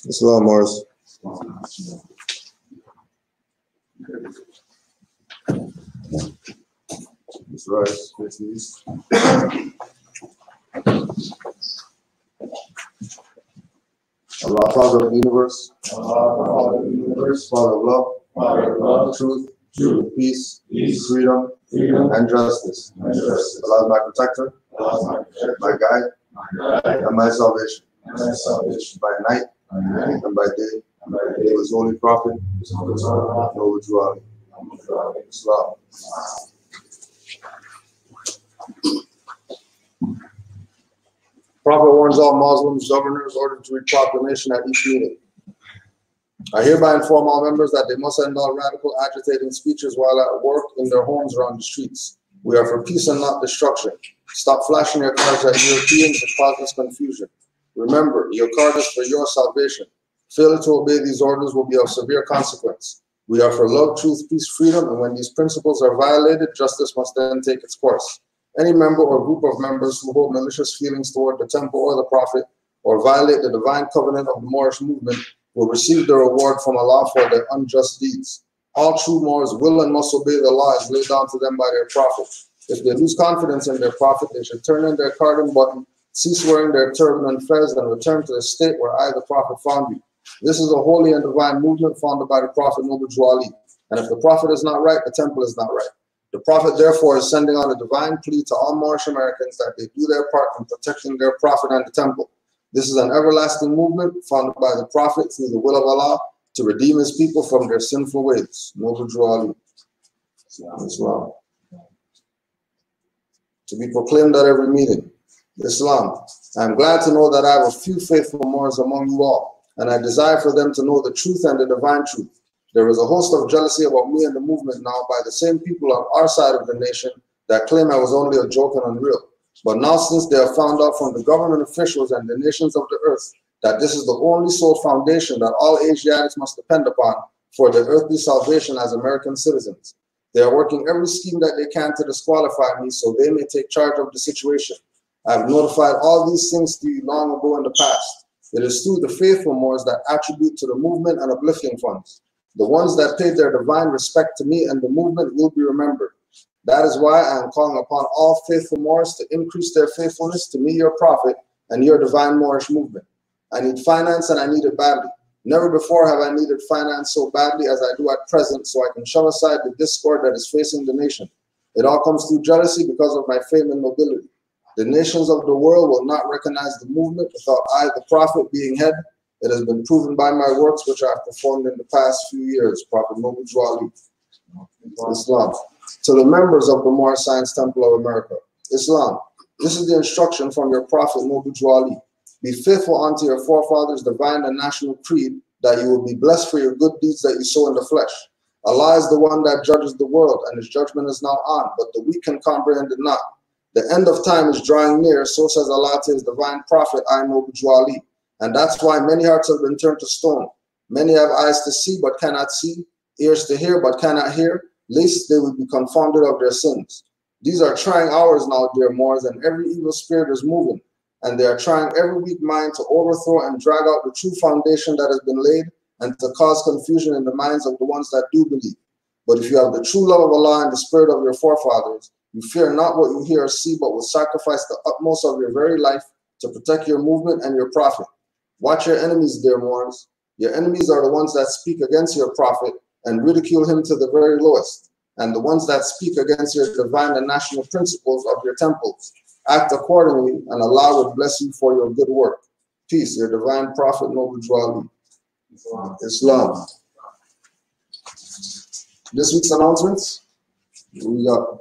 Islam, Morris. That's right. Allah, Father of the universe. Allah, Father of love, truth, peace, freedom, and justice. Allah is my protector, my guide, and my salvation. By night and by day, His holy prophet, Noble Juali. Islam. Prophet warns all Muslims, governors, ordered to read proclamation at each meeting. I hereby inform all members that they must end all radical, agitating speeches while at work, in their homes, or on the streets. We are for peace and not destruction. Stop flashing your cards at Europeans and causes confusion. Remember, your card is for your salvation. Failure to obey these orders will be of severe consequence. We are for love, truth, peace, freedom, and when these principles are violated, justice must then take its course. Any member or group of members who hold malicious feelings toward the temple or the prophet, or violate the divine covenant of the Moorish movement, will receive their reward from Allah for their unjust deeds. All true Moors will and must obey the law as laid down to them by their prophet. If they lose confidence in their prophet, they should turn in their carding button, cease wearing their turban and fez, and return to the state where I, the prophet, found you. This is a holy and divine movement founded by the prophet Noble Juali. And if the prophet is not right, the temple is not right. The prophet, therefore, is sending out a divine plea to all Moorish Americans that they do their part in protecting their prophet and the temple. This is an everlasting movement founded by the prophet through the will of Allah to redeem his people from their sinful ways. Noble Juali. Islam. To be proclaimed at every meeting. Islam. I am glad to know that I have a few faithful Moors among you all, and I desire for them to know the truth and the divine truth. There is a host of jealousy about me and the movement now by the same people on our side of the nation that claim I was only a joke and unreal. But now, since they have found out from the government officials and the nations of the earth that this is the only sole foundation that all Asiatics must depend upon for their earthly salvation as American citizens, they are working every scheme that they can to disqualify me so they may take charge of the situation. I have notified all these things to you long ago in the past. It is through the faithful Moors that attribute to the movement and uplifting funds. The ones that paid their divine respect to me and the movement will be remembered. That is why I am calling upon all faithful Moors to increase their faithfulness to me, your prophet, and your divine Moorish movement. I need finance and I need it badly. Never before have I needed finance so badly as I do at present, so I can shove aside the discord that is facing the nation. It all comes through jealousy because of my fame and nobility. The nations of the world will not recognize the movement without I, the prophet, being head. It has been proven by my works which I have performed in the past few years. Prophet Noble Juali. Islam. To the members of the Moorish Science Temple of America. Islam. This is the instruction from your prophet Noble Juali. Be faithful unto your forefathers' divine and national creed, that you will be blessed for your good deeds that you sow in the flesh. Allah is the one that judges the world, and his judgment is now on, but the weak can comprehend it not. The end of time is drawing near, so says Allah to his divine prophet, I, Noble Juali. And that's why many hearts have been turned to stone. Many have eyes to see but cannot see, ears to hear but cannot hear, lest they would be confounded of their sins. These are trying hours now, dear Moors, and every evil spirit is moving, and they are trying every weak mind to overthrow and drag out the true foundation that has been laid and to cause confusion in the minds of the ones that do believe. But if you have the true love of Allah and the spirit of your forefathers, you fear not what you hear or see, but will sacrifice the utmost of your very life to protect your movement and your prophet. Watch your enemies, dear Moors. Your enemies are the ones that speak against your prophet and ridicule him to the very lowest, and the ones that speak against your divine and national principles of your temples. Act accordingly, and Allah will bless you for your good work. Peace, your divine prophet, Noble Juali. Islam. This week's announcements, we got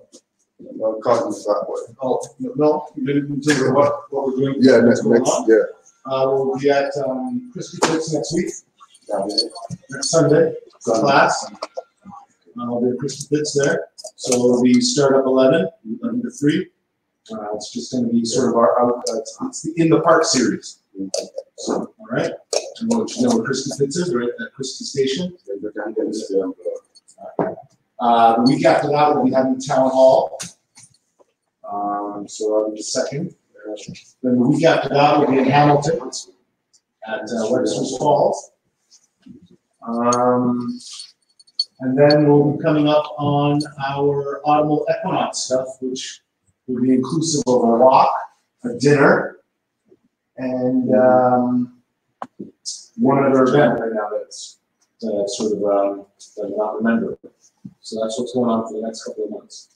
copies that way. Oh, no, you didn't consider what we're doing. Yeah, next, yeah. We'll be at Christy Fitz next week. Next Sunday, class. There'll be Christy Fitz there. So it'll be start up 11 to 3. It's just going to be sort of our it's the In the Park series. So, all right. And we'll let you know where Christy Fitz is, right at Christy Station. The week after that, we'll be having Town Hall. So that'll be the 2nd. Then the week after that, we'll be in Hamilton at Webster's Falls. And then we'll be coming up on our autumnal equinox stuff, which will be inclusive of a walk, a dinner, and one other event right now that's sort of that I'm not remembering. So that's what's going on for the next couple of months.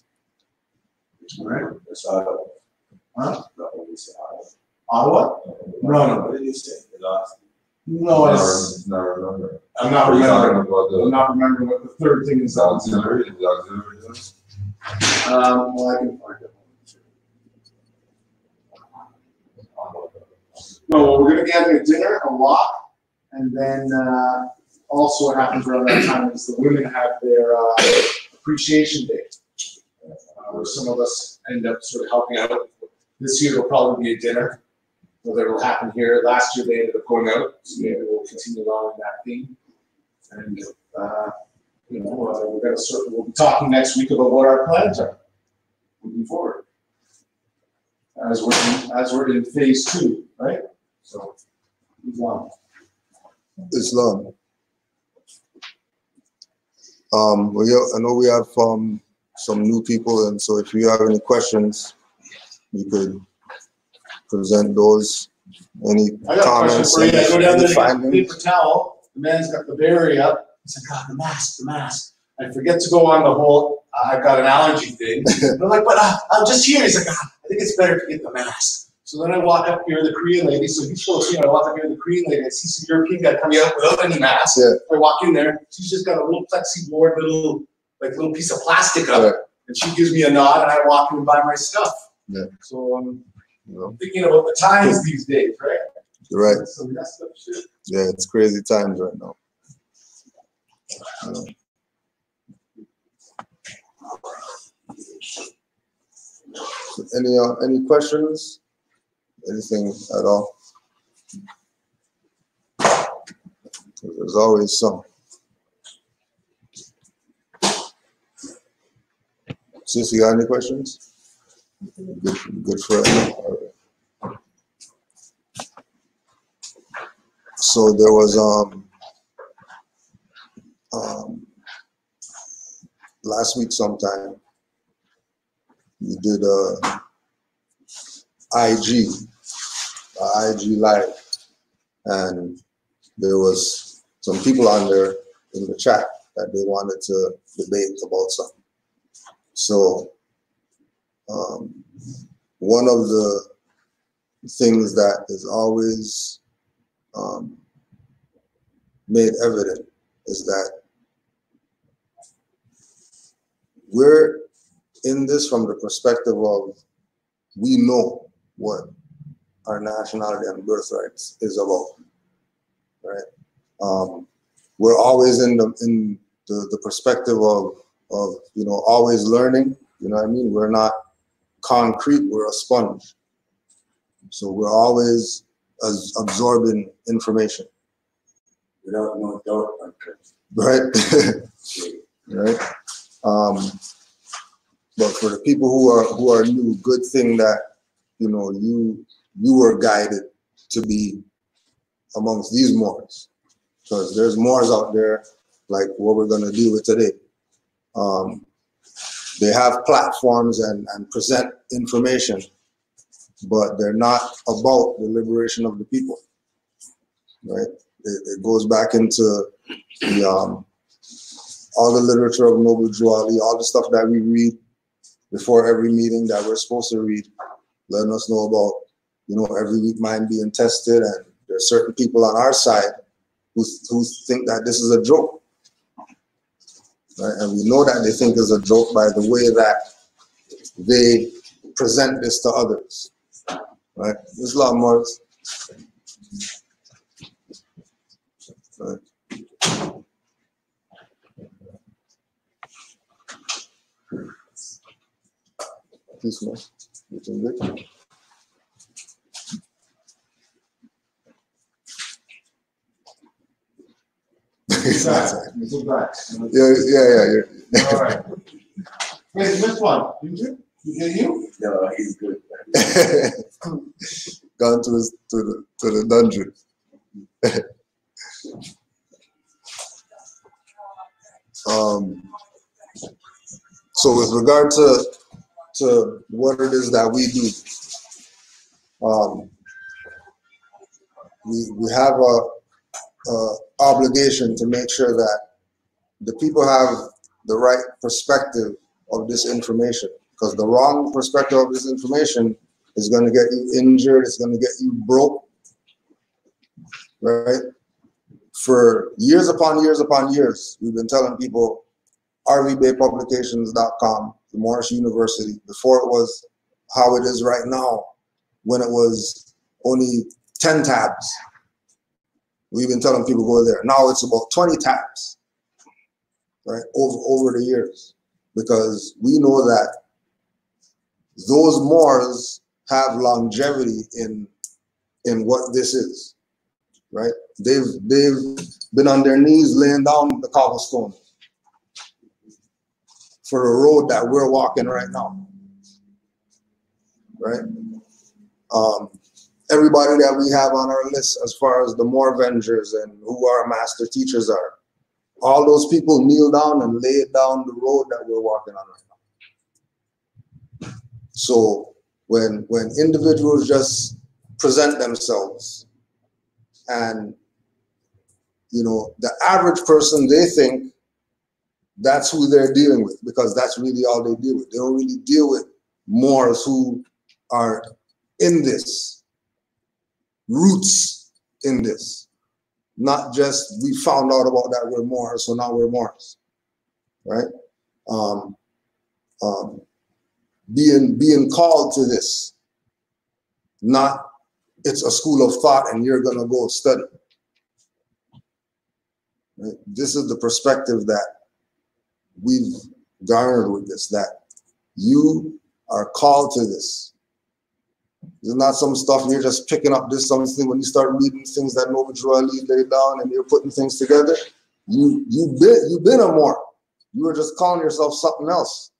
All right. Huh? Ottawa? No. What did you say? No, I'm not remembering. I'm not remembering what the third thing is. Auxiliary. Well, I can find it. No, we're going to be having a dinner, a walk, and then also what happens around that time is the women have their appreciation day, where some of us end up sort of helping out. This year it'll probably be a dinner, whether it'll happen here. Last year they ended up going out, so maybe we'll continue along in that theme. And we'll be talking next week about what our plans are moving forward, as we're in phase 2, right? So, Islam. I know we have some new people, and so if you have any questions, you could present those. Any comments? I got a question for you. I go down there to get a paper towel. The man's got the berry up. He's like, God, the mask. I forget to go on the whole, I've got an allergy thing. And I'm like, but I'm just here. He's like, I think it's better to get the mask. So then I walk up here, the Korean lady, so he's Filipino. I walk up here, the Korean lady, I see some European guy coming out without any mask. Yeah. I walk in there, she's just got a little plexi-board, little piece of plastic up, and she gives me a nod, and I walk in and buy my stuff. Yeah. So I'm thinking about the times these days, right? You're right. So that's the shit. Yeah, it's crazy times right now. Any questions? Anything at all? There's always some. Sis, you got any questions? Good for it. All right. So there was last week sometime we did IG live, and there was some people on there in the chat that they wanted to debate about something. So one of the things that is always made evident is that we're in this from the perspective of we know what our nationality and birthrights is about, right? We're always in the perspective of always learning. You know what I mean? We're not concrete. We're a sponge. So we're always absorbing information. Without no doubt, right? Right. But for the people who are new, good thing that you were guided to be amongst these Moors, because there's Moors out there like what we're going to deal with today. They have platforms and present information, but they're not about the liberation of the people, right? It goes back into all the literature of Noble Drew Ali, all the stuff that we read before every meeting that we're supposed to read, letting us know about, every week mind being tested, and there's certain people on our side who think that this is a joke, right? And we know that they think it's a joke by the way that they present this to others, right? There's a lot more. Right. This one, looking good. Yeah. All right. Wait, which one? You? no, he's good. Gone to the dungeon. So with regard to what it is that we do, we have a obligation to make sure that the people have the right perspective of this information, because the wrong perspective of this information is going to get you injured, it's going to get you broke, right? For years upon years upon years, we've been telling people rvbaypublications.com, the Moorish University, before it was how it is right now, when it was only 10 tabs. We've been telling people go there. Now it's about 20 tabs, right, over the years, because we know that those Moors have longevity in what this is, right? They've been on their knees laying down the cobblestone for the road that we're walking right now, right? Everybody that we have on our list as far as the Moor Avengers and who our master teachers are, all those people kneel down and lay down the road that we're walking on right now. So when individuals just present themselves and, you know, the average person, they think that's who they're dealing with, because that's really all they deal with. They don't really deal with Moors who are in this, roots in this. Not just we found out about that we're Moors, so now we're Moors, right? Being called to this, not it's a school of thought and you're gonna go study. Right? This is the perspective that we've garnered with this, that you are called to this. It's not some stuff you're just picking up this something when you start reading things that Noble Ali laid down and you're putting things together. You've been a Moor. You were just calling yourself something else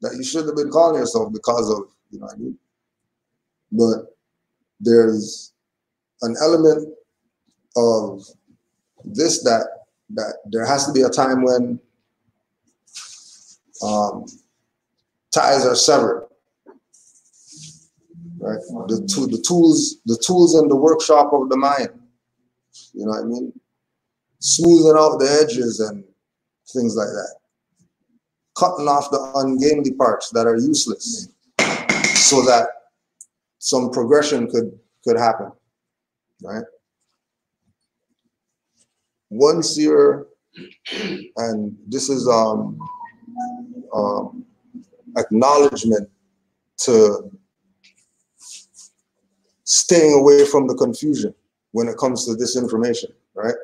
that you shouldn't have been calling yourself because of, you know what I mean? But there's an element of this that there has to be a time when ties are severed. Right, the tools in the workshop of the mind, you know what I mean? Smoothing out the edges and things like that. Cutting off the ungainly parts that are useless, so that some progression could happen, right? Once you're, and this is acknowledgement to staying away from the confusion when it comes to this information, right?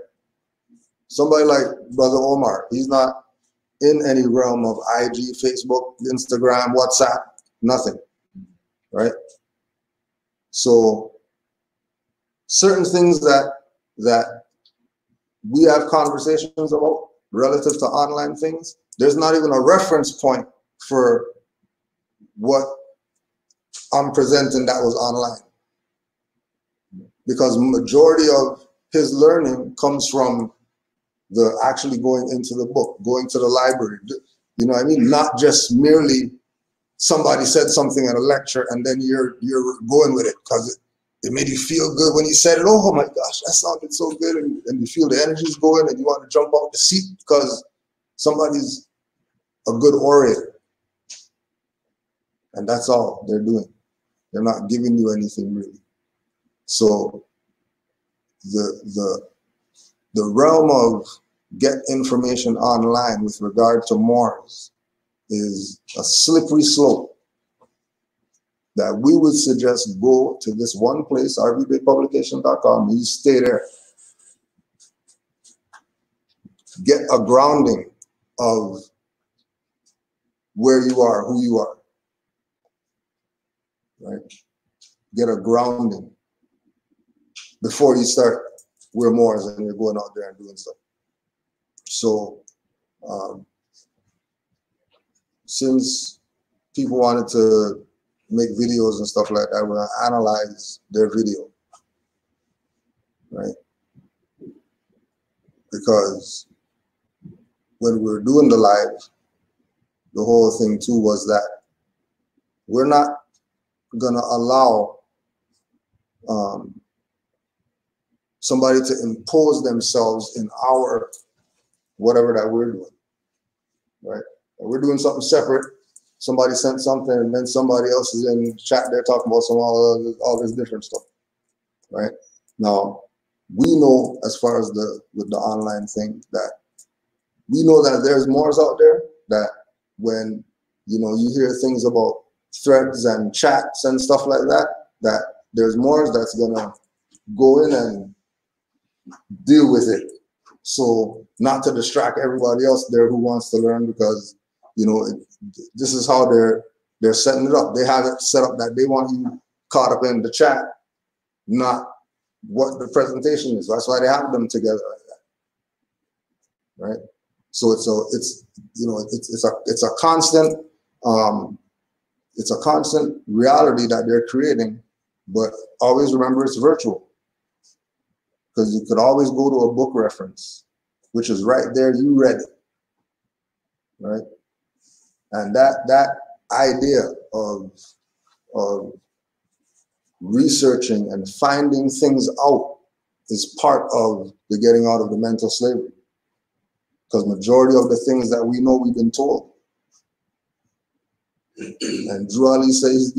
Somebody like Brother Omar, he's not in any realm of IG, Facebook, Instagram, WhatsApp, nothing, right? So certain things that we have conversations about relative to online things, there's not even a reference point for what I'm presenting that was online. Because majority of his learning comes from the actually going into the book, going to the library, you know what I mean? Not just merely somebody said something at a lecture and then you're going with it because it made you feel good when you said it. Oh my gosh, that sounded so good, and you feel the energy's going and you want to jump out the seat because somebody's a good orator. And that's all they're doing. They're not giving you anything really. So the realm of get information online with regard to Moors is a slippery slope that we would suggest go to this one place, rvbaypublication.com, and you stay there. Get a grounding of where you are, who you are, right? Get a grounding before you start we're Moors and you're going out there and doing stuff. So since people wanted to make videos and stuff like that, we're gonna analyze their video, right? because when we were doing the live, the whole thing too was that we're not gonna allow somebody to impose themselves in our whatever that we're doing, right? And we're doing something separate. Somebody sent something, and then somebody else is in chat there talking about all this different stuff, right? Now, we know as far as with the online thing that we know that there's mores out there that when you hear things about threads and chats and stuff like that, that there's mores that's gonna go in and deal with it. So not to distract everybody else there who wants to learn, because this is how they're setting it up. They have it set up that they want you caught up in the chat, not what the presentation is. That's why they have them together like that, right? So it's a constant reality that they're creating, but always remember it's virtual, because you could always go to a book reference, which is right there. You read it, right? And that idea of researching and finding things out is part of the getting out of the mental slavery, because majority of the things that we know we've been told. And Drew Ali says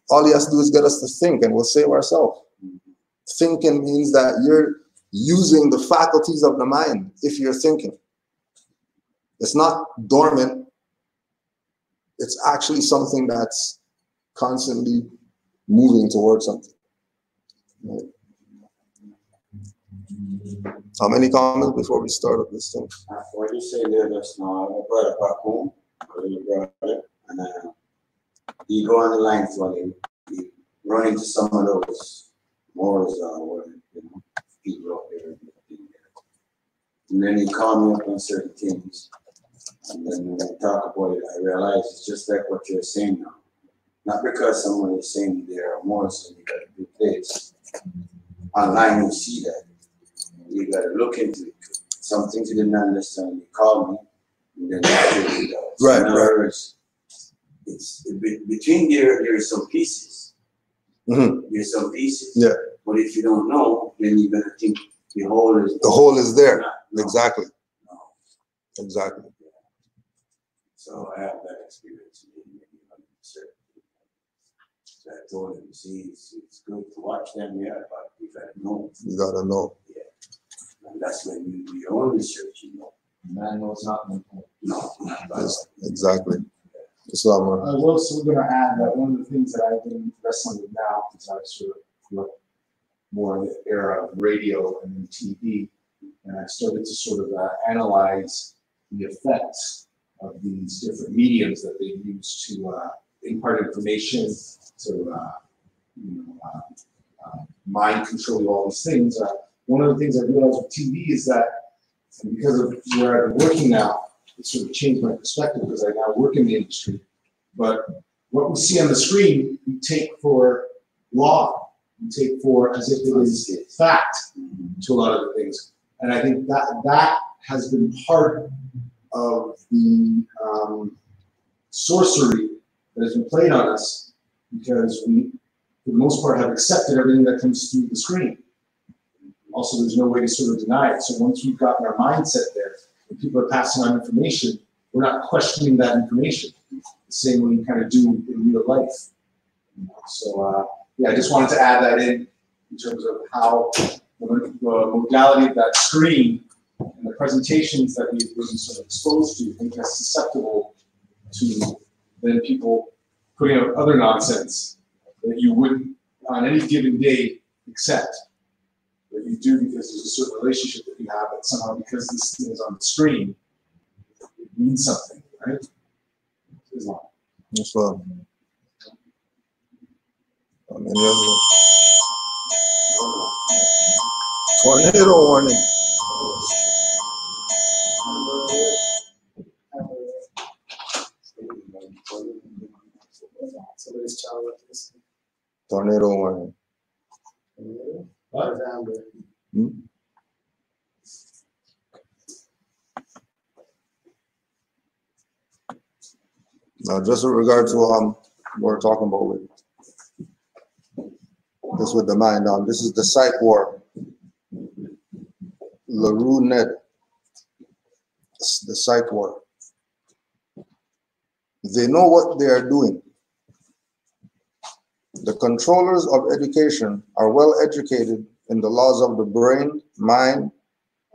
all he has to do is get us to think, and we'll save ourselves. Thinking means that you're using the faculties of the mind if you're thinking. It's not dormant. It's actually something that's constantly moving towards something. Right? How many comments before we start up this thing? What you say there just now, I brought it back home, and he go on the line for him. He run into some of those morals people out there. And then he called me up on certain things. And then when I talk about it, I realize it's just like what you're saying now. Not because someone is saying there are morals and you got to do this. Online you see that. You got to look into it. Some things you didn't understand, you call me, and then you figure it out. Right, in other words, it's between there's some pieces. Mm-hmm. There's some pieces. Yeah. But if you don't know, then you're gonna think the whole is there. No. Exactly. No. Exactly. Yeah. So I have that experience. So I told him, see, it's good to watch them, yeah, but you gotta know. You gotta know. Yeah. And that's when you do your own research, Man knows not. No. Yes, exactly. Islam. I was also going to add that one of the things that I've been wrestling with now, is I sort of look more in the era of radio and then TV, and I started to sort of analyze the effects of these different mediums that they use to impart information, to mind control, all these things. One of the things I realized with TV is that, and because of where I've been working now, it sort of changed my perspective because I now work in the industry. But what we see on the screen, we take for law, we take for as if it is fact to a lot of the things. And I think that has been part of the sorcery that has been played on us, because we, for the most part, have accepted everything that comes through the screen. Also, there's no way to sort of deny it. So once we've gotten our mindset there, when people are passing on information, we're not questioning that information the same way you kind of do in real life. So yeah, I just wanted to add that in terms of how the modality of that screen and the presentations that we've been sort of exposed to, I think that's susceptible to then people putting out other nonsense that you wouldn't on any given day accept. That you do because there's a certain relationship that you have, but somehow because this thing is on the screen, it means something, right? Islam. Islam. Any other? Tornado warning. Somebody's child left this. Tornado warning. What? Hmm? Now, just with regard to what we're talking about with this with the mind, this is the psych war. LaRue Ned, the psych war. They know what they are doing. The controllers of education are well educated in the laws of the brain, mind,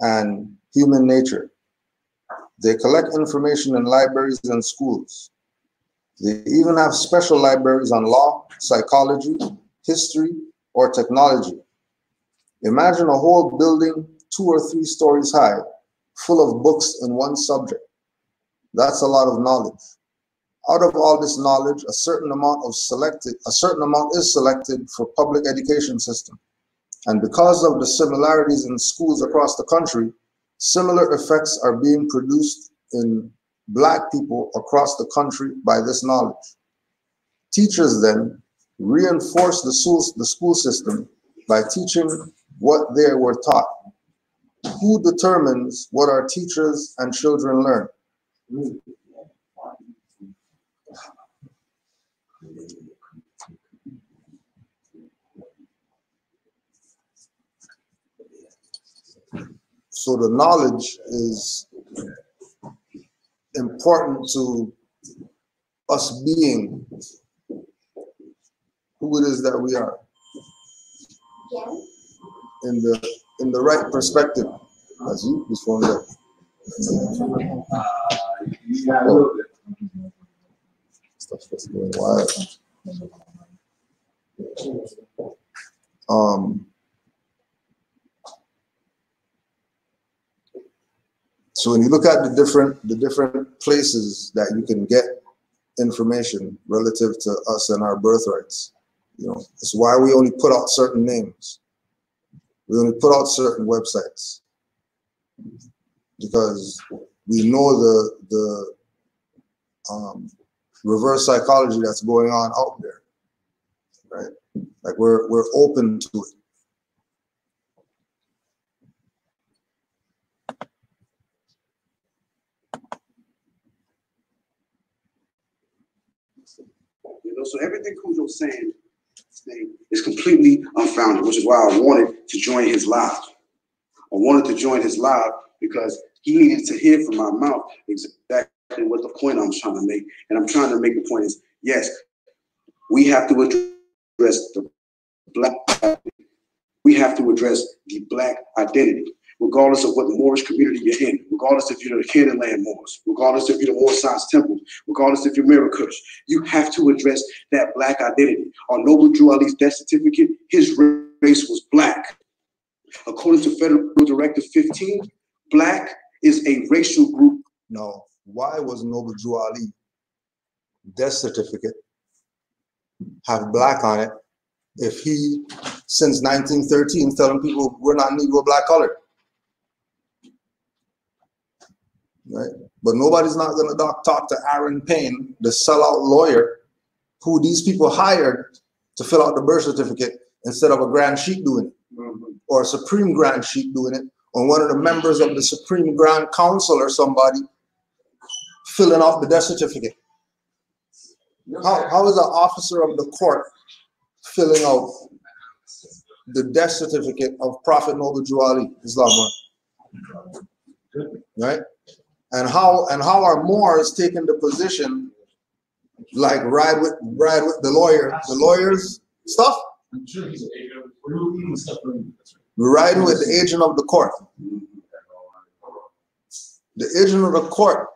and human nature. They collect information in libraries and schools. They even have special libraries on law, psychology, history, or technology. Imagine a whole building 2 or 3 stories high, full of books in one subject. That's a lot of knowledge. Out of all this knowledge, a certain amount is selected for public education system. And because of the similarities in schools across the country, similar effects are being produced in Black people across the country by this knowledge. Teachers then reinforce the school system by teaching what they were taught. Who determines what our teachers and children learn? So the knowledge is important to us being who it is that we are in the right perspective. As you this one there. Stuff's just going wild. So when you look at the different places that you can get information relative to us and our birthrights, you know, it's why we only put out certain names. We only put out certain websites because we know the reverse psychology that's going on out there, right? Like we're open to it. You know, so everything Cujo's saying is completely unfounded, which is why I wanted to join his live. I wanted to join his live because he needed to hear from my mouth exactly what the point I'm trying to make. And I'm trying to make the point is, yes, we have to address the Black identity. We have to address the Black identity, regardless of what Moorish community you're in, regardless if you're the Canaanland Moors, regardless if you're the Moor Science Temple, regardless if you're Murakush. You have to address that Black identity. On Noble Drew Ali's death certificate, his race was Black. According to Federal Directive 15, Black is a racial group. Now, why was Noble Drew Ali death certificate have Black on it if he, since 1913, telling people we're not Negro, Black, colored? Right? But nobody's not going to talk to Aaron Payne, the sellout lawyer, who these people hired to fill out the birth certificate instead of a Grand Sheik doing it, or a Supreme Grand Sheik doing it, or one of the members of the Supreme Grand Council or somebody filling out the death certificate. How is an officer of the court filling out the death certificate of Prophet Noble Drew Ali, Islam? Right? And how are Moors taking the position like ride with the lawyers stuff? I'm sure he's we're eating stuff from We're riding with the agent of the court. The agent of the court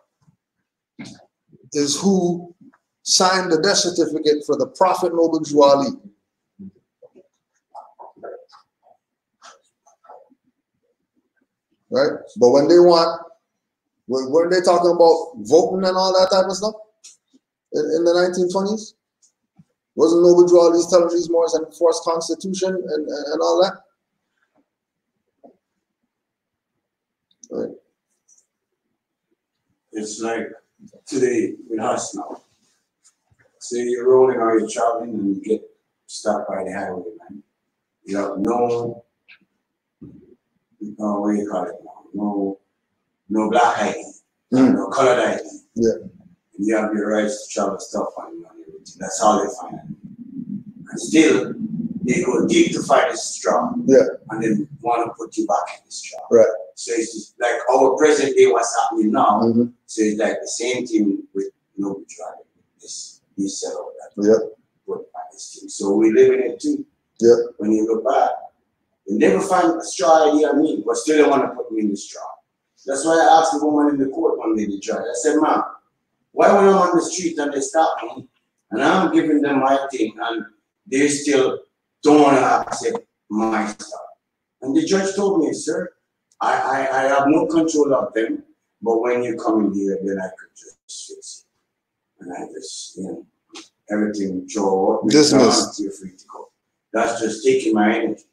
is who signed the death certificate for the Prophet Noble Drew Ali. Right? But when they weren't they talking about voting and all that type of stuff in the 1920s? Wasn't Noble Drew Ali telling these Moors and enforce Constitution and all that? Right. It's like today with us now. Say you're rolling or you're traveling and you get stopped by the highway, man. You have no what do you call it now? No black ID, no colored ID. Yeah. You You have your rights to travel stuff on you and everything. That's how they find it. And still, they go deep to find a straw. Yeah. And then want to put you back in the straw. Right. So it's just like our present day, what's happening now. Mm-hmm. So it's like the same thing with no driving. This setup that put on this thing. So we live in it too. Yeah. When you go back, you never find a straw idea on me, but still they want to put me in the straw. That's why I asked the woman in the court one day, the judge. I said, ma'am, why when I'm on the street and they stop me and I'm giving them my thing and they still don't want to accept my stuff? And the judge told me, sir, I have no control of them, but when you come in here, then I could just fix it. And I just, everything throw dismissed. You're free to go. That's just taking my energy.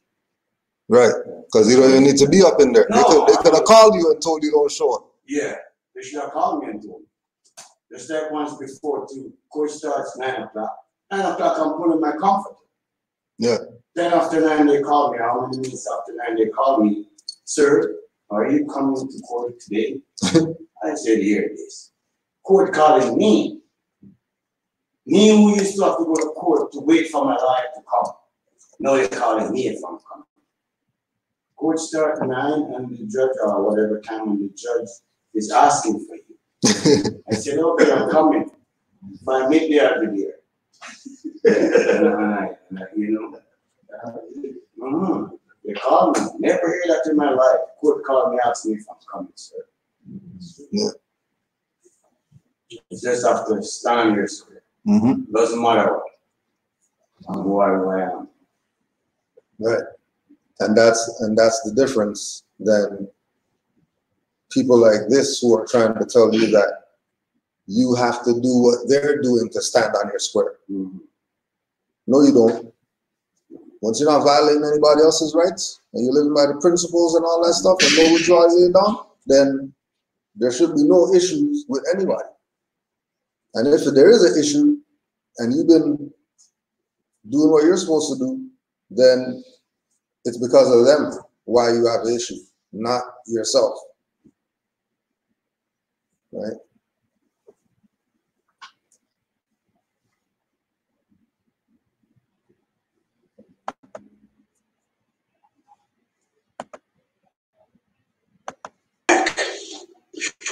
Right, because you don't even need to be up in there. No, they could have called you and told you don't show up. Yeah, they should have called me and told me. Just like once before, too. Court starts 9 o'clock. 9 o'clock, I'm pulling my comforter. Yeah. 10 after 9, they call me. How many minutes after 9, they call me, sir, are you coming to court today? I said, here it is. Court calling me. Me who used to have to go to court to wait for my lawyer to come. Now they're calling me if I'm coming. Court start at 9 and the judge, or whatever time when the judge is asking for you. I said, okay, I'm coming. If I make there, I'll be there. They called me. Never heard that in my life. Court called me, asked me if I'm coming, sir. Yeah. It's just have to stand here, sir. Mm-hmm. Doesn't matter what. I'm who I am. Right. And that's the difference than people like this who are trying to tell you that you have to do what they're doing to stand on your square. Mm-hmm. No, you don't. Once you're not violating anybody else's rights and you're living by the principles and all that stuff and know who draws you down, then there should be no issues with anybody. And if there is an issue and you've been doing what you're supposed to do, then it's because of them why you have the issue, not yourself. Right?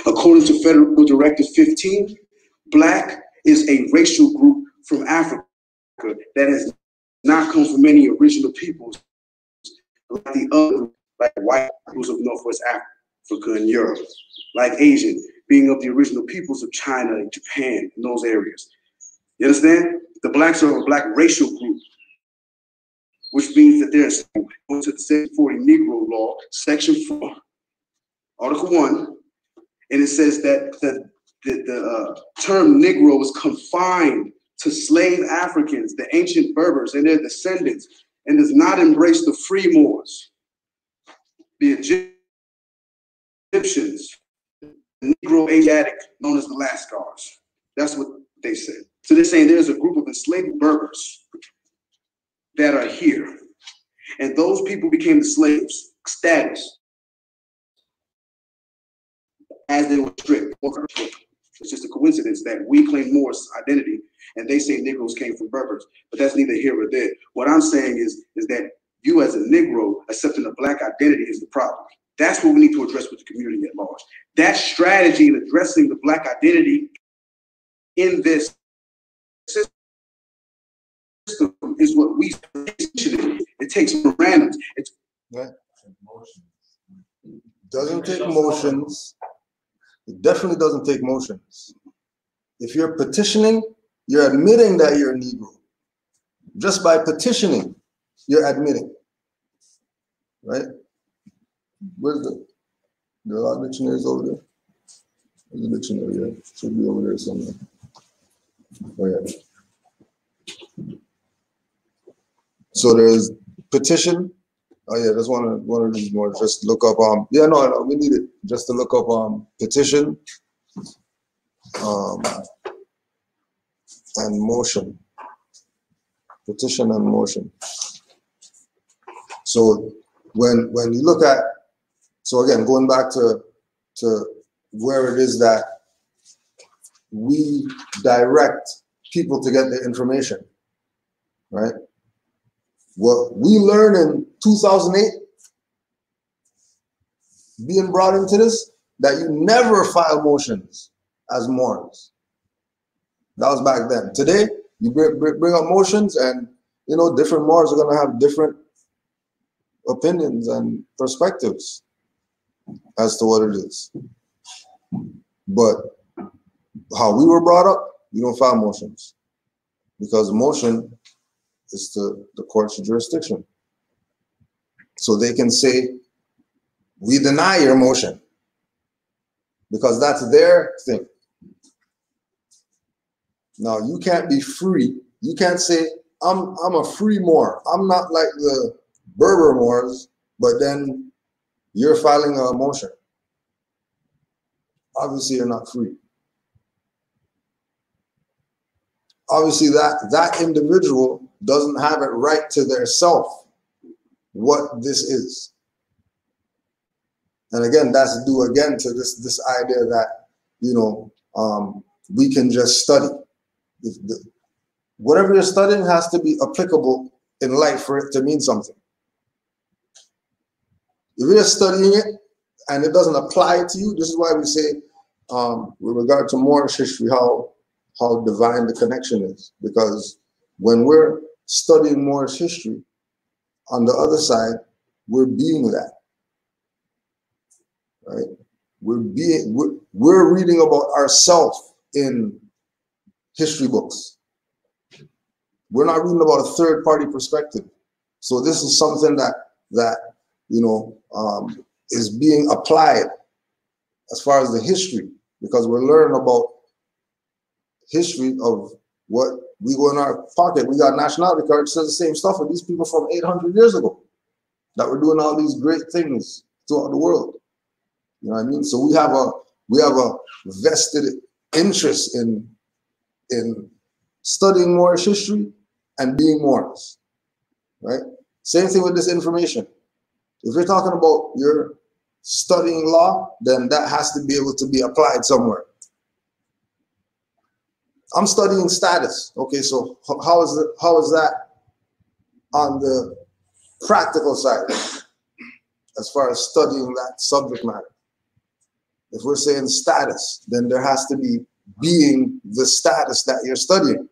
According to Federal Directive 15, Black is a racial group from Africa that has not come from many original peoples like the other, like white peoples of Northwest Africa and Europe, like Asian, being of the original peoples of China and Japan, in those areas. You understand? The Blacks are a Black racial group, which means that they're according to the 740 Negro Law, Section 4, Article 1, and it says that the term Negro is confined to slave Africans, the ancient Berbers and their descendants, and does not embrace the free Moors, the Egyptians, the Negro Asiatic, known as the Lascars. That's what they said. So they're saying there's a group of enslaved Berbers that are here, and those people became the slaves status as they were stripped. It's just a coincidence that we claim Moors identity and they say Negroes came from Berbers, but that's neither here or there. What I'm saying is that you as a Negro accepting a Black identity is the problem. That's what we need to address with the community at large. That strategy in addressing the Black identity in this system is what we it takes randoms. It's doesn't take motions. It definitely doesn't take motions. If you're petitioning, you're admitting that you're a Negro. Just by petitioning, you're admitting. Right? Where's the law dictionary is over there? There's a dictionary here. It should be over there somewhere. Oh yeah. So there's petition. Oh yeah, that's one of these more. Just look up yeah, no, we need it just to look up petition and motion. Petition and motion. So when you look at, so again, going back to where it is that we direct people to get the information, right? What we learned in 2008, being brought into this, that you never file motions as Moors. That was back then. Today, you bring up motions, and you know, different Moors are going to have different opinions and perspectives as to what it is. But how we were brought up, you don't file motions, because motion is the court's jurisdiction. So they can say, we deny your motion, because that's their thing. Now, you can't be free. You can't say, I'm a free Moor. I'm not like the Berber Moors, but then you're filing a motion. Obviously, you're not free. Obviously, that individual doesn't have it right to their self what this is. And again, that's due again to this idea that, you know, we can just study. Whatever you're studying has to be applicable in life for it to mean something. If you're studying it and it doesn't apply to you, this is why we say, with regard to Moorish history, how divine the connection is. Because when we're studying Moorish history, on the other side, we're being that. Right? We're reading about ourselves in history books. We're not reading about a third-party perspective. So this is something that you know, is being applied as far as the history, because we're learning about history of what we go in our pocket. We got nationality cards, says the same stuff with these people from 800 years ago that were doing all these great things throughout the world. You know what I mean? So we have a vested interest in studying Moorish history and being Moors, right? Same thing with this information. If you're talking about you're studying law, then that has to be able to be applied somewhere. I'm studying status. Okay, so how is that on the practical side as far as studying that subject matter? If we're saying status, then there has to be being the status that you're studying,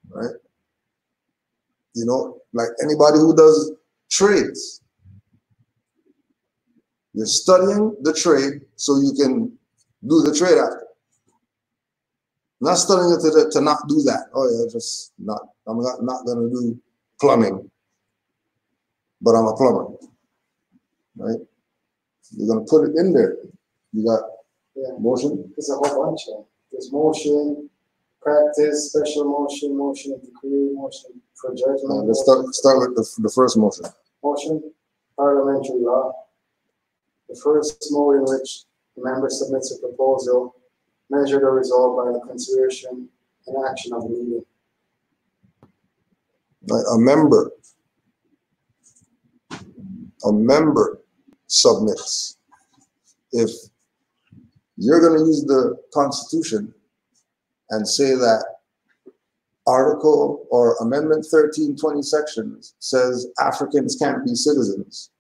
right? You know, like anybody who does trades, you're studying the trade so you can do the trade after. Not studying it to not do that. Oh yeah, just not. I'm not gonna do plumbing, but I'm a plumber, right? You're gonna put it in there. You got motion. There's a whole bunch of. There's motion, practice, special motion, motion of decree, motion for judgment. Let's start with the first motion. Motion, parliamentary law. The first mode in which the member submits a proposal, measured or resolved by the consideration and action of the meeting. A member submits. If you're going to use the Constitution and say that Article or Amendment 1320 sections says Africans can't be citizens,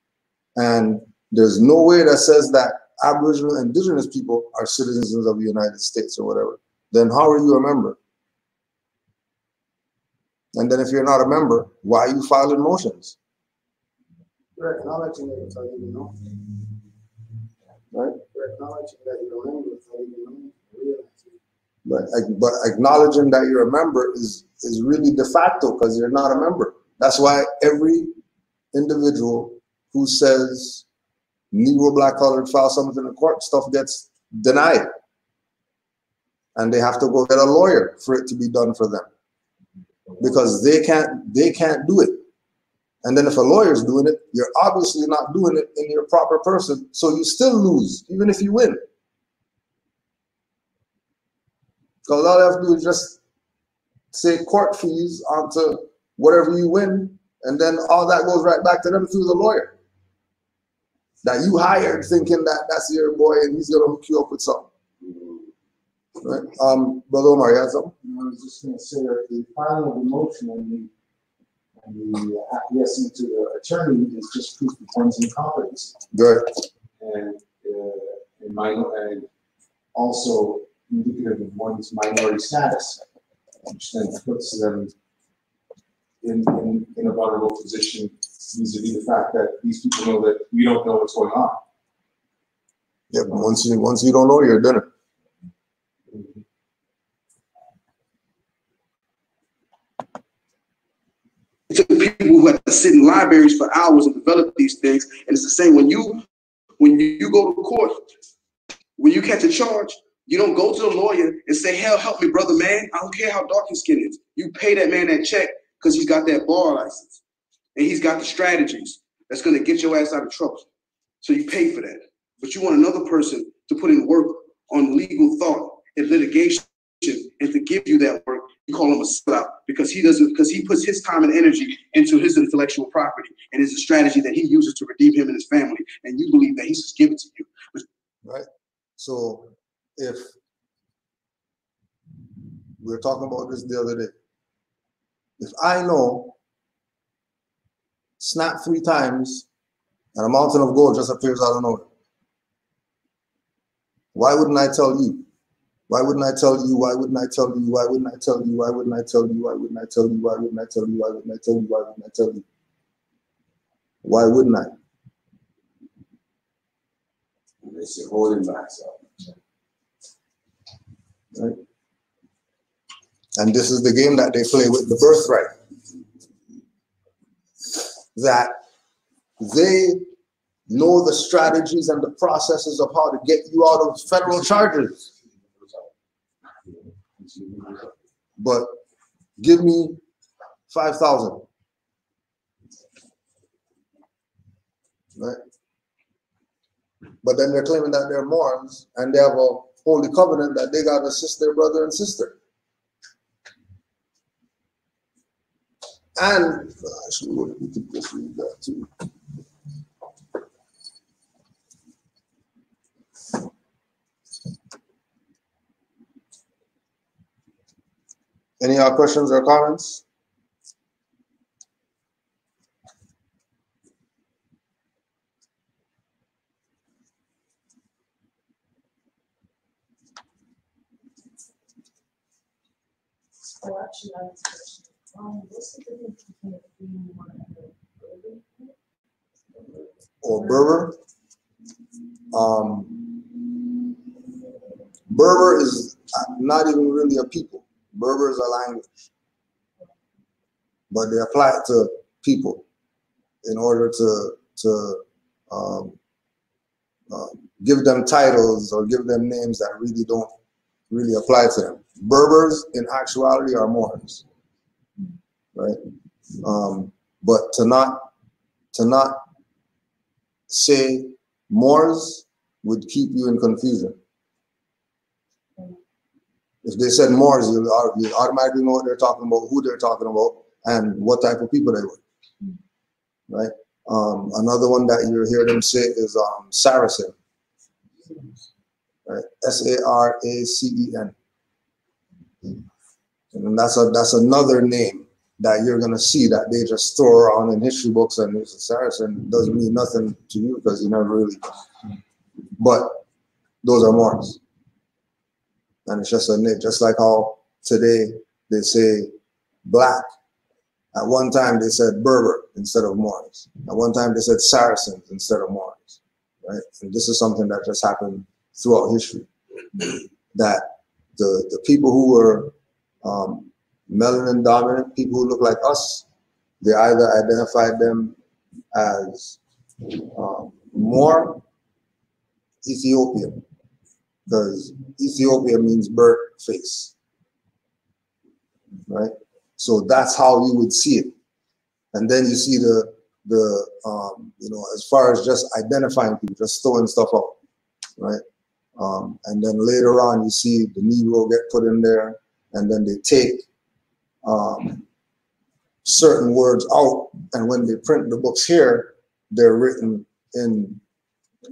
and there's no way that says that Aboriginal and Indigenous people are citizens of the United States or whatever, then how are you a member? And then if you're not a member, why are you filing motions? You're acknowledging it without even knowing. Right? You're acknowledging that you're a member without even knowing. But acknowledging that you're a member is really de facto, because you're not a member. That's why every individual who says Negro, black, colored, file something in court, stuff gets denied. And they have to go get a lawyer for it to be done for them, because they can't do it. And then if a lawyer's doing it, you're obviously not doing it in your proper person, so you still lose, even if you win. Because all you have to do is just say court fees onto whatever you win, and then all that goes right back to them through the lawyer that you hired, thinking that that's your boy and he's gonna hook you up with something. Right. Brother Omar, you had something? I was just going to say that the filing of the motion and the acquiescing to the attorney is just proof of one's incompetence. Good. And and also indicative of one's minority status, which then puts them in a vulnerable position vis-a-vis the fact that these people know that we don't know what's going on. Yeah, but once you don't know, you're a dinner. It took people who had to sit in libraries for hours and develop these things. And it's the same when you go to court, when you catch a charge, you don't go to the lawyer and say, hell, help me, brother, man. I don't care how dark his skin is. You pay that man that check because he's got that bar license and he's got the strategies that's going to get your ass out of trouble. So you pay for that. But you want another person to put in work on legal thought and litigation and to give you that work. You call him a sellout because he puts his time and energy into his intellectual property and it's a strategy that he uses to redeem him and his family. And you believe that he's just giving it to you. Right. So if we were talking about this the other day, if I know snap 3 times and a mountain of gold just appears out of nowhere, why wouldn't I tell you? Why wouldn't I tell you? Why wouldn't I tell you? Why wouldn't I tell you? Why wouldn't I tell you? Why wouldn't I tell you? Why wouldn't I tell you? Why wouldn't I tell you? Why wouldn't I tell you? Why wouldn't I? They say holding back, so. Right? And this is the game that they play with the birthright. That they know the strategies and the processes of how to get you out of federal charges. But give me 5,000. Right? But then they're claiming that they're Mormons and they have a holy covenant that they got to assist their brother and sister. And actually, we could just read that too. Any questions or comments? Oh, actually, I have a question. What's the difference between a green one and a Berber? Or Berber? Berber is not even really a people. Berber is a language. But they apply it to people in order to give them titles or give them names that really don't really apply to them. Berbers, in actuality, are Moors, right? But to not say Moors would keep you in confusion. If they said Moors, you automatically know what they're talking about, who they're talking about, and what type of people they were, right? Another one that you hear them say is Saracen, right? Saracen. And that's another name that you're gonna see that they just throw around in history books, and it's a Saracen. It doesn't mean nothing to you because you never really. But those are Moors, and it's just a name. Just like how today they say black. At one time they said Berber instead of Moors. At one time they said Saracens instead of Moors, right? And this is something that just happened throughout history. That the people who were melanin dominant, people who look like us, they either identified them as more Ethiopian, because Ethiopia means burnt face, right? So that's how you would see it. And then you see the as far as just identifying people, just throwing stuff out, right? And then later on you see the Negro get put in there, and then they take certain words out, and when they print the books here, they're written in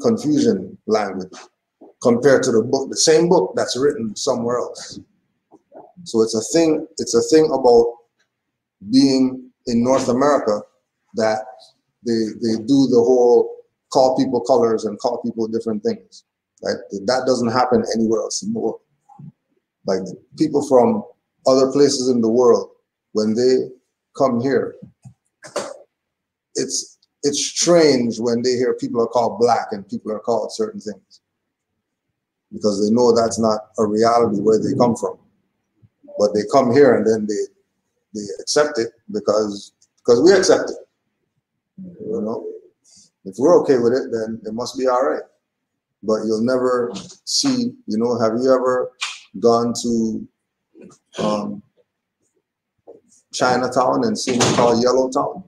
confusion language, compared to the book, the same book that's written somewhere else. So it's a thing about being in North America that they do the whole call people colors and call people different things. Right? That doesn't happen anywhere else in the world. Like people from other places in the world, when they come here, it's strange when they hear people are called black and people are called certain things, because they know that's not a reality where they come from. But they come here and then they accept it because we accept it. You know, if we're okay with it, then it must be all right. But you'll never see, you know, have you ever gone to Chinatown and seen it called Yellow Town?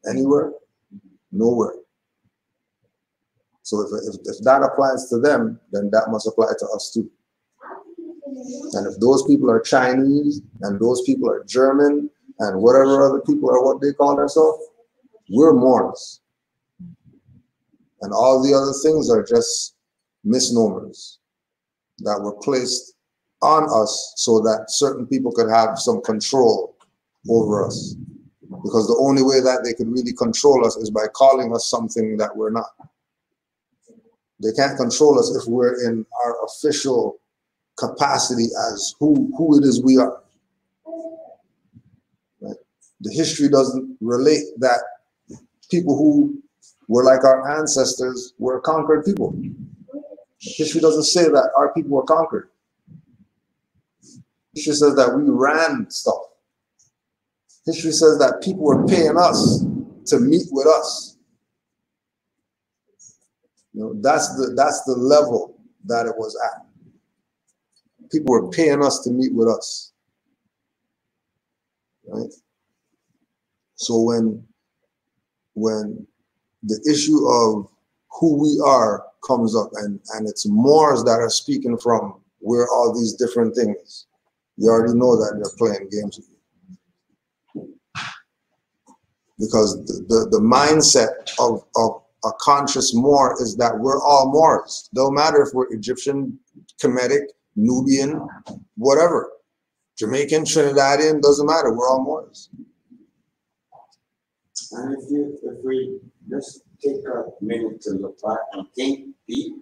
Anywhere? Nowhere. So if that applies to them, then that must apply to us too. And if those people are Chinese and those people are German and whatever other people are what they call themselves, we're Moors. And all the other things are just misnomers that were placed on us so that certain people could have some control over us. Because the only way that they could really control us is by calling us something that we're not. They can't control us if we're in our official capacity as who it is we are. Right? The history doesn't relate that people who were like our ancestors were conquered people. History doesn't say that our people were conquered. History says that we ran stuff. History says that people were paying us to meet with us. You know, that's the level that it was at. People were paying us to meet with us. Right? So when the issue of who we are comes up and it's Moors that are speaking from where all these different things, you already know that they're playing games with you. Because the mindset of a conscious Moor is that we're all Moors. Don't matter if we're Egyptian, Kemetic, Nubian, whatever. Jamaican, Trinidadian, doesn't matter. We're all Moors. And if we just take a minute to look back and think deep,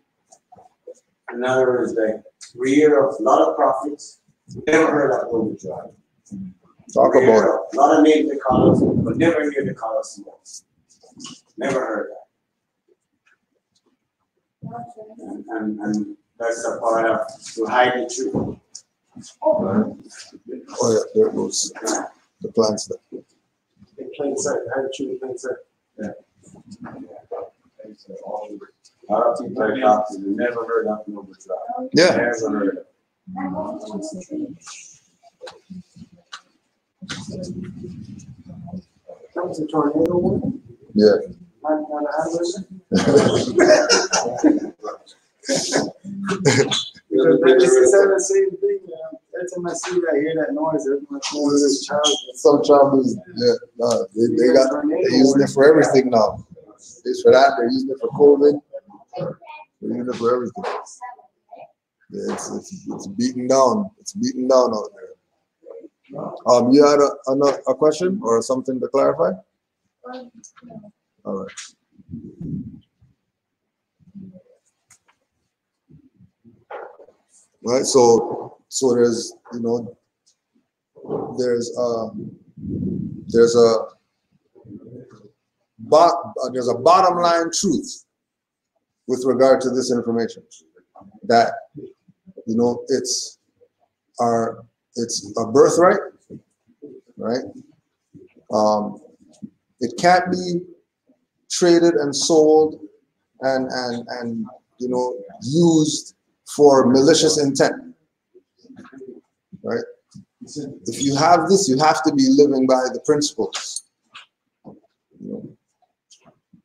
in other words, like we hear of a lot of prophets, never heard of overdrive. Talk about it. A lot of names they call us, but never hear they call us Moors. Never heard that. And that's a part of to hide the truth. Oh yeah, there it goes. The plants there. In plain sight, hide the truth in plain sight. Yeah. A lot of people are prophets, they never heard of an overdrive. Yeah. Never heard of it. That was a tornado one? Yeah. Not a hydrogen? Because that just said the same thing, man. Every time I see that, I hear that noise, every time I see this child. Some tribes, yeah, no, they're using it for everything now. It's for that, they're using it for COVID. They're using it for everything. Yeah, it's beaten down. It's beaten down out there. You had a question or something to clarify? All right. Right. So there's there's a bottom line truth with regard to this information that it's a birthright, right? It can't be traded and sold and used for malicious intent, right? If you have this, you have to be living by the principles.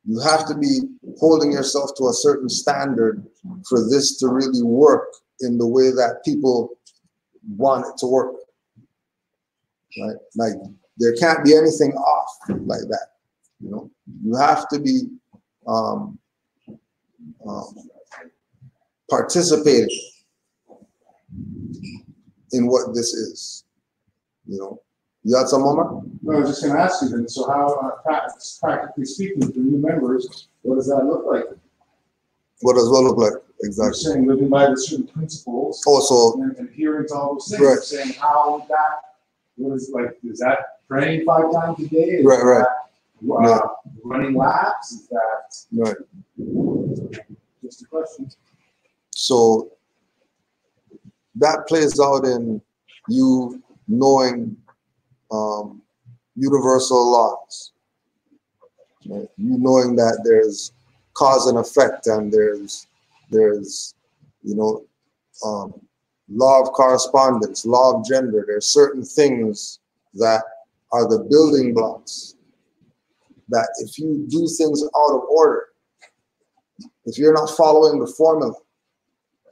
You have to be holding yourself to a certain standard for this to really work in the way that people want it to work, right? Like there can't be anything off like that. You have to be participating in what this is. You know, you had some more? No, I was just going to ask you then. So, how, practically speaking, for new members, what does that look like? What does what look like exactly? You're saying living by the certain principles. Also, and adhering to all those things. Right. You're saying how that. What is like? Is that praying 5 times a day? Is right. That, running laps? Is that Right. just a question? So that plays out in you knowing universal laws. Right? You knowing that there's cause and effect, and there's you know law of correspondence, law of gender. There's certain things that are the building blocks that if you do things out of order, if you're not following the formula,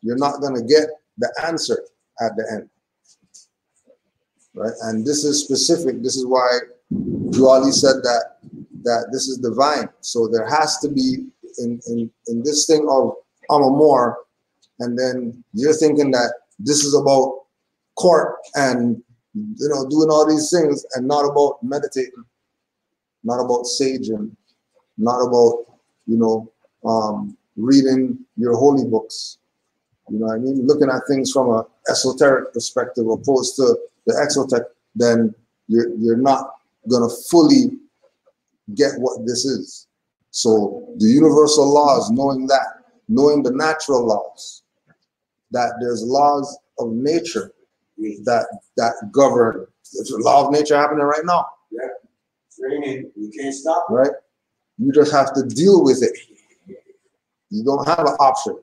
you're not going to get the answer at the end. Right? And this is specific. This is why Juali said that this is divine. So there has to be in this thing of I'm a more, and then you're thinking that this is about court and doing all these things, and not about meditating, not about saging, not about reading your holy books. You know what I mean? Looking at things from an esoteric perspective opposed to the exoteric, then you're not gonna fully get what this is. So the universal laws, knowing the natural laws, that there's laws of nature that govern. There's a law of nature happening right now. Yeah, it's raining. You can't stop. Right? You just have to deal with it. You don't have an option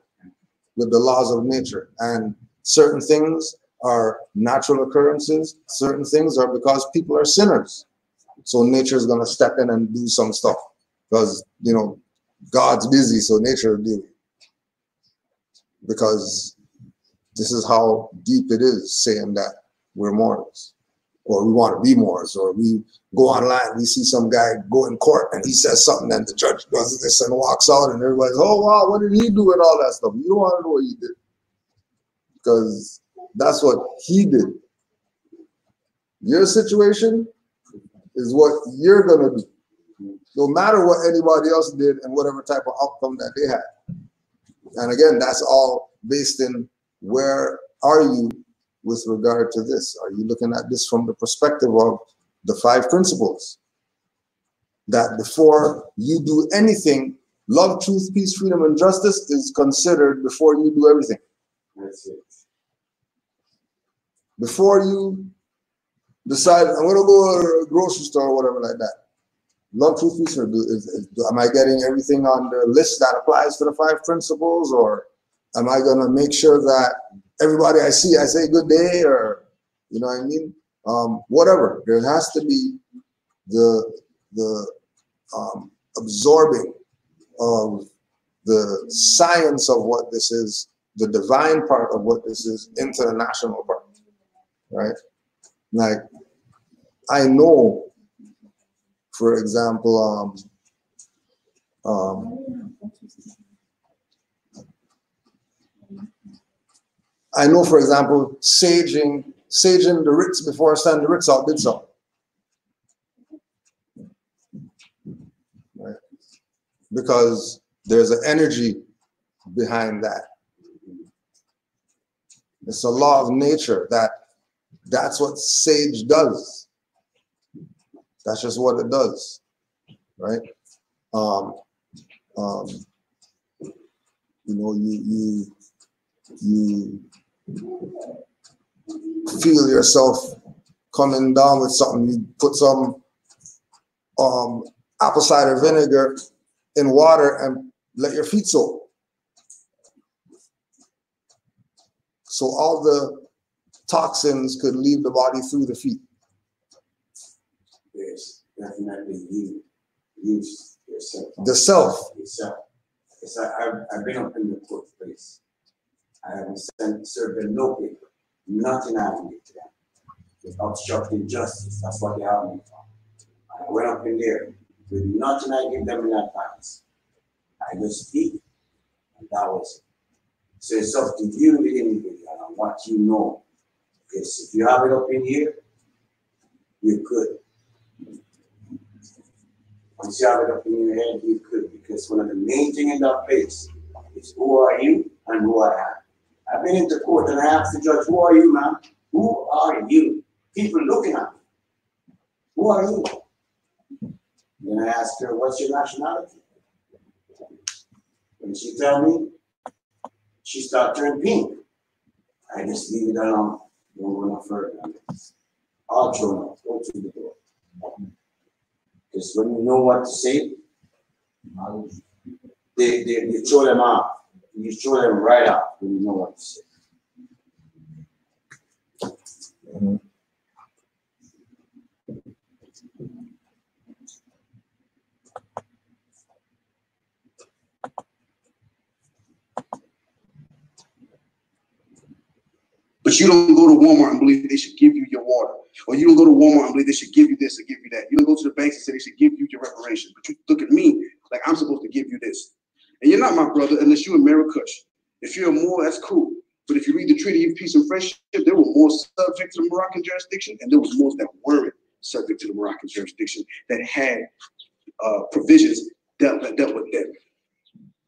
with the laws of nature. And certain things are natural occurrences. Certain things are because people are sinners. So nature is going to step in and do some stuff because, God's busy, so nature will deal with it. Because this is how deep it is, saying that we're Moors, or we want to be Moors, or we go online, we see some guy go in court and he says something and the judge does this and walks out and everybody's, oh wow, what did he do and all that stuff? You don't want to know what he did, because that's what he did. Your situation is what you're going to do, no matter what anybody else did and whatever type of outcome that they had. And again, that's all based in where are you with regard to this? Are you looking at this from the perspective of the 5 principles? That before you do anything, love, truth, peace, freedom, and justice is considered before you do everything. That's it. Before you decide, I'm going to go to a grocery store or whatever like that. Love, truth, peace, am I getting everything on the list that applies to the 5 principles, or am I going to make sure that everybody I see, I say good day, or you know what I mean? Whatever. There has to be the absorbing of the science of what this is, the divine part of what this is, into the national part, right? Like, I know, for example, I know, for example, saging the Ritz before I send the Ritz out did so. Right? Because there's an energy behind that. It's a law of nature that's what sage does. That's just what it does, right? You feel yourself coming down with something. You put some apple cider vinegar in water and let your feet soak. So all the toxins could leave the body through the feet. Yes, definitely you use yourself. The self. Yourself. Yes, I've been up in the court place. I haven't served them no paper. Nothing I can get to them. It's obstructing justice. That's what they have me for. I went up in there with nothing I give them in advance. I just speak, and that was it. So it's up to you, the individual, and what you know. Because if you have it up in here, you're good. Once you have it up in your head, you're good. Because one of the main things in that place is who are you and who I am. I've been into court and I asked the judge, who are you, man? Who are you? People looking at me. Who are you? Then I asked her, what's your nationality? When she tell me, she start turning pink. I just leave it alone. Don't go no further. I'll throw up. Go to the door. Because when you know what to say, they throw them off. You throw them right off when you know what to say. Mm-hmm. But you don't go to Walmart and believe they should give you your water. Or you don't go to Walmart and believe they should give you this or give you that. You don't go to the banks and say they should give you your reparations. But you look at me like I'm supposed to give you this. And you're not my brother unless you're a Murakush. If you're a Moor, that's cool. But if you read the Treaty of Peace and Friendship, there were more subject to the Moroccan jurisdiction, and there was more that weren't subject to the Moroccan jurisdiction that had provisions dealt with them.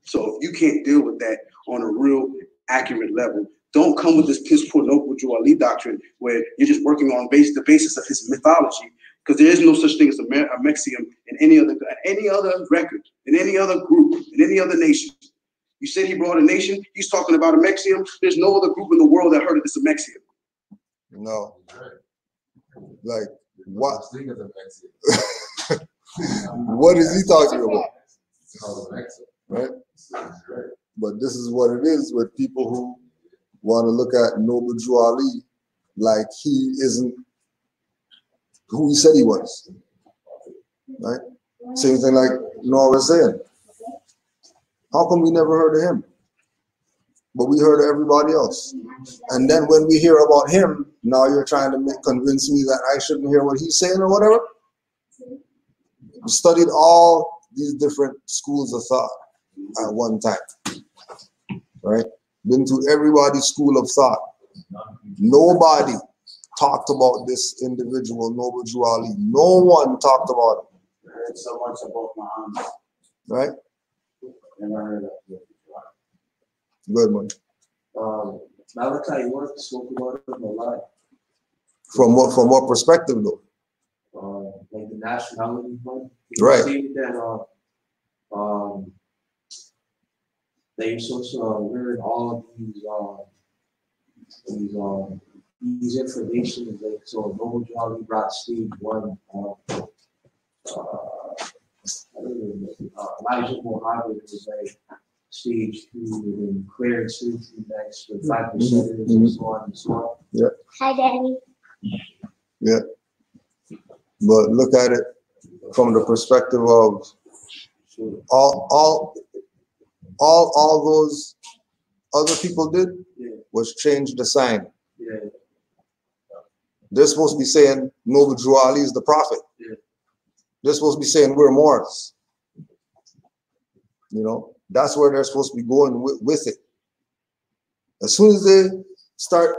So if you can't deal with that on a real accurate level, don't come with this piss poor noble Ali doctrine where you're just working on the basis of his mythology, because there is no such thing as a Mexium in any other record, in any other group, in any other nation. You said he brought a nation, he's talking about a Mexium. There's no other group in the world that heard of this a Mexium. No. Like, what? What is he talking about? Right? But this is what it is with people who want to look at Noble Drew Ali like he isn't who he said he was. Right? Same thing like Noah was saying. How come we never heard of him? But we heard of everybody else. And then when we hear about him, now you're trying to convince me that I shouldn't hear what he's saying or whatever. We studied all these different schools of thought at one time. Right? Been to everybody's school of thought. Nobody talked about this individual, Noble Drew Ali. No one talked about him. I heard so much about Muhammad. Right? Never heard of it. Good one. Malachi, you wanted to spoke about him a lot. From what perspective though? Like the nationality one. Right. Stated that they supposed to learn all of these information. Like, so Noble Drew brought stage one. Elijah Muhammad was like stage 2, and Claire stage 2 next, with 5% and so on and so on. Yeah. Hi, Daddy. Yeah. But look at it from the perspective of all those other people did was change the sign. Yeah. They're supposed to be saying Noble Drew Ali is the prophet. Yeah. They're supposed to be saying we're Moors. You know, that's where they're supposed to be going with it. As soon as they start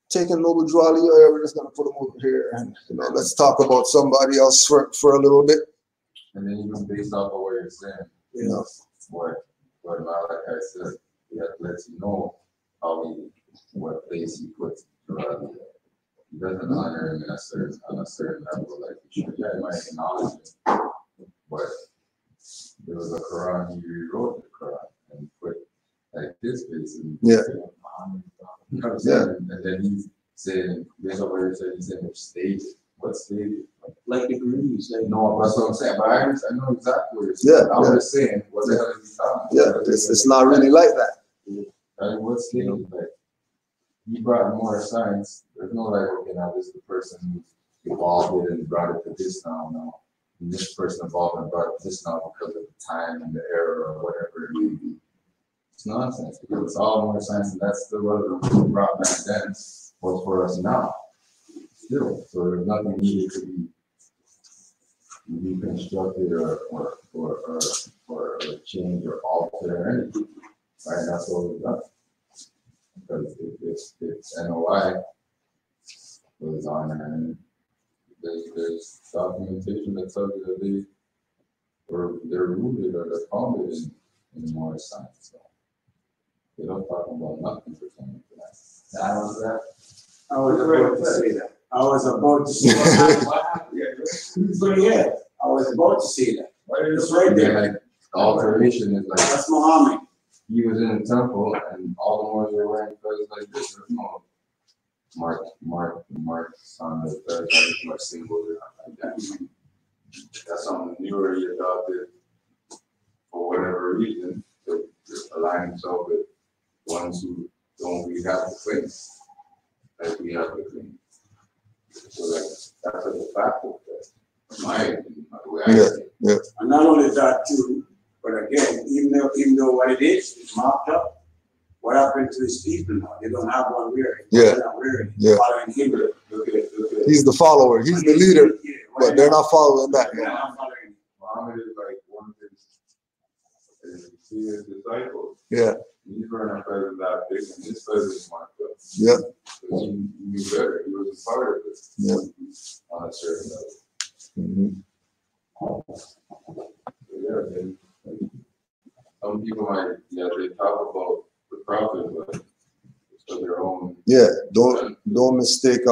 taking Noble Drew Ali, we're just gonna put him over here and let's talk about somebody else for a little bit. And then even based off of what you're saying, what Malachi said, we have to let you know what place he puts Drew Ali. He doesn't honor him on a certain level. Like, he might acknowledge it, but there was a Quran, he rewrote the Quran and put like this place in. Yeah. And then he's saying, based on what you're saying, he's saying which stage, what stage? Like the Greens. Like, no, that's what I'm saying. But I know exactly what you're saying. Yeah. I'm just saying, what the hell is he talking about? Yeah, it's not really like that. Like, what stage? Like, he brought more science. There's no like, okay, now this is the person who evolved it and brought it to this now. No. And this person evolved and brought it to this now because of the time and the era or whatever it may be. It's nonsense because it's all more science, and that's still what was brought back then was for us now. Still. So there's nothing needed to be reconstructed or change or alter or anything. Right? That's what we've done. NOI was on, and there's documentation that tells you that they're rooted or they're founded in Morris science. So they don't talk about nothing pertaining to that. I was about to say that. I was about to say that. What happened? Yeah, I was about to say that. It's right there. Like, the alteration is like, That's Muhammad. he was in the temple and all the Moors were wearing clothes like this. There's no marks on the third, or symbols or nothing like that. That's something new or he adopted for whatever reason to align himself with ones who don't really have the claim, like we have the claim. So like that's a de facto thing. My opinion, by the way I see it. And not only that too, but again, even though what it is, it's marked up. What happened to his people now? They don't have one wearing. Yeah. They're not wearing. Yeah. Following him. Look at it. He's the follower. He's the leader, Yeah, but they're not following that. They're not following. Muhammad is like one of his disciples. Yeah. He's running a president that big, and his president marked up. Yeah. He knew better. He was a part of it. Yeah. On a certain level. Yeah, some people might, they talk about the prophet, but it's for their own. Yeah. Don't mistake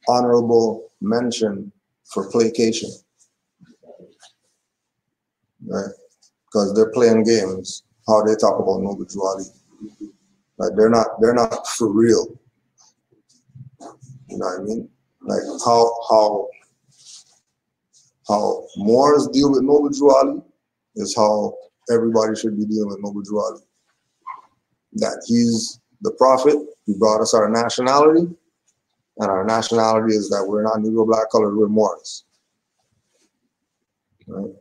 honorable mention for placation, right? Because they're playing games. How they talk about Noble Drew Ali, like they're not for real. You know what I mean? Like how Moors deal with Noble Drew Ali is how everybody should be dealing with Noble Drew Ali. That he's the prophet, he brought us our nationality, and our nationality is that we're not Negro, black, colored, we're Moors. Right?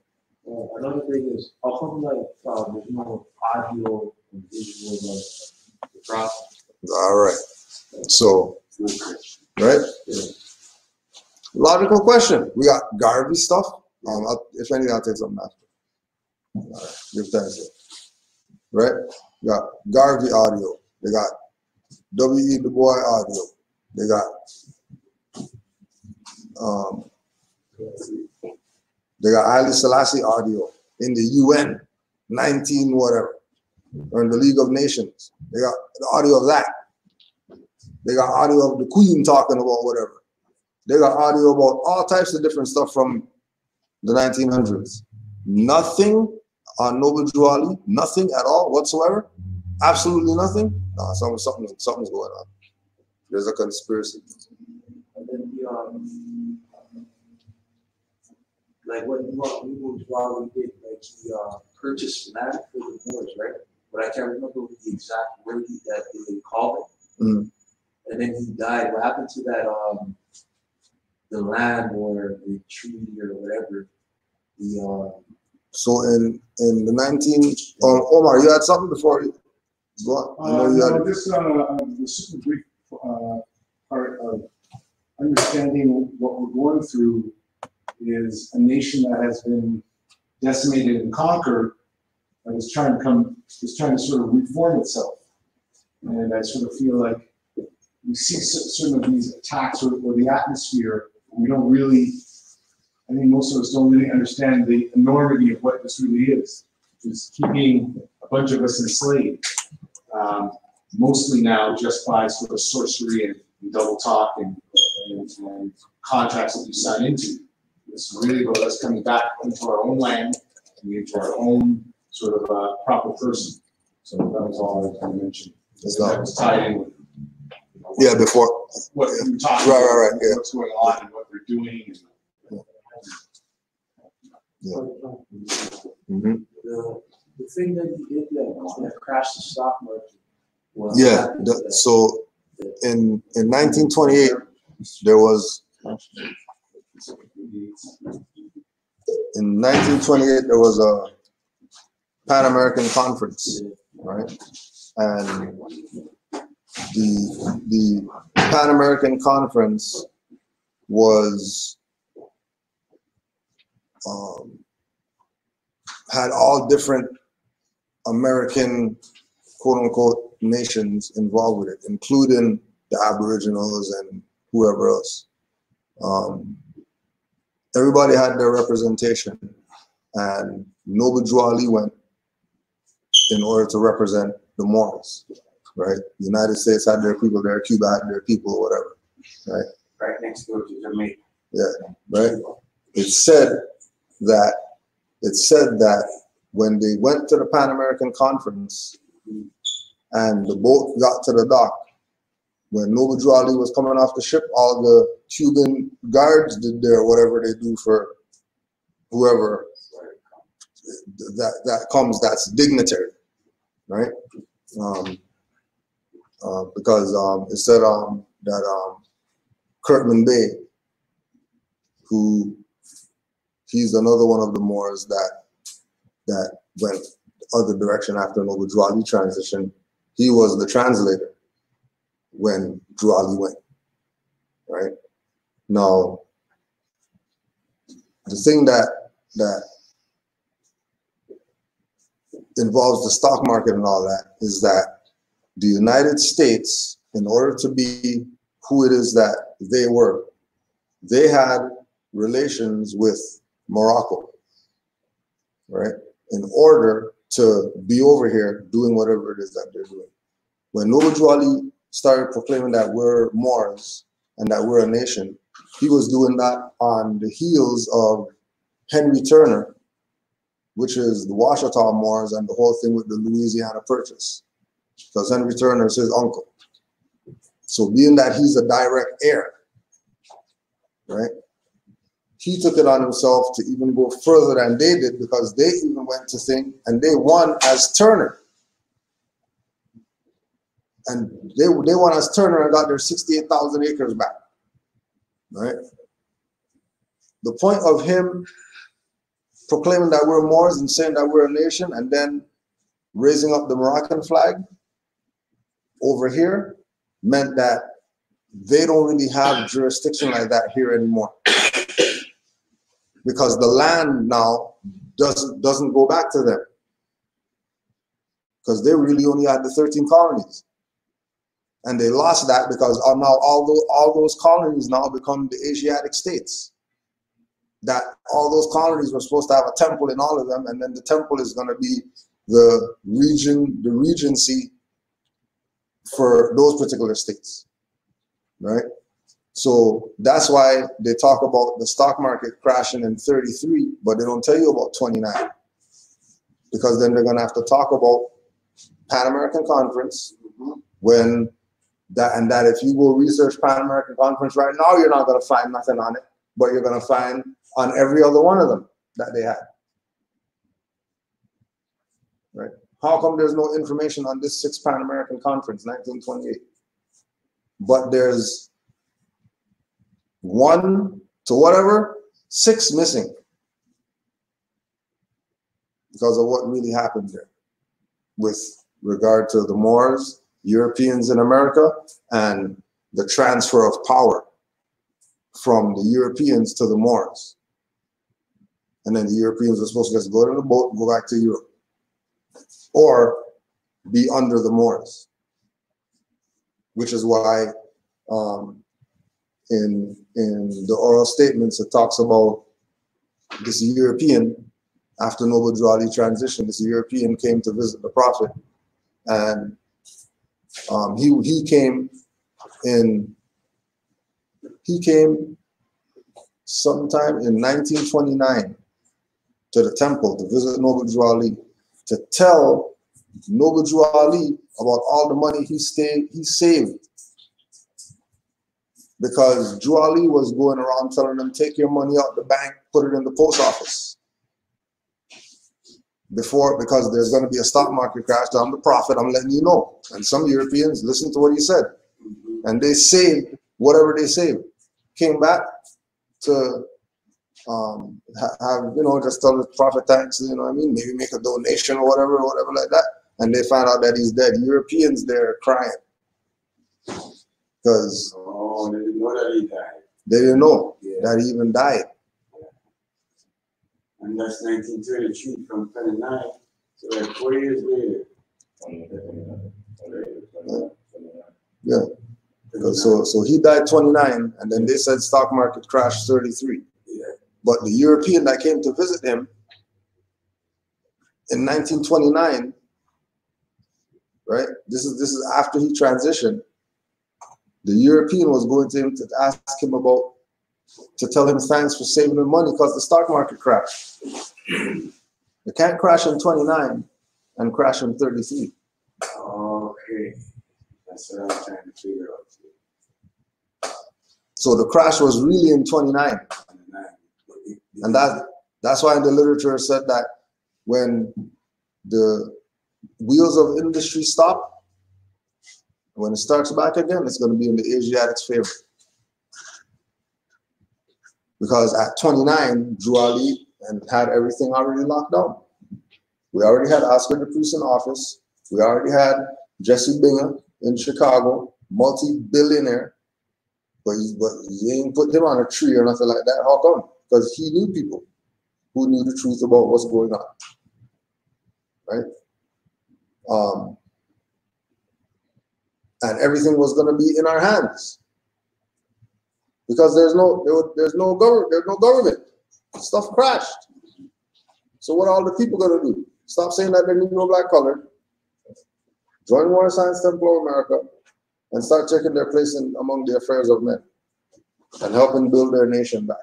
Another thing is, how come there's no audio and visual of the prophet? All right. So, right? Logical question. We got Garvey stuff. If anything, I'll take something after. All right. Give thanks. Right? We got Garvey audio. They got W.E. Du Bois audio. They got Haile Selassie audio in the UN, 19 whatever, or in the League of Nations. They got the audio of that. They got audio of the Queen talking about whatever. They got audio about all types of different stuff from the 1900s. Nothing on Noble Drew Ali, nothing at all whatsoever. Absolutely nothing. Nah, something's going on. There's a conspiracy. And then like what Noble Drew Ali did, like he purchased land for the Moors, right? But I can't remember the exact word that they called it. Mm. And then he died. What happened to that? The land or the treaty or whatever. So in the 19, Omar, you had something before you go on? No, this the super brief part of understanding what we're going through is a nation that has been decimated and conquered, and is trying to sort of reform itself. And I sort of feel like we see certain of these attacks or the atmosphere. We don't really, I think most of us don't really understand the enormity of what this really is. It's keeping a bunch of us enslaved, mostly now just by sort of sorcery and double talk and contracts that we sign into. It's really about us coming back into our own land and into our own sort of proper person. So that was all I was going to mention. That was tied in with before what we were talking right, about, yeah. what's going on and what we're doing. Mm-hmm. The thing that he did that crashed the stock market was so in 1928 there was a Pan American Conference, right? And the Pan American Conference was had all different American quote-unquote nations involved with it, including the Aboriginals and whoever else. Everybody had their representation, and Noble Drew Ali went in order to represent the Moors, right? The United States had their people there, Cuba had their people, or whatever, right? Right next door to Jamaica. Yeah, right? It said that when they went to the Pan American Conference and the boat got to the dock, when Noble Drew Ali was coming off the ship, all the Cuban guards did their whatever they do for whoever that comes, that's dignitary, right? Because it said that Kirkman Bay, who he's another one of the Moors that went the other direction after Noble Drew Ali transition. He was the translator when Drew Ali went, right? Now, the thing that involves the stock market and all that is that the United States, in order to be who it is that they were, they had relations with Morocco, right? In order to be over here doing whatever it is that they're doing. When Noble Drew Ali started proclaiming that we're Moors and that we're a nation, he was doing that on the heels of Henry Turner, which is the Washita Moors and the whole thing with the Louisiana Purchase, because Henry Turner is his uncle. So being that he's a direct heir, right, he took it on himself to even go further than they did, because they even went to think, and they won as Turner. And they won as Turner and got their 68,000 acres back, right? The point of him proclaiming that we're Moors and saying that we're a nation and then raising up the Moroccan flag over here meant that they don't really have jurisdiction like that here anymore, because the land now doesn't go back to them, because they really only had the 13 colonies. And they lost that because now all those colonies now become the Asiatic states. That all those colonies were supposed to have a temple in all of them, and then the temple is going to be the regency for those particular states, right? So that's why they talk about the stock market crashing in 33, but they don't tell you about 29, because then they're going to have to talk about Pan American Conference when that if you go research Pan American Conference right now, you're not going to find nothing on it, but you're going to find on every other one of them that they had, right? How come there's no information on this 6th Pan American Conference, 1928? But there's 1 to whatever, 6 missing because of what really happened there with regard to the Moors, Europeans in America, and the transfer of power from the Europeans to the Moors. And then the Europeans were supposed to just go to the boat and go back to Europe, or be under the Moors, which is why in the oral statements it talks about this European, after Noble Drew Ali transition, this European came to visit the Prophet, and he came sometime in 1929 to the temple to visit Noble Drew Ali, to tell Noble Drew Ali about all the money he saved. Because Drew Ali was going around telling them, take your money out the bank, put it in the post office. Because there's going to be a stock market crash. I'm the Prophet, I'm letting you know. And some Europeans listened to what he said. And they saved whatever they saved. Came back to have, just tell the Prophet thanks, you know what I mean? Maybe make a donation or whatever like that. And they find out that he's dead. Europeans there crying. Because they didn't know that he died. They didn't know that he even died. And that's 1933 from 29. So like 4 years later. Yeah. So he died 29, and then they said stock market crashed 33. Yeah. But the European that came to visit him in 1929, right? This is after he transitioned. The European was going to him to ask him to tell him thanks for saving him money because the stock market crashed. It can't crash in 29 and crash in 33. Okay. That's what I'm trying to figure out. So the crash was really in 29. And that's why in the literature it said that when the wheels of industry stop, when it starts back again, it's going to be in the Asiatics' favor. Because at 29, Drew Ali and had everything already locked down. We already had Oscar De Priest in office. We already had Jesse Binger in Chicago, multi-billionaire. But you ain't put him on a tree or nothing like that. How come? Because he knew people who knew the truth about what's going on. Right? And everything was going to be in our hands. Because there's no government. Stuff crashed. So what are all the people going to do? Stop saying that they're Negro black colored. Join War Science Temple of America and start taking their place among the affairs of men and helping build their nation back.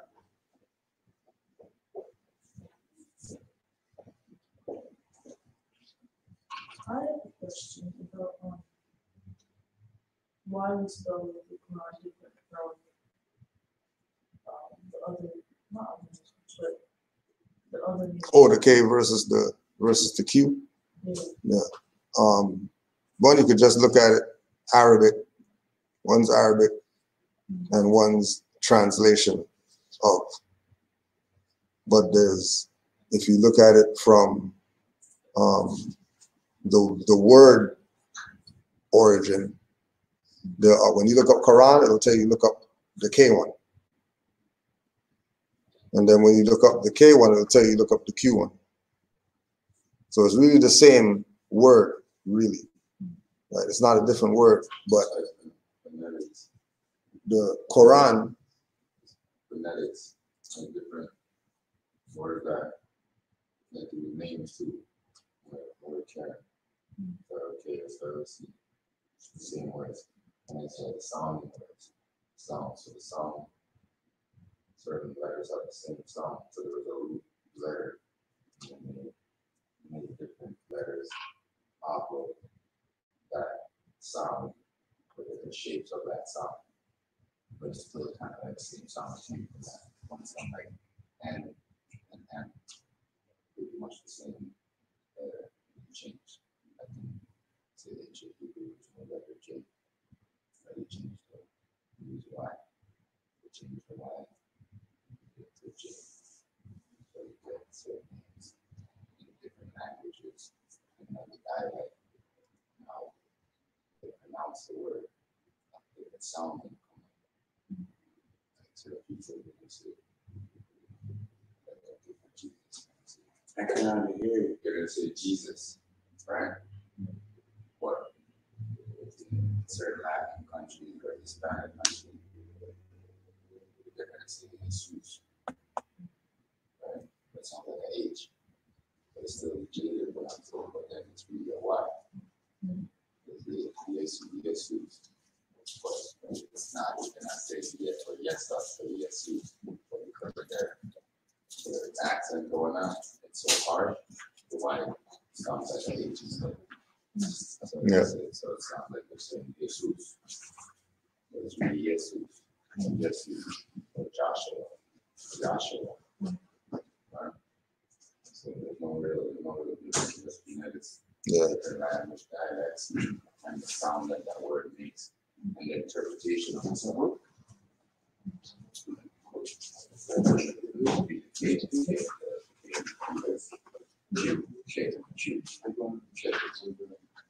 I have a question about why we spell the Quran different from the other, not other, but the other. Oh, the K versus the Q. Yeah. One, you could just look at it Arabic. One's Arabic, and one's translation of. But if you look at it from the word origin, when you look up Quran, it'll tell you look up the K one. And then when you look up the K one, it'll tell you look up the Q one. So it's really the same word, really. Right? It's not a different word, but the Quran. Phonetics and different words that do names too. Word can, K is the same words. And it's the sounding words. Sound. So the sound, certain letters are the same sound. So there was a root letter. Many different letters off of that sound with different shapes of that sound. But it's still kind of like the same sound came from that one sound, like and pretty much the same change. I think say they changed the original letter J, but they changed the use Y. They changed the Y to J. So you get certain names in different languages, and then the dialect, how they pronounce the word, different sounding. To the future, we can see I cannot hear you. you're going to say Jesus, right? What? In certain Latin countries or Hispanic countries, they're going to say Jesus, right? That sounds like an H, but it's still a J, but then it's really a Y. It's but it's not, you cannot say yes or yes, that's for yes, but because of their accent going on, it's so hard. The Y sounds like an H instead. So Yeah. So it sounds like they're saying Jesus. But it's really Jesus. Jesus or Joshua. Right? So there's no real difference between phonetics. Yeah. Different language dialects and the sound that that word makes. And the interpretation of the sound.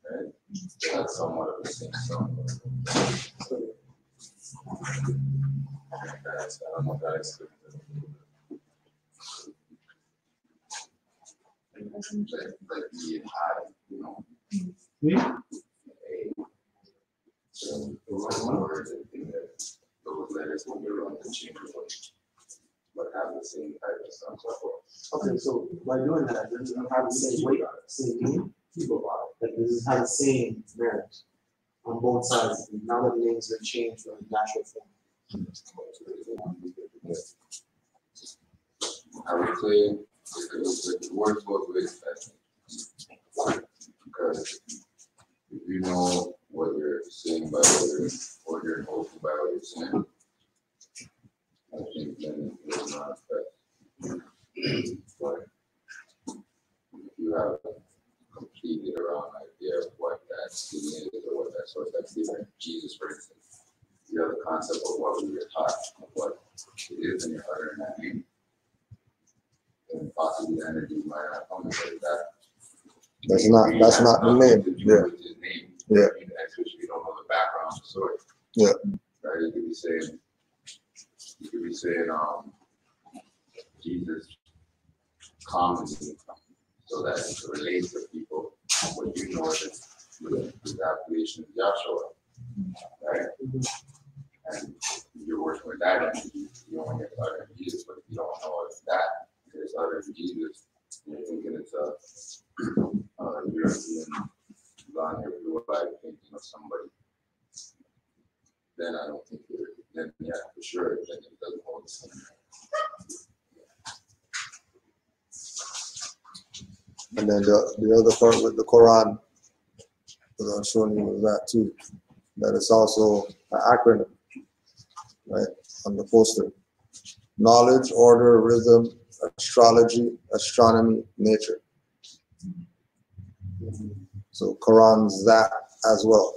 Right? That's somewhat of the same song. I don't know if that explains it. Like E and I, you know. One word that those letters will be run interchangeably, but have the same type of stuff. Okay, so by doing that, this is have the same weight, same meaning. Like this is have the same merit on both sides. Now that the names are changed from natural form. I would say the words both ways, because if you know what you're saying by what you're hoping by what you're saying, I think then it will not affect. But if you have completely the wrong idea of what that thing is or what that source that's different, Jesus, for instance, you have the concept of what we were taught, of what it is, and you're uttering that name. And possibly the energy might not come with that. That's not the name. Yeah. Yeah. Especially if you don't know the background of the story. Yeah. Right? You could be saying, Jesus calmly so that it relates to people. What you know is the application of Joshua. Right? And you're working with that energy. You don't want to get other Jesus, but if you don't know it's that, there's other Jesus, and you're thinking it's a European blonde hair, blue eyed painting of somebody, then I don't think then yeah, for sure, then it doesn't hold the same. And then the other part with the Quran, that I'm showing you was that too, that it's also an acronym, right, on the poster. Knowledge, order, rhythm, astrology, astronomy, nature. So Quran's that as well.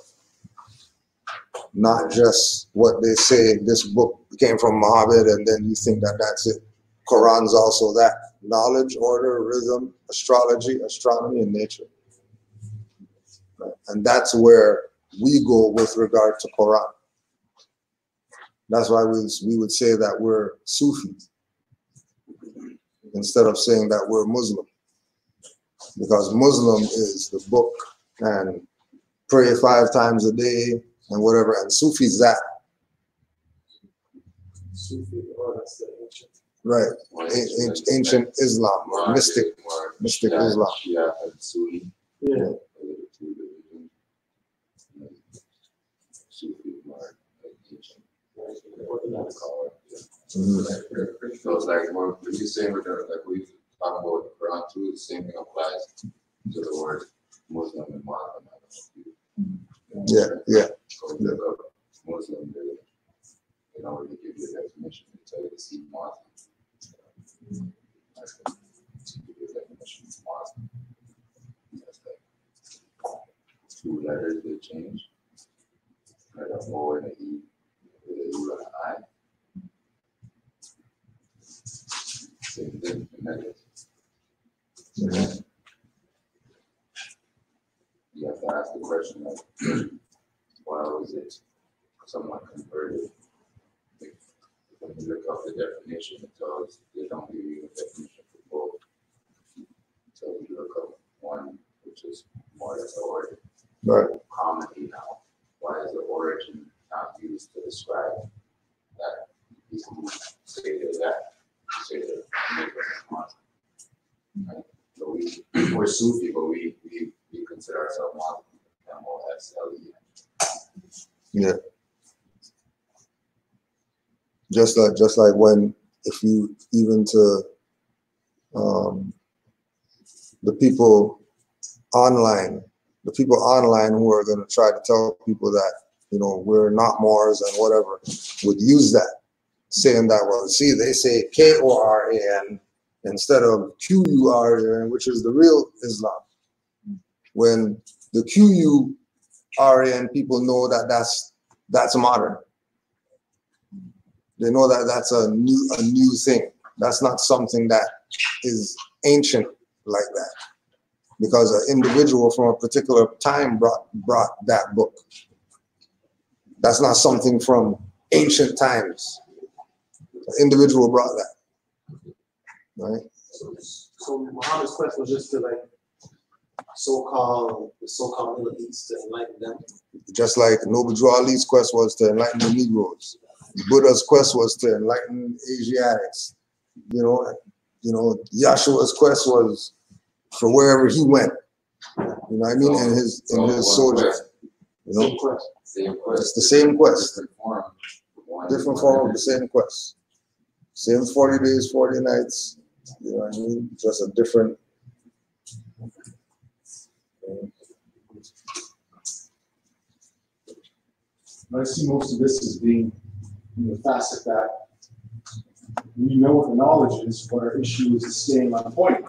Not just what they say, this book came from Muhammad and then you think that that's it. Quran's also that. Knowledge, order, rhythm, astrology, astronomy, and nature. Right? And that's where we go with regard to Quran. That's why we would say that we're Sufis instead of saying that we're Muslim. Because Muslim is the book and pray 5 times a day and whatever, and Sufi's that. Sufi, oh, that's the ancient. Right, ancient Islam, or mystic Islam. Yeah, and Sunni. Yeah. So it's like when you say with like we talk about the Quran too, the same thing applies to the word Muslim and Muslim. Yeah, yeah. So when you look up Muslim, they don't really give you a definition. They tell you to see Muslim. Give you a definition of Muslim. That's like 2 letters they change. Like a O and an E, with a U and an I. Same thing, the negatives. You have to ask the question like, why was it someone converted? When you look up the definition, it tells they don't give you a definition for both. So you look up one, which is more or less the origin. Right. Commonly now, why is the origin not used to describe that? People say they're that, say they're Muslim. Right? So we're Sufi, but we consider ourselves Muslim. M-O-S-L-E. Yeah. Just like when, if you even to the people online who are going to try to tell people that, you know, we're not Moors and whatever, would use that, saying that, well, see, they say K-O-R-A-N instead of Q-U-R-A-N, which is the real Islam. When the Q-U-R-A-N people know that that's modern. They know that that's a new thing. That's not something that is ancient like that. Because an individual from a particular time brought that book. That's not something from ancient times. An individual brought that. Right? So Muhammad's quest was just to like the so-called Middle East to enlighten them. Just like Noble Ali's quest was to enlighten the Negroes. Buddha's quest was to enlighten Asiatics. You know, Yahshua's quest was for wherever he went. You know what I mean? In his sojourn. You know? It's the same quest. Different form of the same quest. Same 40 days, 40 nights. You know what I mean? Just a different. I see most of this as being the facet that we know what the knowledge is, what our issue is staying on point.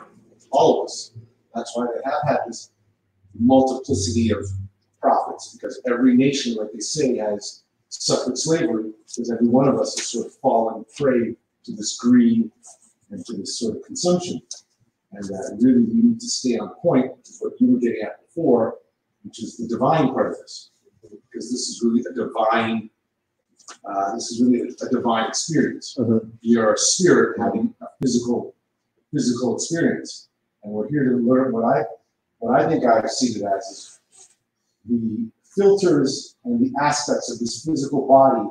All of us. That's why they have had this multiplicity of prophets, because every nation, like they say, has suffered slavery, because every one of us has sort of fallen prey to this greed and to this sort of consumption. And really we need to stay on point, which is what you were getting at before, which is the divine part of this. Because this is really a divine, experience. You are a spirit having a physical experience. And we're here to learn what I think I've seen it as is the filters and the aspects of this physical body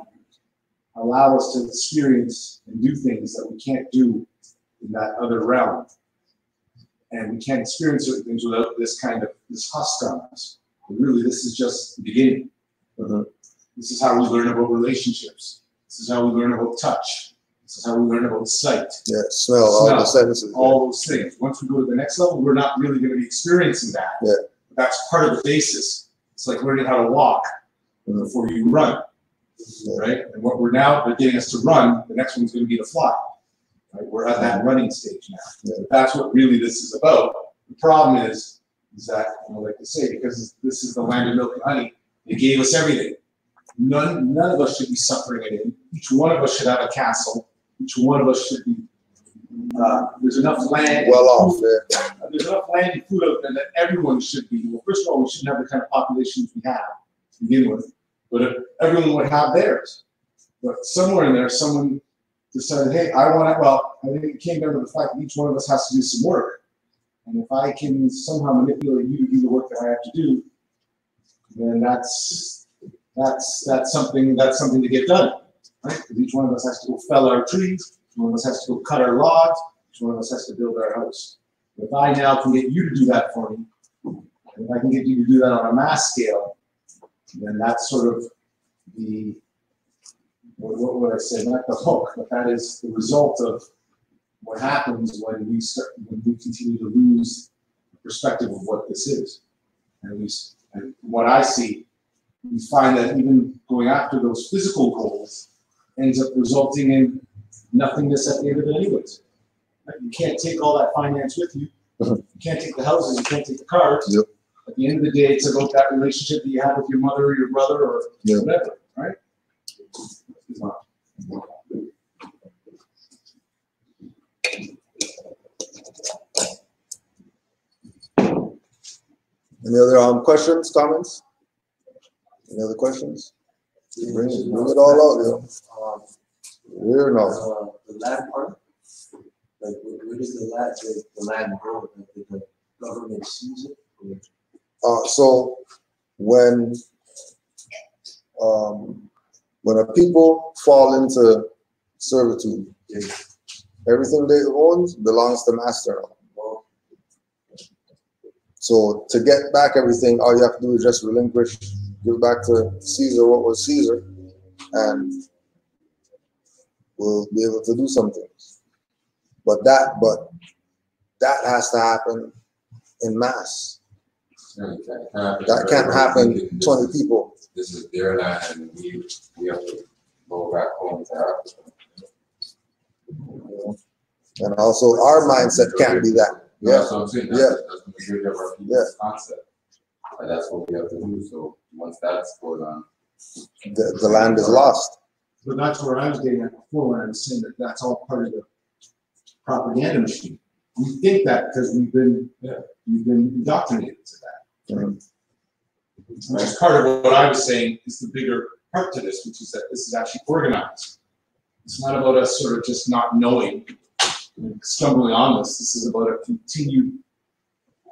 allow us to experience and do things that we can't do in that other realm. And we can't experience certain things without this husk on us. But really, this is just the beginning. This is how we learn about relationships. This is how we learn about touch. This is how we learn about sight. Yeah, smell, all the senses. All those things. Once we go to the next level, we're not really going to be experiencing that. Yeah. That's part of the basis. It's like learning how to walk before you run, right? And what they're getting us to run, the next one's going to be to fly. Right? We're at that running stage now. Yeah. That's what really this is about. The problem is that, like they say, because this is the land of milk and honey, they gave us everything. None of us should be suffering it in. Each one of us should have a castle. Each one of us should be, there's enough land. Well off there. There's enough land and food out there that everyone should be. Well, first of all, we shouldn't have the kind of populations we have to begin with, but if everyone would have theirs. But somewhere in there, someone decided, hey, I think it came down to the fact that each one of us has to do some work. And if I can somehow manipulate you to do the work that I have to do, then that's something to get done, right? Because each one of us has to go fell our trees, each one of us has to go cut our logs, each one of us has to build our house. If I now can get you to do that for me, and if I can get you to do that on a mass scale, then that's sort of the, what would I say, not the hook, but that is the result of what happens when we continue to lose the perspective of what this is. And what I see, we find that even going after those physical goals ends up resulting in nothingness at the end of it anyways. You can't take all that finance with you. You can't take the houses, you can't take the cars. Yep. At the end of the day, it's about that relationship that you have with your mother or your brother or whatever, right? Any other questions, comments? Any other questions? Bring it all out, Here now. The land part, like where does the land go? Did the government seize it? So when a people fall into servitude, everything they own belongs to master now. So to get back everything, all you have to do is just relinquish, give back to Caesar what was Caesar, and we'll be able to do some things. But that has to happen in mass. That can't happen 20 people. This is their land, and we have to go back home to Africa. And also our mindset can't be that. That's what I'm saying. That's the majority of our people's concept. And that's what we have to do. So once that's going on, the land is lost. But that's where I was getting at before when I was saying that that's all part of the propaganda machine. We think that because we've been indoctrinated to that. Mm-hmm. Which is part of what I was saying is the bigger part to this, which is that this is actually organized. It's not about us sort of just not knowing and stumbling on this. This is about a continued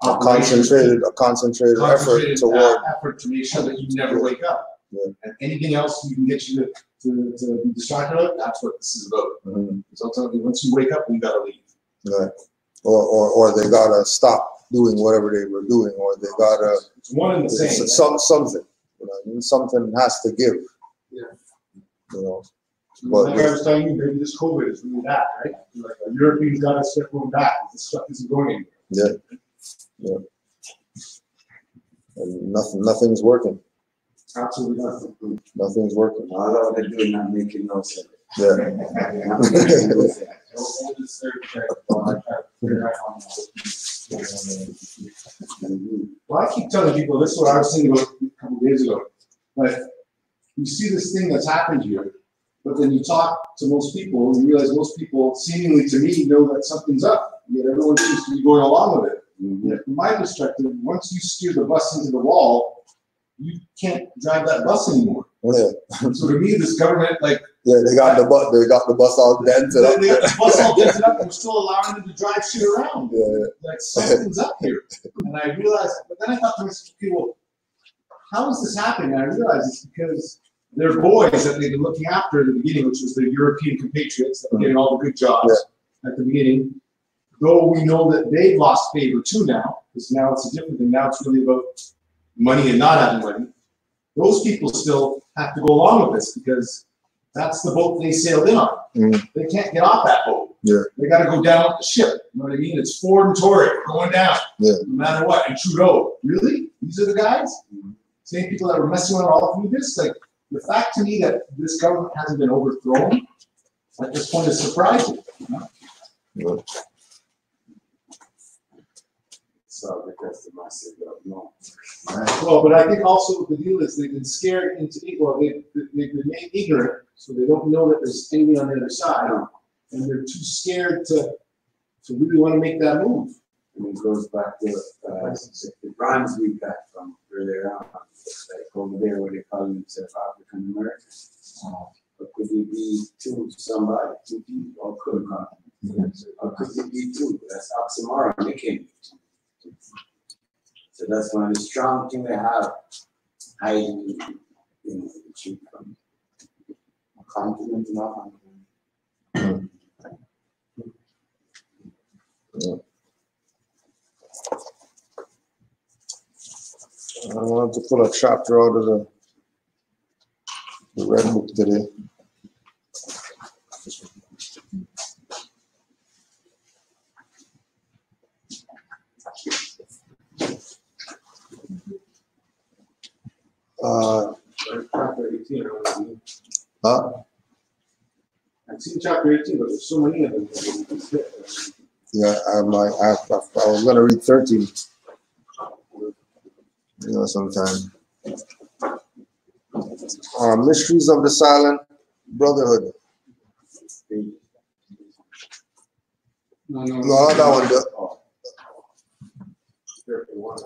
operation, a concentrated effort toward effort to make sure that you never wake up. Yeah. And anything else you can get you to be distracted of, that's what this is about. So ultimately, once you wake up, you gotta leave. Right. Or they gotta stop doing whatever they were doing, or they gotta. It's one and the same. Something. You know, something has to give. Yeah. You know. Like I was telling you, maybe this COVID is really that, right? Like Europeans gotta start going back. This stuff isn't going anywhere. Yeah. Yeah. And nothing's working. Absolutely nothing. Nothing's working. All that they're doing not making no sense. Yeah. Not making no sense. Well, I keep telling people, this is what I was thinking about a couple of days ago. Like, you see this thing that's happened here, but then you talk to most people and you realize most people, seemingly to me, know that something's up. Yet everyone seems to be going along with it. Yet from my perspective, once you steer the bus into the wall, you can't drive that bus anymore. Yeah. So to me, this government, like, yeah, they got the bus all dented up. They got the bus all dented up, and we're still allowing them to drive shit around. Yeah. Like something's up here. And I realized, but then I thought to myself, okay, well, how is this happening? And I realized it's because their boys that they've been looking after at the beginning, which was the European compatriots that were getting all the good jobs at the beginning. Though we know that they've lost favor too now, because now it's a different thing. Now it's really about money and not having money. Those people still have to go along with this because that's the boat they sailed in on. They can't get off that boat. Yeah. They got to go down with the ship. You know what I mean? It's Ford and Tory going down. Yeah. No matter what. And Trudeau. Really? These are the guys? Same people that were messing around all through this? Like, the fact to me that this government hasn't been overthrown at this point is surprising. You know? Yeah. So because the massive no. Well, but I think also the deal is they've been scared into, well, they've been made ignorant, so they don't know that there's anything on the other side, and they're too scared to really want to make that move. And it goes back to the Brunswick Act from earlier on, like over there where they call themselves African Americans. Or could it be two people, or could it be two? That's oxymoron. They can't be two. So that's one of the strong things they have hiding in the truth from a continent and all. Yeah. I wanted to pull a chapter out of the Red Book today. Chapter 18, Huh? I've seen chapter 18, but there's so many of them. Yeah, I was gonna read 13. You know, sometime. Mysteries of the Silent Brotherhood. No, that one.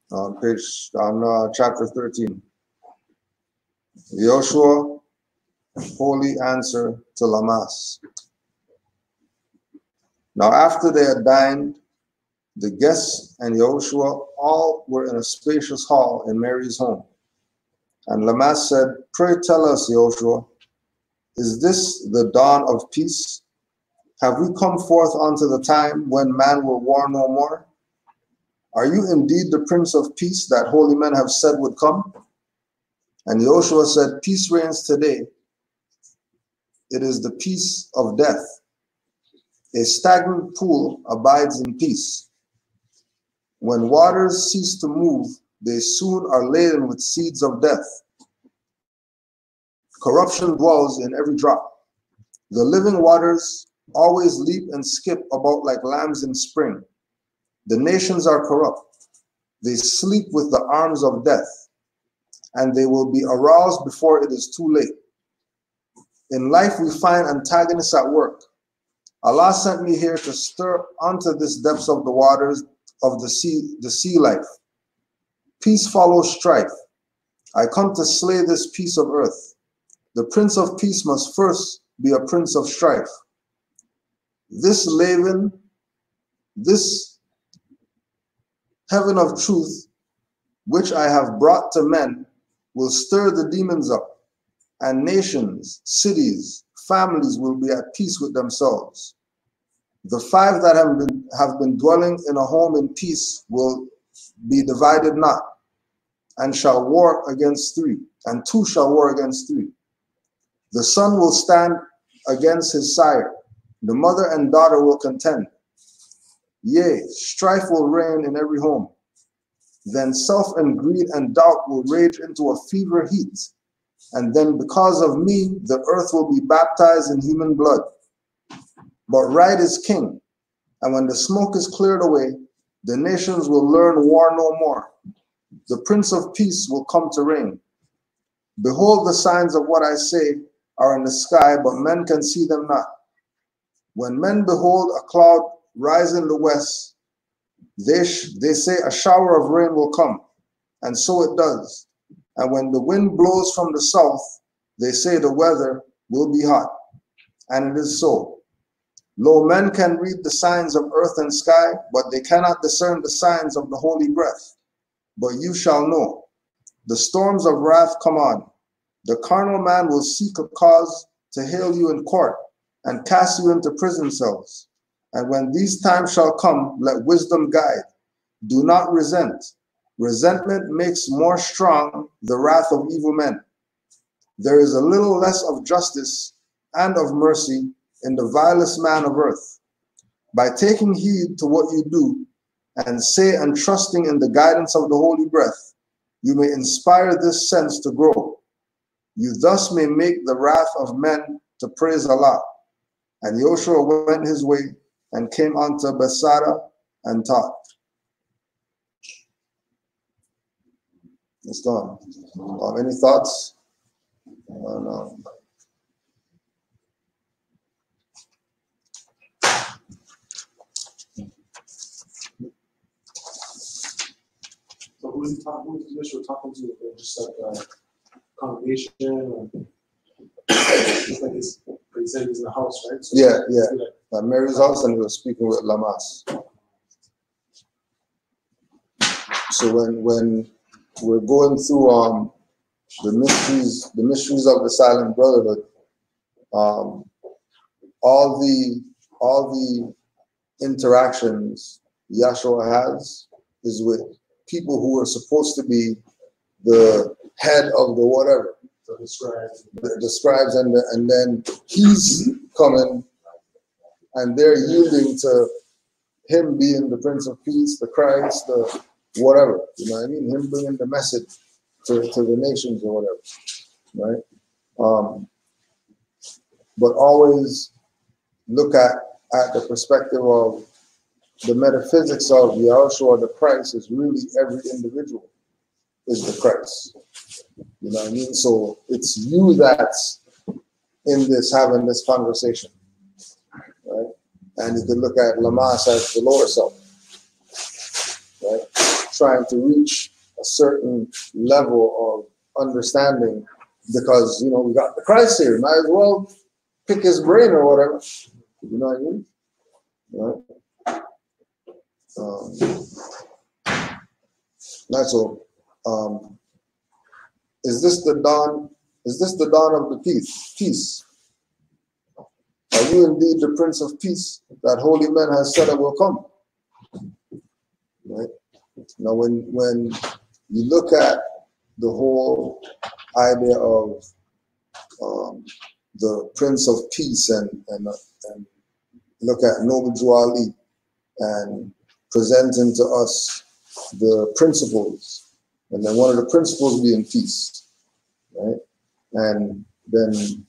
On chapter 13. Joshua, holy answer to Lamas. Now after they had dined, the guests and Joshua all were in a spacious hall in Mary's home. And Lamas said, "Pray tell us, Joshua, is this the dawn of peace? Have we come forth unto the time when man will war no more? Are you indeed the Prince of Peace that holy men have said would come?" And Joshua said, "Peace reigns today. It is the peace of death. A stagnant pool abides in peace. When waters cease to move, they soon are laden with seeds of death. Corruption dwells in every drop. The living waters always leap and skip about like lambs in spring. The nations are corrupt. They sleep with the arms of death, and they will be aroused before it is too late. In life we find antagonists at work. Allah sent me here to stir onto this depths of the waters of the sea life. Peace follows strife. I come to slay this piece of earth. The Prince of Peace must first be a prince of strife. This Laban, this heaven of truth, which I have brought to men, will stir the demons up, and nations, cities, families will be at peace with themselves. The five that have been dwelling in a home in peace will be divided not, and shall war against three, and two shall war against three. The son will stand against his sire, the mother and daughter will contend. Yea, strife will reign in every home. Then self and greed and doubt will rage into a fever heat. And then because of me, the earth will be baptized in human blood. But right is king. And when the smoke is cleared away, the nations will learn war no more. The Prince of Peace will come to reign. Behold, the signs of what I say are in the sky, but men can see them not. When men behold a cloud rise in the west, they say a shower of rain will come, and so it does. And when the wind blows from the south, they say the weather will be hot, and it is so. Lo, men can read the signs of earth and sky, but they cannot discern the signs of the holy breath. But you shall know. The storms of wrath come on. The carnal man will seek a cause to hale you in court and cast you into prison cells. And when these times shall come, let wisdom guide. Do not resent. Resentment makes more strong the wrath of evil men. There is a little less of justice and of mercy in the vilest man of earth. By taking heed to what you do, and say and trusting in the guidance of the holy breath, you may inspire this sense to grow. You thus may make the wrath of men to praise Allah. And Joshua went his way and came unto Bethsaida and taught. It's done. Any thoughts? No. So who is Joshua talking to? Just like a congregation, or just like his, he said he's in the house, right? So Yeah. At Mary's house, and he was speaking with Lamas. So when we're going through the mysteries of the Silent Brotherhood, all the interactions Yahshua has is with people who are supposed to be the head of the whatever, the scribes, and then he's coming, and they're yielding to him being the Prince of Peace, the Christ, the whatever. You know what I mean? Him bringing the message to the nations or whatever, right? But always look at the perspective of the metaphysics of Yahushua, the Christ, is really every individual is the Christ. You know what I mean? So it's you that's in this, having this conversation, right? And you can look at Lamas as the lower self, right? Trying to reach a certain level of understanding, because, you know, we got the Christ here, might as well pick his brain or whatever. You know what I mean? Right? That's all. Is this the dawn? Is this the dawn of the peace? Are you indeed the Prince of Peace that holy men has said it will come? Right? Now, when you look at the whole idea of the Prince of Peace and look at Noble Drew Ali and presenting to us the principles, and then one of the principles being peace, right? And then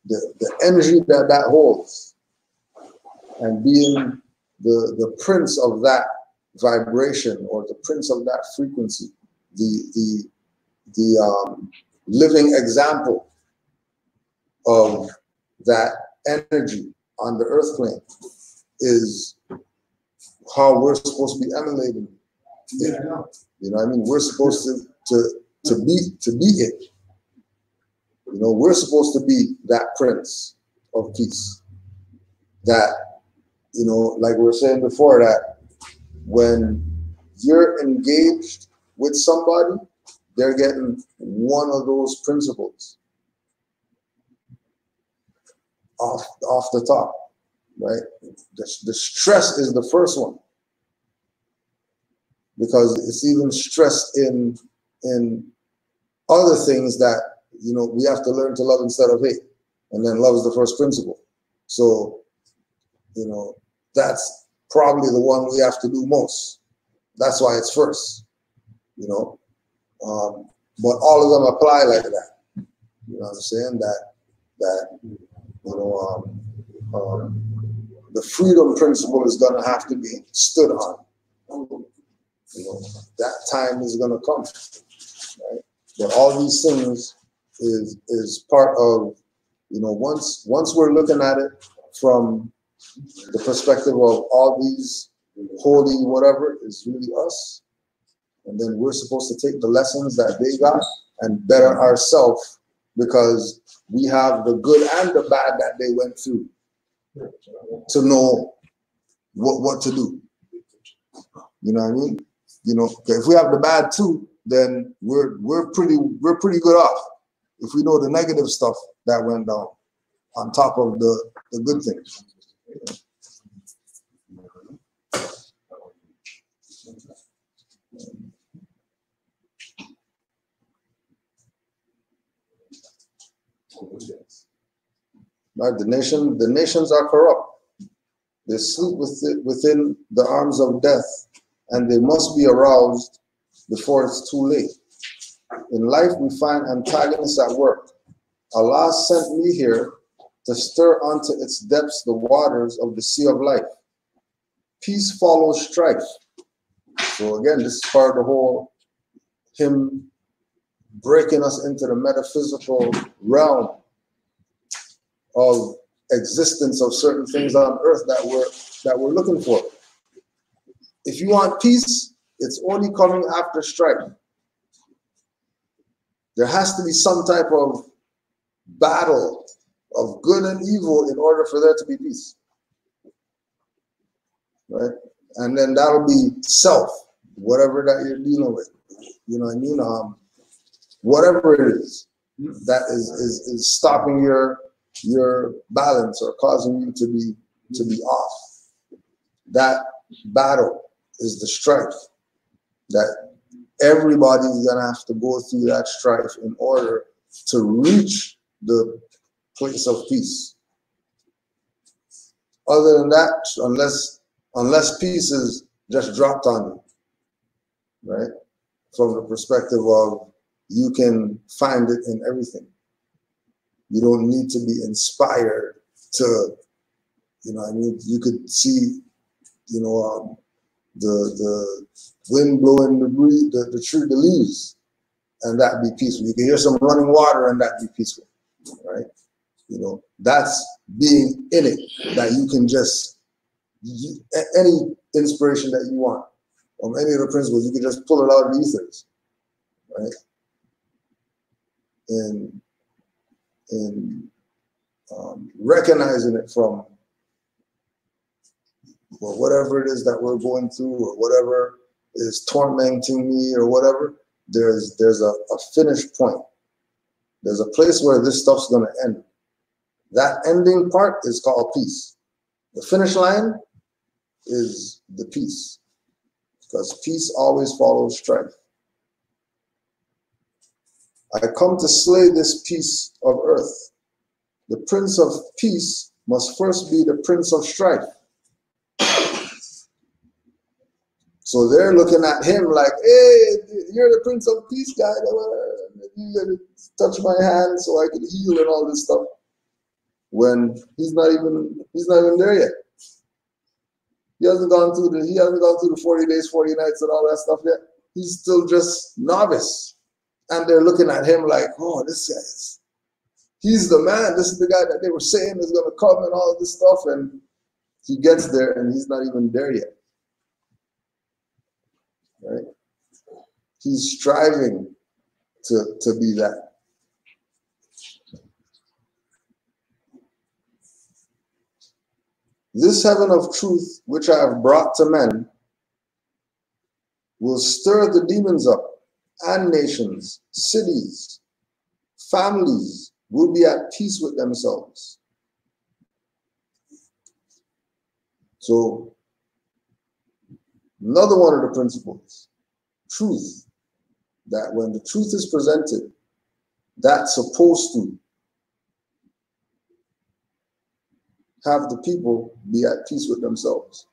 the energy that holds, and being the prince of that vibration, or the prince of that frequency, the living example of that energy on the earth plane, is how we're supposed to be emulating it. You know what I mean? We're supposed to be it. You know, we're supposed to be that Prince of Peace. that, you know, like we were saying before, that when you're engaged with somebody, they're getting one of those principles off the top, right? The stress is the first one, because it's even stressed in other things that, you know, we have to learn to love instead of hate, and then love is the first principle. So, you know, that's probably the one we have to do most. That's why it's first, you know. But all of them apply like that. You know what I'm saying? That you know, the freedom principle is going to have to be stood on. You know, that time is going to come, right? But all these things is part of, you know, once we're looking at it from the perspective of all these holy whatever is really us, and then we're supposed to take the lessons that they got and better ourselves, because we have the good and the bad that they went through to know what to do. You know what I mean? You know, if we have the bad too, then we're pretty good off if we know the negative stuff that went down on top of the good things. Right? The nations are corrupt. They sleep within the arms of death, and they must be aroused before it's too late. In life, we find antagonists at work. Allah sent me here to stir onto its depths the waters of the sea of life. Peace follows strife. So again, this is part of the whole him breaking us into the metaphysical realm of existence of certain things on earth that we're looking for. If you want peace, it's only coming after strife. There has to be some type of battle of good and evil in order for there to be peace, right? And then that'll be self, whatever that you're dealing with. You know what I mean? Whatever it is that is stopping your balance or causing you to be off. That battle is the strife that everybody's gonna have to go through, that strife in order to reach the place of peace. Other than that, unless peace is just dropped on you, right? From the perspective of you can find it in everything. You don't need to be inspired to, you know, I mean, you could see, you know, the wind blowing the leaves, and that be peaceful. You can hear some running water, and that be peaceful, right? You know, that's being in it, that you can just, any inspiration that you want, or any of the principles, you can just pull it out of the ethers, right? And recognizing it from, well, whatever it is that we're going through, or whatever is tormenting me, or whatever, there's a finish point. There's a place where this stuff's going to end. That ending part is called peace. The finish line is the peace, because peace always follows strife. I come to slay this piece of earth. The Prince of Peace must first be the Prince of Strife. So they're looking at him like, hey, you're the Prince of Peace guy. You gotta touch my hand so I can heal and all this stuff. When he's not even there yet. He hasn't gone through the 40 days, 40 nights and all that stuff yet. He's still just novice. And they're looking at him like, oh, this guy he's the man. This is the guy that they were saying is going to come and all this stuff. And he gets there and he's not even there yet. Right? He's striving to be that. This heaven of truth which I have brought to men will stir the demons up, and nations, cities, families will be at peace with themselves. So, another one of the principles, truth, that when the truth is presented, that's supposed to have the people be at peace with themselves.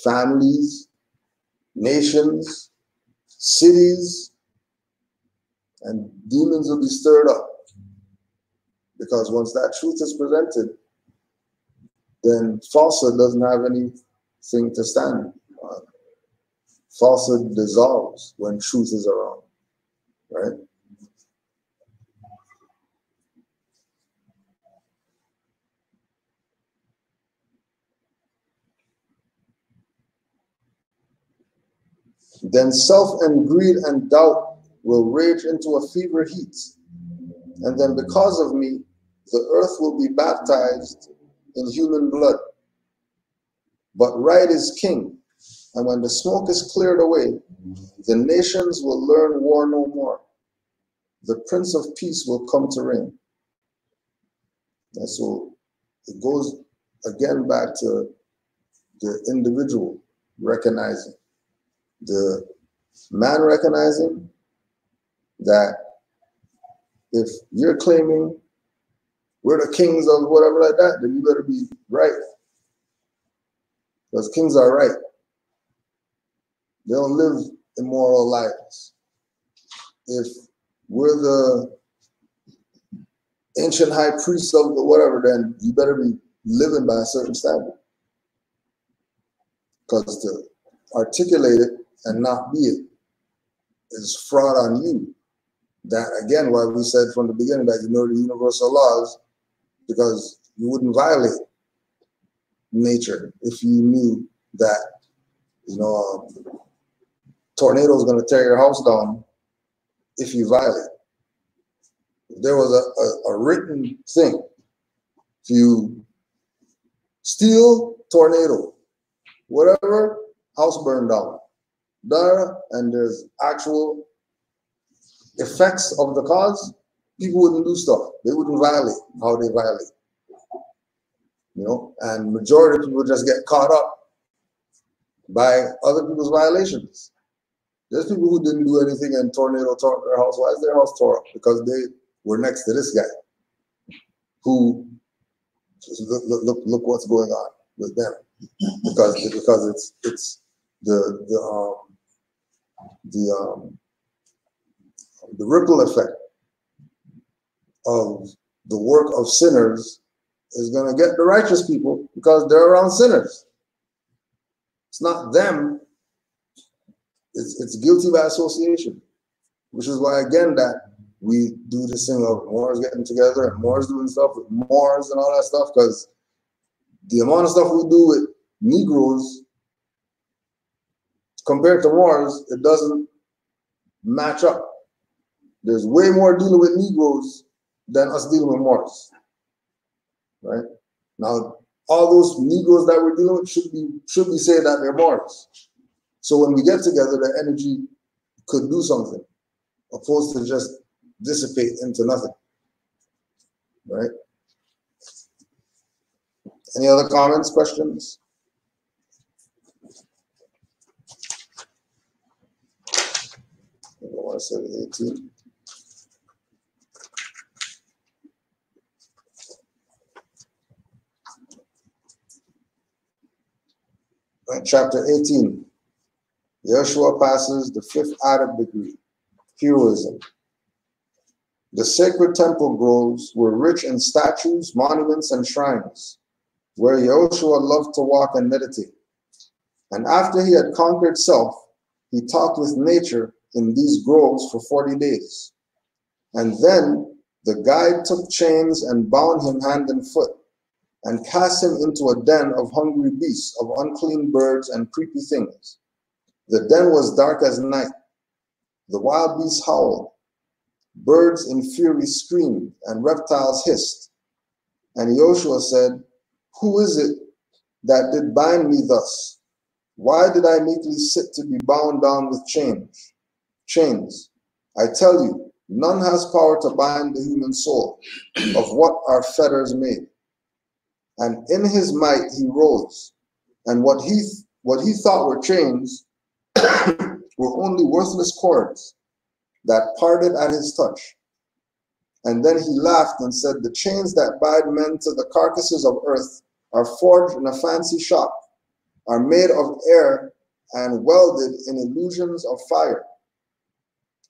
Families, nations, cities, and demons will be stirred up. Because once that truth is presented, then falsehood doesn't have anything to stand on. Falsehood dissolves when truth is around, right? Then self and greed and doubt will rage into a fever heat. And then because of me, the earth will be baptized in human blood. But right is king. And when the smoke is cleared away, the nations will learn war no more. The Prince of Peace will come to reign. And so it goes again back to the individual recognizing, the man recognizing that if you're claiming we're the kings of whatever like that, then you better be right. Because kings are right. They don't live immoral lives. If we're the ancient high priests of the whatever, then you better be living by a certain standard. Because to articulate it and not be it is fraud on you. That again, why we said from the beginning that you know the universal laws, because you wouldn't violate nature if you knew that, you know, tornado is going to tear your house down if you violate. If there was a written thing, if you steal, tornado, whatever, house burned down, and there's actual effects of the cause, people wouldn't do stuff. They wouldn't violate how they violate. You know, and majority of people just get caught up by other people's violations. There's people who didn't do anything and tornado tore up their house. Why is their house tore up? Because they were next to this guy who, look what's going on with them. Because it's the ripple effect of the work of sinners is going to get the righteous people because they're around sinners. It's not them. It's guilty by association, which is why, again, that we do this thing of Moors getting together and Moors doing stuff with Moors and all that stuff, because the amount of stuff we do with Negroes compared to Moors, it doesn't match up. There's way more dealing with Negroes than us dealing with Moors, right? Now, all those Negroes that we're dealing with should be saying that they're Moors. So when we get together, the energy could do something, opposed to just dissipate into nothing, right? Any other comments, questions? I don't want to say 18. Right, chapter 18. Yeshua passes the 5th added degree, heroism. The sacred temple groves were rich in statues, monuments, and shrines, where Yeshua loved to walk and meditate. And after he had conquered self, he talked with nature in these groves for 40 days. And then the guide took chains and bound him hand and foot, and cast him into a den of hungry beasts, of unclean birds and creepy things. The den was dark as night. The wild beasts howled. Birds in fury screamed, and reptiles hissed. And Joshua said, Who is it that did bind me thus? Why did I meekly sit to be bound down with chains? I tell you, none has power to bind the human soul, of what are fetters made. And in his might he rose, and what he thought were chains were only worthless cords that parted at his touch. And then he laughed and said, the chains that bind men to the carcasses of earth are forged in a fancy shop, are made of air and welded in illusions of fire.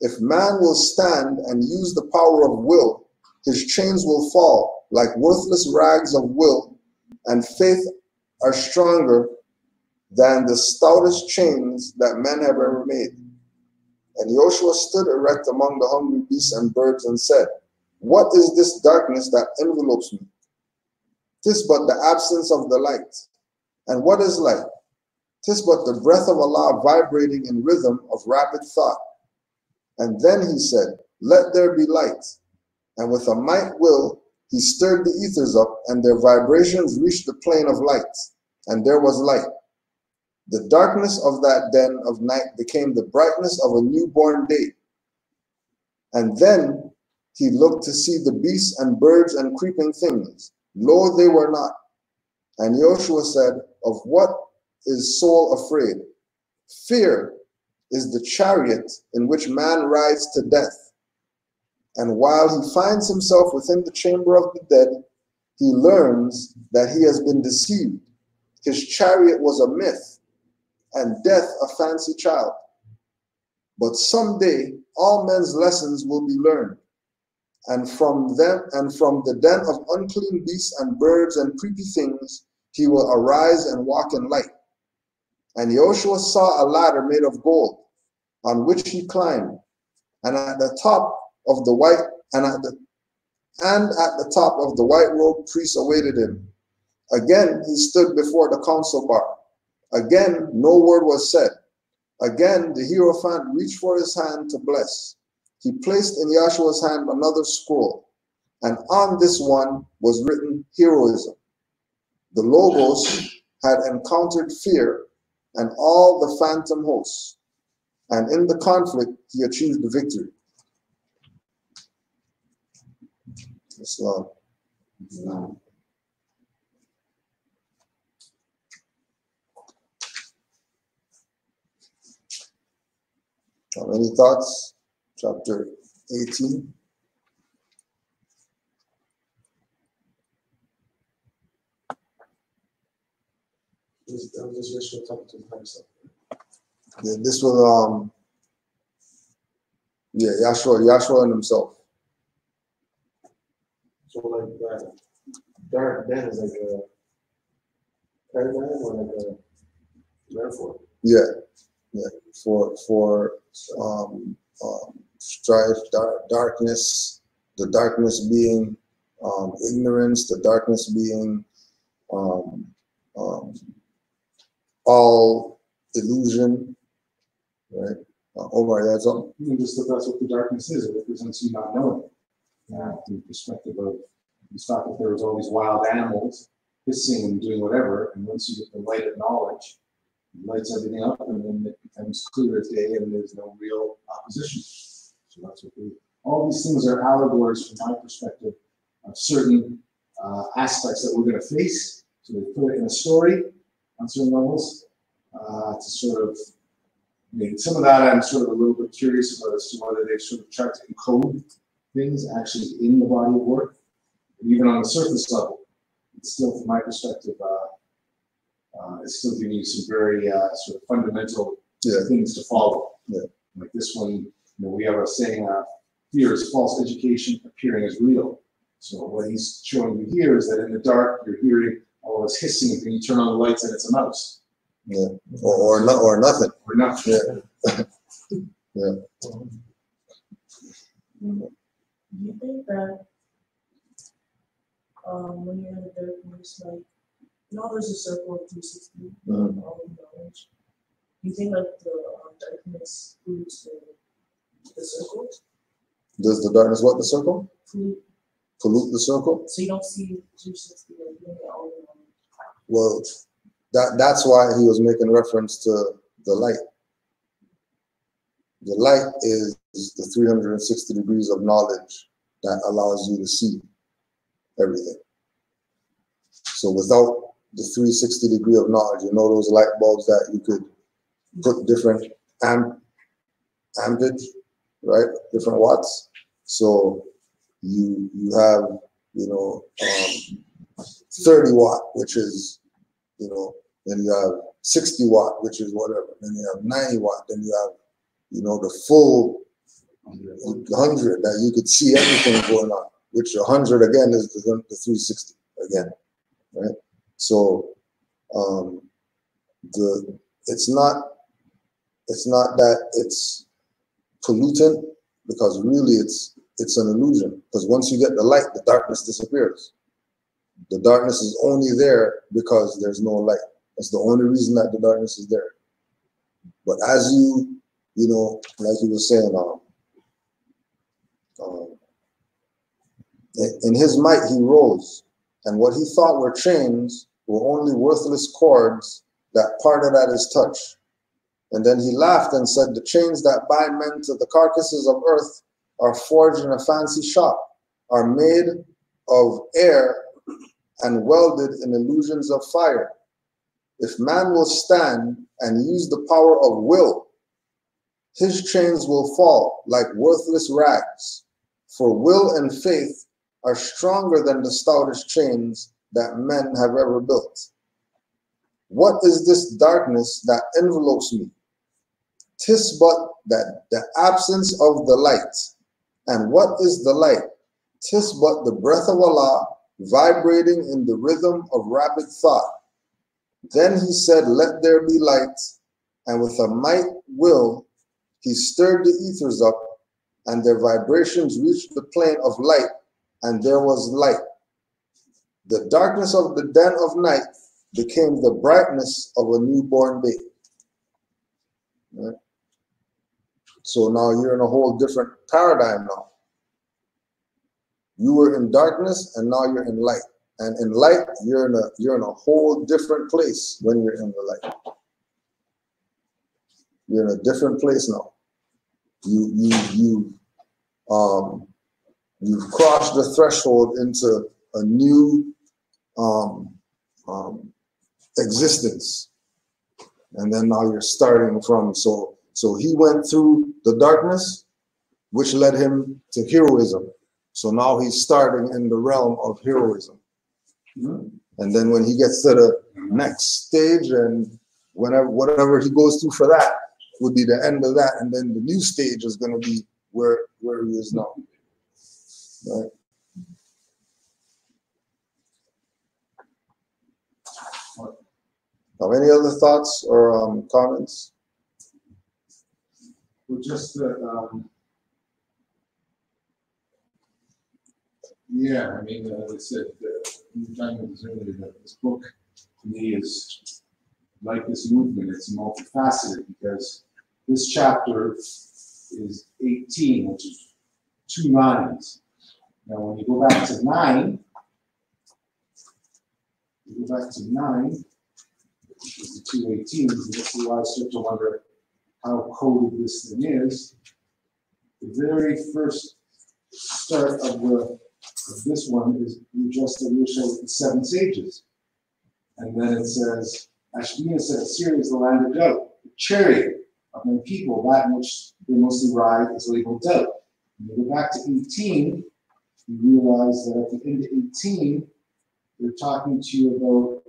If man will stand and use the power of will, his chains will fall like worthless rags of will, and faith are stronger than the stoutest chains that men have ever made. And Joshua stood erect among the hungry beasts and birds and said, what is this darkness that envelopes me? 'Tis but the absence of the light. And what is light? 'Tis but the breath of Allah vibrating in rhythm of rapid thought. And then he said, let there be light. And with a might will, he stirred the ethers up, and their vibrations reached the plane of light, and there was light. The darkness of that den of night became the brightness of a newborn day. And then he looked to see the beasts and birds and creeping things. Lo, they were not. And Joshua said, of what is soul afraid? Fear is the chariot in which man rides to death. And while he finds himself within the chamber of the dead, he learns that he has been deceived. His chariot was a myth, and death a fancy child. But someday all men's lessons will be learned, and from the den of unclean beasts and birds and creepy things, he will arise and walk in light. And Joshua saw a ladder made of gold, on which he climbed, and at the top of the white robed priest awaited him. Again he stood before the council bar. Again no word was said. Again the Hierophant reached for his hand to bless. He placed in Joshua's hand another scroll, and on this one was written heroism. The Logos had encountered fear and all the phantom hosts, and in the conflict he achieved the victory. Islam. Any thoughts? Chapter 18. Yeah, this was Yahshua and himself. So like that dark den is like a paradigm or like a metaphor. Yeah. For strife, darkness, the darkness being ignorance, the darkness being all illusion, right? Omar, that's all. Just that's what the darkness is. It represents you not knowing. From the perspective of, you thought that there was all these wild animals hissing and doing whatever, and once you get the light of knowledge, it lights everything up, and then it becomes clear as day, and there's no real opposition. So that's what all these things are allegories from my perspective of certain aspects that we're going to face. So they put it in a story on certain levels to sort of, some of that I'm sort of a little bit curious about as to whether they sort of try to encode things actually in the body of work. And even on the surface level, it's still, from my perspective, it's still giving you some very sort of fundamental things to follow. Yeah. Like this one, we have a saying, fear is false education appearing as real. So what he's showing you here is that in the dark, you're hearing all this hissing, and then you turn on the lights and it's a mouse. Yeah. Or nothing. Or nothing. Yeah. Yeah. Do you think that when you're in the darkness, like, there's a circle of 360, all of knowledge. Do you think like the darkness pollutes the circle? Does the darkness what the circle? Pollute Pollute the circle? So you don't see 360, like, you don't get all the knowledge. well, that's why he was making reference to the light. The light is the 360 degrees of knowledge that allows you to see everything. So without the 360 degree of knowledge, you know those light bulbs that you could put different ampage, right? Different watts. So you have, 30 watt, which is, then you have 60 watt, which is whatever. Then you have 90 watt. Then you have, the full 100 that you could see everything going on, which 100 again is the 360 again, right? So it's not that it's pollutant, because really it's an illusion, because once you get the light, the darkness disappears. The darkness is only there because there's no light. That's the only reason that the darkness is there. But as like he was saying, in his might he rose, and what he thought were chains were only worthless cords that parted at his touch. And then he laughed and said, the chains that bind men to the carcasses of earth are forged in a fancy shop, are made of air and welded in illusions of fire. If man will stand and use the power of will, his chains will fall like worthless rags, for will and faith are stronger than the stoutest chains that men have ever built. What is this darkness that envelopes me? 'Tis but that the absence of the light. And what is the light? 'Tis but the breath of Allah vibrating in the rhythm of rapid thought. Then he said, let there be light, and with a might will he stirred the ethers up, and their vibrations reached the plane of light, and there was light. The darkness of the den of night became the brightness of a newborn babe. Right? So now you're in a whole different paradigm now. You were in darkness, and now you're in light. And in light, you're in a whole different place when you're in the light. You're in a different place now. You've crossed the threshold into a new existence, and then now you're starting from. So he went through the darkness, which led him to heroism. So now he's starting in the realm of heroism. And then when he gets to the next stage, and whatever he goes through for that would be the end of that, and then the new stage is going to be where he is now. Right? Now, any other thoughts or comments? Well, just that, yeah, I mean, as I said, you were talking about this earlier, that this book to me is like this movement. It's multifaceted, because this chapter is 18, which is 2 nines. Now, when you go back to 9, which is the 2 18s, and this is why I start to wonder how coded this thing is. The very first start of this one is we just initial with the 7 sages. And then it says, Ashbina said, Assyria is the land of doubt, the chariot of my people, that in which they mostly ride is labeled doubt. When you go back to 18, you realize that at the end of 18, they're talking to you about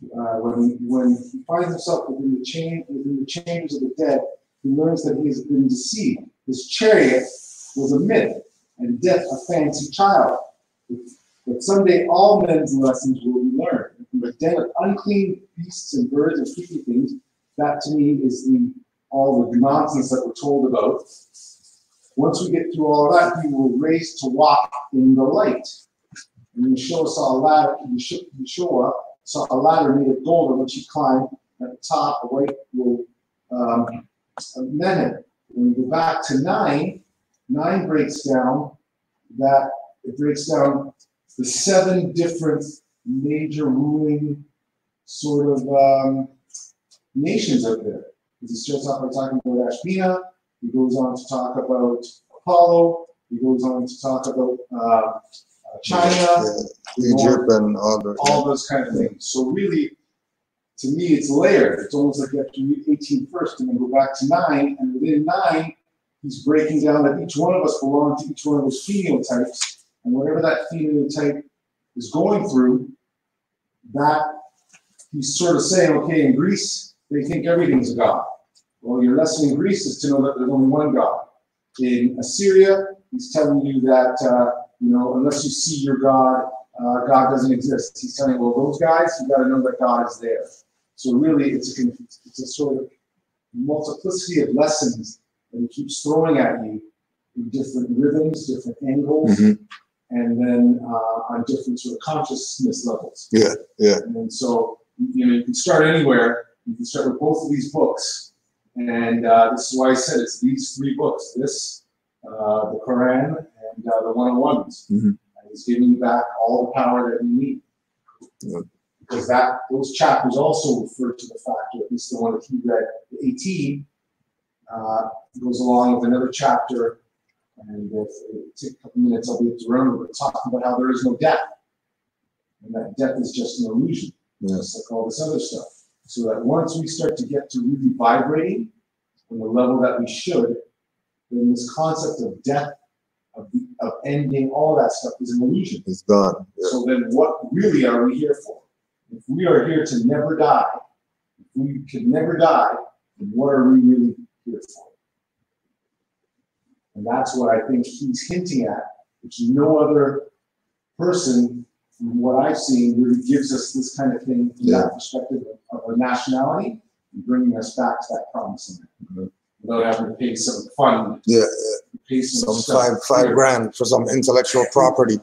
when he finds himself within the chambers of the dead, he learns that he has been deceived. His chariot was a myth, and death a fancy child. But someday all men's lessons will be learned. And from the den of unclean beasts and birds and creepy things, that to me is all the nonsense that we're told about. Once we get through all of that, we will raise to walk in the light. And Yeshua saw a ladder. Yeshua saw a ladder made of gold on which he climbed. At the top, a white robe met him. When we go back to 9 breaks down the 7 different major ruling sort of nations out there. He starts off by talking about Ashbina, he goes on to talk about Apollo, he goes on to talk about China, Egypt, and all those kind of things. So really, to me, it's layered. It's almost like you have to read 18 first and then go back to 9, and within 9, he's breaking down that each one of us belong to each one of those phenotypes, and whatever that phenotype is going through, that he's sort of saying, okay, in Greece, they think everything's a god. Well, your lesson in Greece is to know that there's only one God. In Assyria, he's telling you that, unless you see your God, God doesn't exist. He's telling you, well, those guys, you got to know that God is there. So really, it's a sort of multiplicity of lessons that he keeps throwing at you in different rhythms, different angles, and then on different sort of consciousness levels. Yeah. And so, you can start anywhere. You can start with both of these books. And this is why I said it's these 3 books, this, the Quran, and the 101s. And he's giving you back all the power that you need. Because those chapters also refer to the fact, or at least the one that he read, the 18, goes along with another chapter, and if it takes a couple minutes, I'll be able to remember, but talking about how there is no death. And that death is just an illusion, just like all this other stuff. So that once we start to get to really vibrating on the level that we should, then this concept of death, of ending, all that stuff is an illusion. It's gone. Yeah. So then what really are we here for? If we are here to never die, if we could never die, then what are we really here for? And that's what I think he's hinting at, which no other person, from what I've seen, really gives us this kind of thing from that perspective of a nationality and bringing us back to that promised land without having to pay some fund. Pay some five grand for some intellectual property.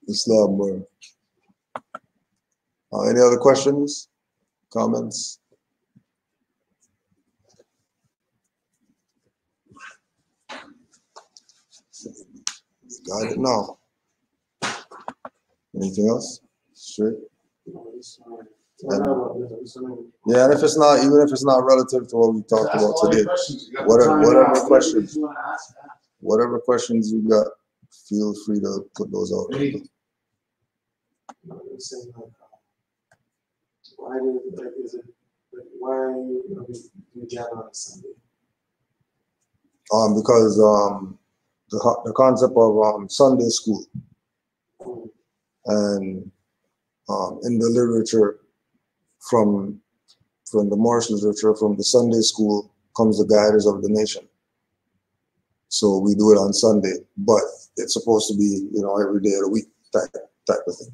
Islam, bro. Any other questions, comments? Got it now. Anything else? Straight. Yeah, and if it's not, even if it's not relative to what we talked about today, whatever questions you got, feel free to put those out. Why do you gather on Sunday? Because the concept of Sunday school, and in the literature, from the Moorish literature, from the Sunday school comes the guiders of the nation. So we do it on Sunday, but it's supposed to be, every day of the week type of thing.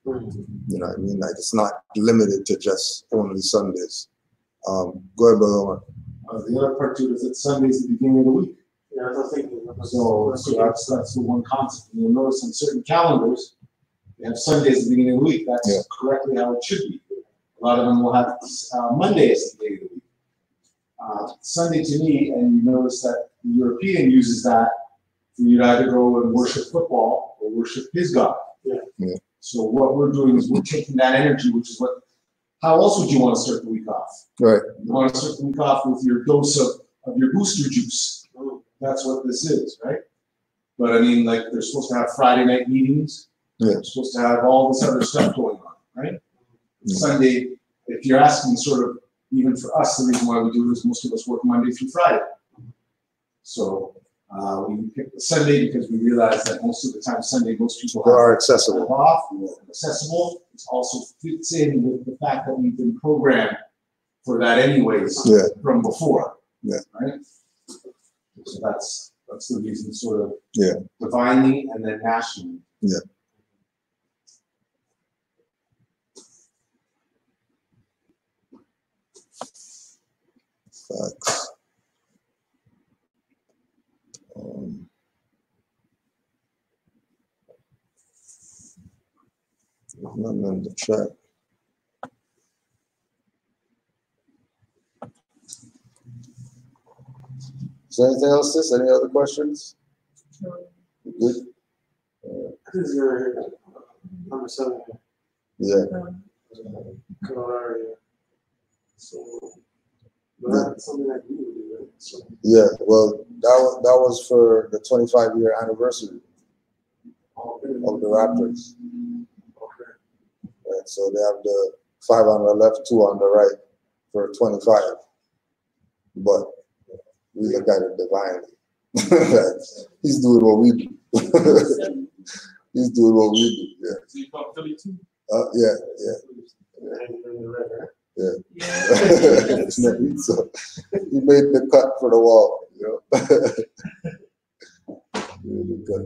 You know what I mean? Like, it's not limited to just only Sundays. Go ahead, Brother Omar. The other part too is that Sunday is the beginning of the week. Yeah, I was thinking. So that's the one concept. And you'll notice on certain calendars, they have Sundays at the beginning of the week. That's correctly how it should be. A lot of them will have Monday as the beginning of the week. Sunday to me, and you notice that the European uses that for you to either go and worship football or worship his God. Yeah. So what we're doing is we're taking that energy, which is how else would you want to start the week off? Right. You want to start the week off with your dose of your booster juice. That's what this is, right? But I mean, like, they're supposed to have Friday night meetings. Yeah. They're supposed to have all this other stuff going on, right? Sunday, if you're asking sort of, even for us, the reason why we do it is most of us work Monday through Friday. So we picked the Sunday because we realize that most of the time Sunday, most people are accessible. Off, accessible. It also fits in with the fact that we've been programmed for that anyways from before. Yeah. Right? So that's the reason, sort of divinely and then nationally. Yeah. Facts. Nothing in the chat. Is there anything else, sis? Any other questions? No. Good? This is your number 7. Yeah. Colorado. So, but that's something that you would do, right? So, Yeah. Well, that was for the 25-year anniversary of the Raptors. okay. Right? So they have the 5 on the left, 2 on the right for 25. But we look at it divinely. He's doing what we do. He's doing what we do. Yeah. So you call Philly too? Yeah. And in the red, right? Yeah. So he made the cut for the wall, you know. He made the cut.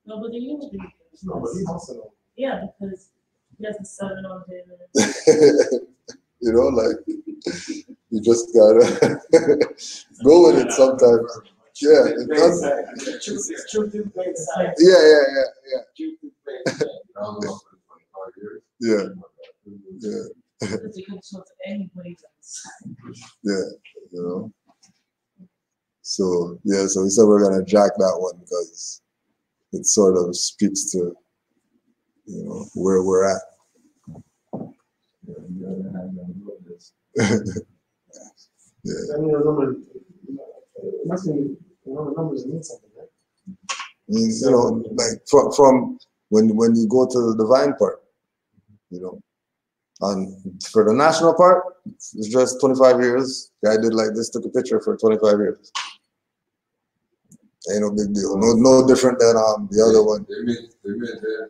No, but the unity. No, but he also Yeah, because he has the 7 on him. You know, like you just gotta go with it sometimes. Yeah, it does. Truth in plain sight. Yeah. Truth in plain sight. Yeah. Because he can show to anybody else. Yeah, you know. So so we said we're gonna jack that one because it sort of speaks to, you know, where we're at. Yeah. I mean, the numbers, must be, the numbers mean something, right? You know, like from when you go to the divine part, you know, and for the national part, it's just 25 years. Guy did like this, took a picture for 25 years. Ain't no big deal. No different than the other one. They made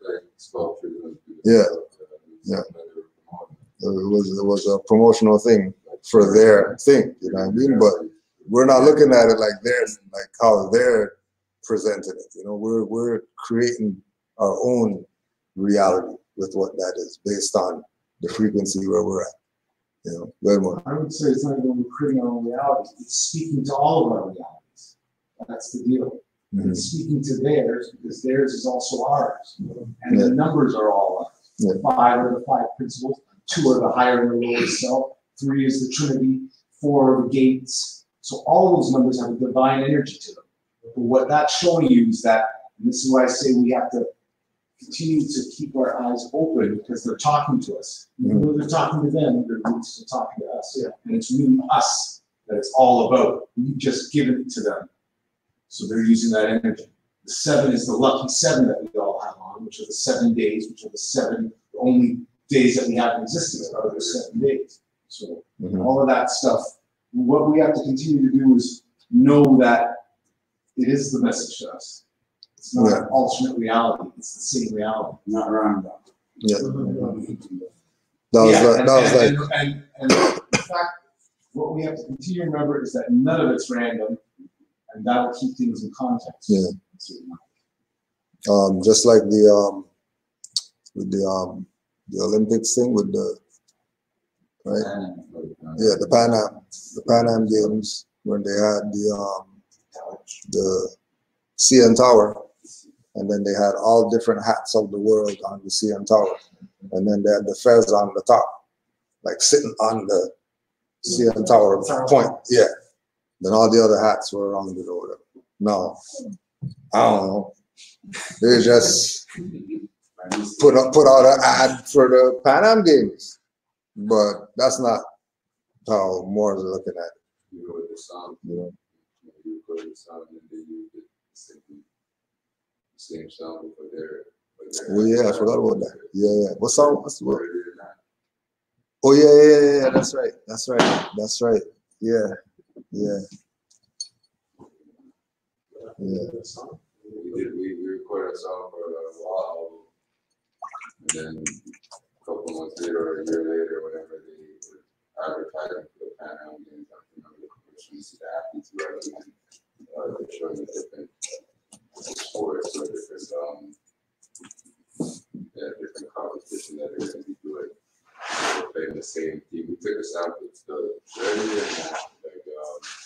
like sculptures. Yeah. It was a promotional thing for their thing, you know what I mean? But we're not looking at it like theirs, like how they're presenting it. You know, we're creating our own reality with what that is based on the frequency where we're at. You know, very much. I would say it's not even creating our own reality. It's speaking to all of our realities. That's the deal. Mm-hmm. It's speaking to theirs because theirs is also ours. And the numbers are all ours. Yeah. 5 are the 5 principles, 2 are the higher and the lower self, 3 is the Trinity, 4 are the gates. So all those numbers have a divine energy to them. But what that's showing you is that, and this is why I say we have to continue to keep our eyes open because they're talking to us. Even though they're talking to them, they're really still talking to us. Yeah. And it's really us that it's all about. We've just given it to them. So they're using that energy. The 7 is the lucky 7 that we all have on, which are the 7 days, which are the only days that we have in existence are those 7 days. So all of that stuff, what we have to continue to do is know that it is the message to us. It's not an alternate reality. It's the same reality. Not random. Yeah. And in fact, what we have to continue to remember is that none of it's random, and that will keep things in context. Yeah. Just like the Olympics thing with the the Pan Am Games when they had the CN Tower, and then they had all different hats of the world on the CN Tower, and then they had the fez on the top, like sitting on the CN Tower point. Yeah. Then all the other hats were around it or whatever. No, I don't know. They just put out an ad for the Pan Am Games, but that's not how Moore's looking at it. You know, with the sound, you record the sound and they use it simply the same sound for their Oh yeah, I forgot about that. Yeah. What song? Oh yeah. That's right. Yeah. We recorded a song for a while, and then a couple months later or a year later, whenever they were advertising for the Pan Am Games, I remember the commercials, the athletes running, and they're showing the different sports or different competition that they're going to be doing. They're playing the same team. We took a sample to the jersey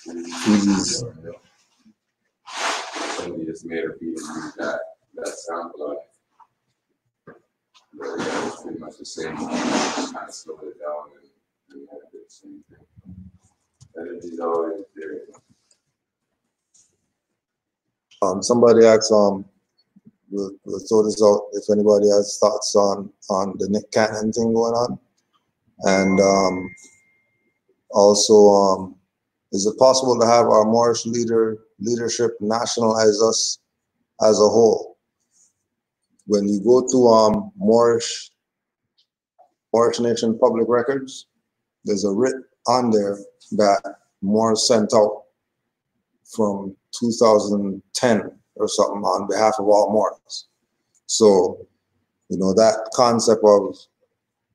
and somebody just made a beat and used that sample on it. But yeah, it's pretty much the same. Kind of slowed it down and we had to do the same thing. Energy's always there. Somebody asked, we'll throw this out if anybody has thoughts on the Nick Cannon thing going on. And also, is it possible to have our Moorish leadership nationalize us as a whole? When you go to Moorish Nation Public Records, there's a writ on there that Moors sent out from 2010 or something on behalf of all Moors. So, you know, that concept of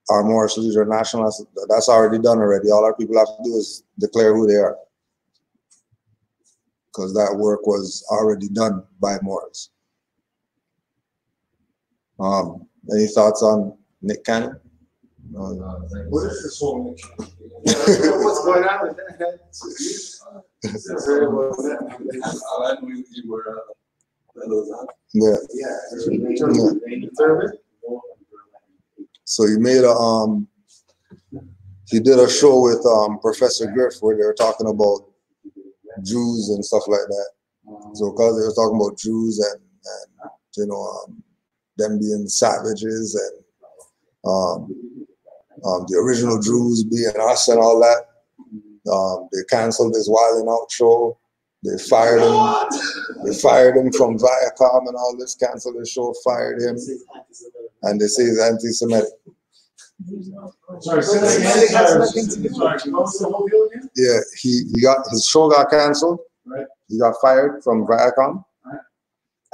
our Moorish leader national, that's already done already. All our people have to do is declare who they are, because that work was already done by Moors. Any thoughts on Nick Cannon? What is this whole Nick Cannon? What's going on with that? All I knew you were Yeah. So he made he did a show with Professor Griff where they were talking about Jews and stuff like that. So because they were talking about Jews and you know, them being savages and the original Jews being us and all that, they canceled his Wild 'N Out show. They fired him. They fired him from Viacom and all this. Canceled his show, fired him, and they say he's anti-Semitic. Sorry, say that again. Sorry, what's the whole deal again? Yeah, he got his show got canceled. Right. He got fired from Viacom, Right.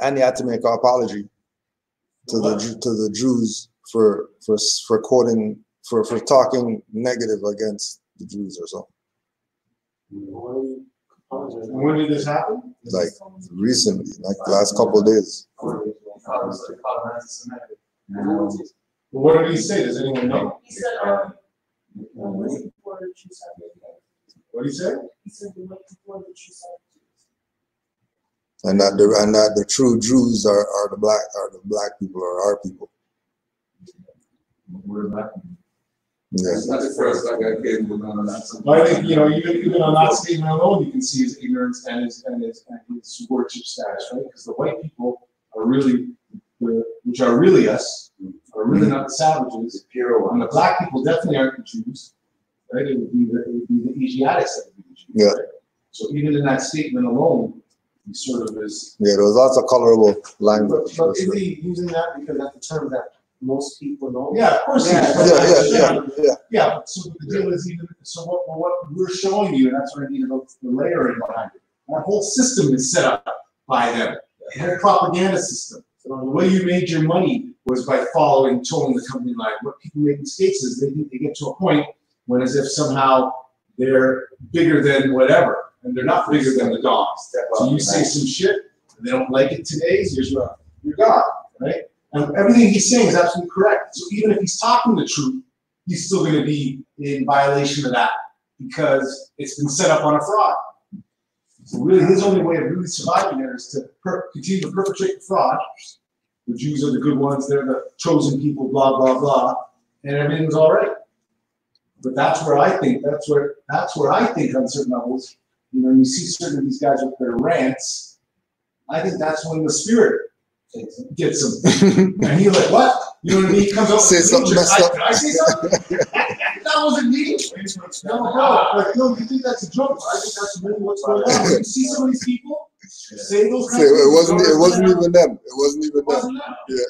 and he had to make an apology to the Jews for quoting for talking negative against the Jews or something. And when did this happen? Like recently, like the last couple of days. What did he say? Does anyone know? He said, waiting for the true side. What did he say? He said, waiting for the true side. And that the true Jews are the black people, or our people. We're black. Yeah. That's the first like I came with on that. Well, I think, you know, even on that statement alone, you can see his ignorance and his worship status, right? Because the white people are really, which are really us, are really not the savages. And the black people definitely aren't the Jews, right? It would be the Asiatics that would be the Jews. Yeah. Right? So even in that statement alone, he sort of is. Yeah, there was lots of colorable language. But is he using that because that's the term that most people know? Yeah, of course. Yeah. Yeah. So the deal is what we're showing you, and that's what I mean about the layering behind it. Our whole system is set up by them. Their propaganda system. So the way you made your money was by towing the company line. What people make mistakes is they get to a point when as if somehow they're bigger than whatever, and they're not bigger than the dogs. So you say some shit, and they don't like it today, so you're gone, right? And everything he's saying is absolutely correct. So even if he's talking the truth, he's still going to be in violation of that because it's been set up on a fraud. So really, his only way of really surviving there is to continue to perpetrate the fraud. The Jews are the good ones; they're the chosen people. Blah blah blah, and everything's all right. But that's where I think on certain levels, you know, you see certain of these guys with their rants. I think that's when the spirit gets him, and he's like, "What? You know what I mean?" He comes up. Say something messed up. Did I say something? That wasn't me. No, bro. Like, no, you think that's a joke? I think that's really what's going on. When you see some of these people say those kinds of things. It wasn't even them. It wasn't even them. Yeah.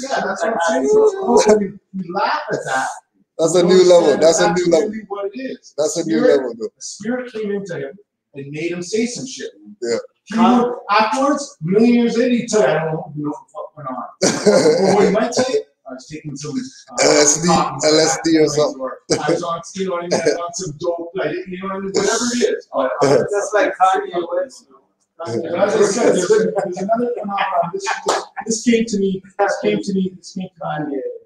Yeah, that's what I'm saying. So we laugh at that. That's a new level. That's a new level. Really what it is. That's a new level, though. The spirit came into him and made him say some shit. Yeah. Afterwards, a million years later, he'd tell you, I don't know what went on. Or what he might tell you, I was taking some LSD or something. Or I was on, you know what I mean? I was on some dope, you know what I mean? Whatever it is. That's like Kanye West. But as I said, there's another phenomenon. This came to me.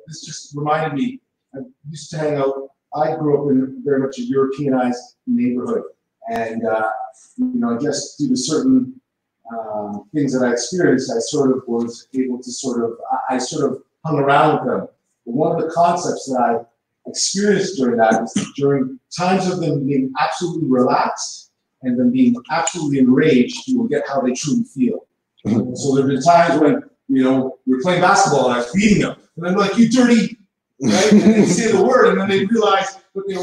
This just reminded me. I used to hang out. I grew up in very much a Europeanized neighborhood, and you know, I guess due to certain things that I experienced, I sort of was able to I hung around with them. But one of the concepts that I experienced during that was during times of them being absolutely relaxed and then being absolutely enraged, you will get how they truly feel. So there have been times when, we're playing basketball and I was beating them, and I'm like, you dirty, right? And they say the word, and then they realize that they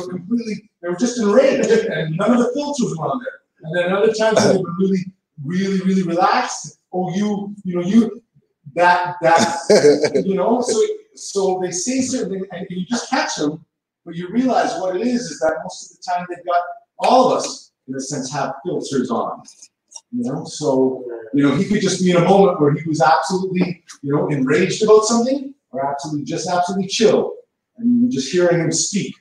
were just enraged, and none of the filters were on there. And then other times when they were really, really, really relaxed, so they say certain things, and you just catch them, but you realize what it is that most of the time they've got, all of us, in a sense, have filters on. So, he could just be in a moment where he was absolutely, enraged about something, or absolutely chill. And you're just hearing him speak,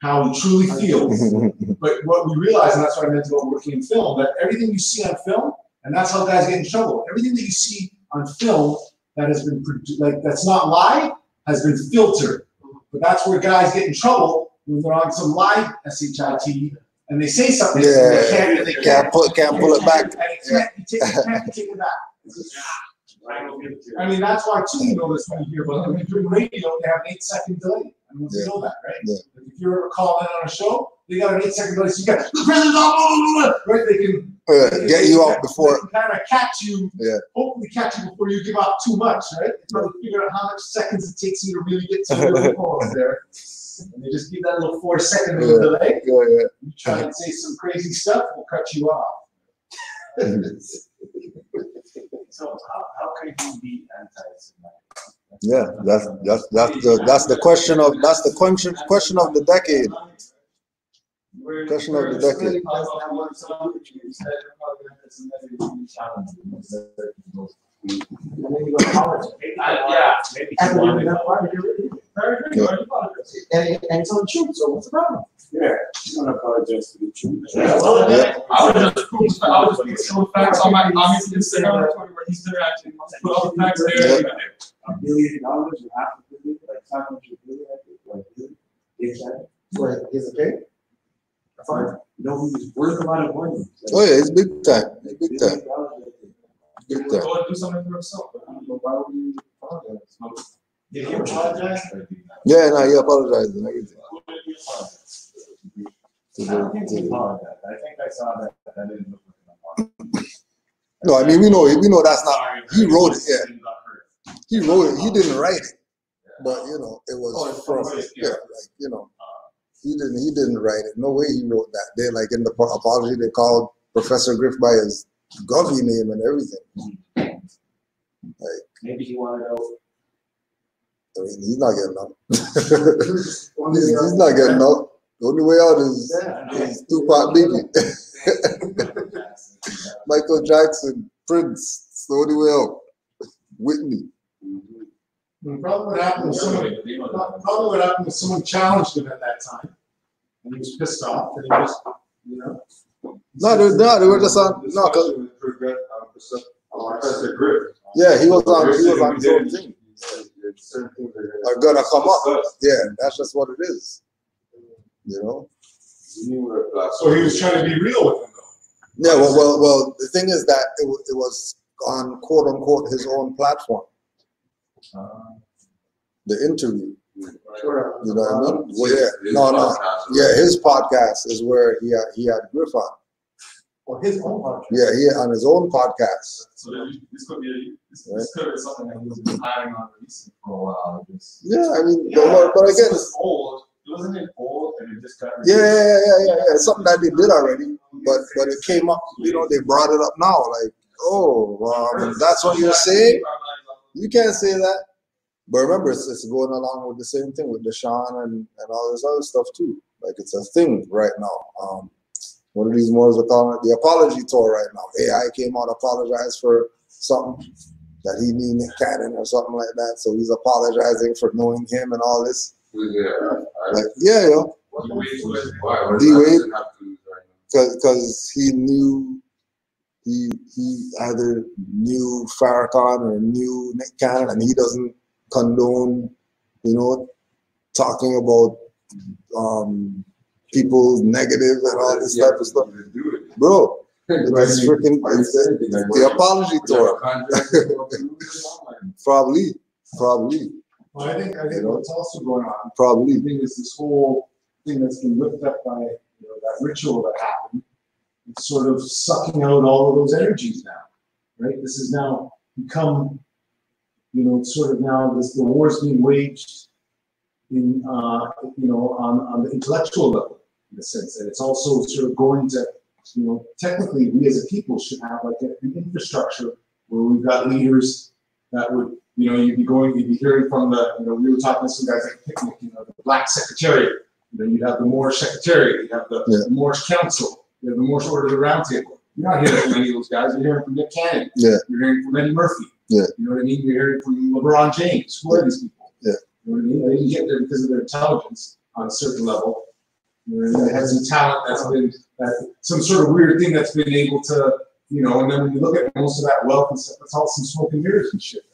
how he truly feels. But what we realize, and that's what I meant about working in film, that everything you see on film, and that's how guys get in trouble, everything that you see on film that has been, that's not live, has been filtered. But that's where guys get in trouble when they're on some live SHIT, and they say something, they can't pull it back. And it can't be taken back. I mean, that's why too, you notice when you hear about them, during radio, they have an 8-second delay. I don't know if you know that, right? Yeah. If you're ever calling in on a show, they got an 8-second delay, so you got the president, right? They can get you out before. They can kind of catch you, hopefully catch you before you give out too much, right? They probably figure out how much seconds it takes you to really get to your pause there. And they just give that little 4-second delay. You try and say some crazy stuff, we'll cut you off. So how can he be anti-Semitic? Yeah, that's the question of the decade. Question of the decade. And it's on truth, so what's the problem? Yeah, I'm gonna apologize to the truth. I was just showing facts on his Instagram where he's interacting. Put all the facts there. $1 billion or half a billion, like 500 billion, I think, like billion. Is it okay? Fine. He's worth a lot of money. Oh yeah, it's big time. Big time. Big time. Go and do something for himself. Why would you apologize? Did he apologize? Yeah, no, he apologized and everything. I don't think he apologized. I think I saw that didn't look like an apology. No, I mean we know that's not. He wrote it. Yeah, he wrote it. He didn't write it, but it was from he didn't write it. No way he wrote that. They in the apology they called Professor Griff by his Govey name and everything. Maybe he wanted out. I mean, he's not getting out. he's not getting out. The only way out is Tupac, Biggie, Michael Jackson, Prince. It's the only way out. Whitney. Probably what happened was someone challenged him at that time, and he was pissed off, and he just, No, they were just on. No, Professor Griff. Yeah, he was on his own thing. Are gonna come up. Yeah, that's just what it is. So he was trying to be real with him, though. Yeah, well. The thing is that it was on quote unquote his own platform. The interview. You know what I mean? Well, yeah, yeah, his podcast is where he had Griff on. Or his own podcast. Yeah, he on his own podcast. So this could be something that he was planning on releasing for a while. Yeah, I mean, but again, it's old. Wasn't it old and it just got released? Yeah. It's something that they did already, but it came up. They brought it up now. Like, that's what you're saying. You can't say that. But remember, it's going along with the same thing with Deshaun and all this other stuff too. Like, it's a thing right now. One of these Moors are calling it the apology tour right now. AI came out, apologized for something that he knew Nick Cannon or something like that. So he's apologizing for knowing him and all this. D-Wade, because he knew he either knew Farrakhan or knew Nick Cannon, and he doesn't condone, talking about people negative and all this type of stuff. Bro, it's freaking the apology tour. Probably. Well, I think what's also going on. Probably. I think is this whole thing that's been whipped up by that ritual that happened, it's sort of sucking out all of those energies now, right? This has now become, sort of now the war's being waged in, on the intellectual level, in the sense that it's also sort of going to, technically we as a people should have like an infrastructure where we've got leaders that would, you'd be hearing from the, we were talking to some guys at a picnic, the Black Secretariat. Then you'd have the Moorish Secretariat, you'd have the Moorish Council, you have the Moorish Order of the Round Table. You're not hearing from any of those guys, you're hearing from Nick Cannon. Yeah. You're hearing from Eddie Murphy. Yeah. You know what I mean? You're hearing from LeBron James. Who are these people? Yeah. You know what I mean? They didn't get there because of their intelligence on a certain level. You know what I mean? They had some talent that's been, some sort of weird thing that's been able to, and then when you look at most of that wealth and stuff, it's all some smoke and mirrors and shit.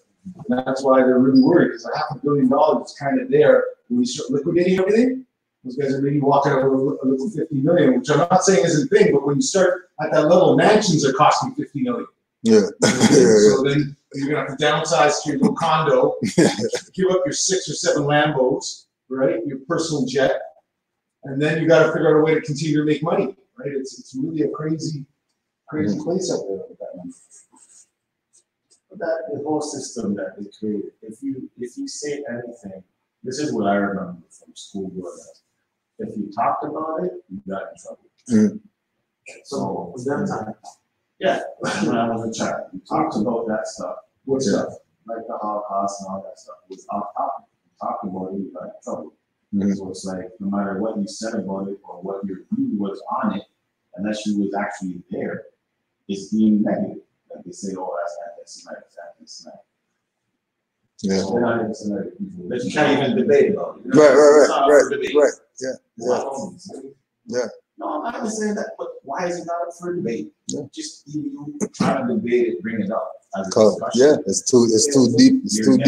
And that's why they're really worried, because like $500 million is kind of there when you start liquidating everything. Those guys are maybe walking out with a little 50 million, which I'm not saying isn't a thing, but when you start at that level, mansions are costing 50 million. Yeah. So then you're gonna have to downsize to your little condo, give up your 6 or 7 Lambos, right? Your personal jet, and then you got to figure out a way to continue to make money, right? It's really a crazy place out there with that money. That the whole system that they created. If you say anything, this is what I remember from school growing up. If you talked about it, you got in trouble. So that time, when I was a child, you talked about that stuff. What stuff? Like the Holocaust and all that stuff was off topic. You talked about it, you got in trouble. So it's like no matter what you said about it or what your view was on it, unless you was actually there, it's being negative. Like they say, oh, that's anti-Semitic, that's anti-Semitic. Yeah. So they're not anti-Semitic people. But you can't even debate about it. Right. Yeah. No, I'm not saying that, but why is it not up for debate? Yeah. Just you try to debate it, bring it up. It's too deep. It's too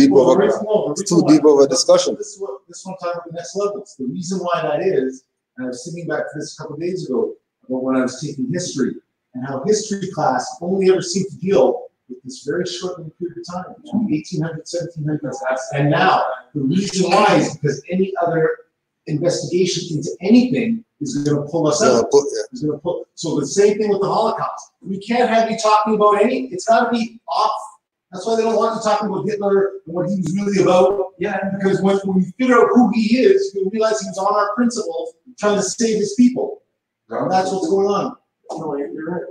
deep of a discussion. This one time at the next level. The reason why that is, and I was thinking back to this a couple of days ago about when I was taking history, and how history class only ever seemed to deal with this very short period of time, between 1800s, 1700s, and now. The reason why is because any other investigation into anything is going to pull us out. So the same thing with the Holocaust. We can't have you talking about it's got to be off. That's why they don't want you talking about Hitler and what he was really about. Yeah, because when you figure out who he is, you realize he was on our principles, trying to save his people. And that's what's going on. No, you're right.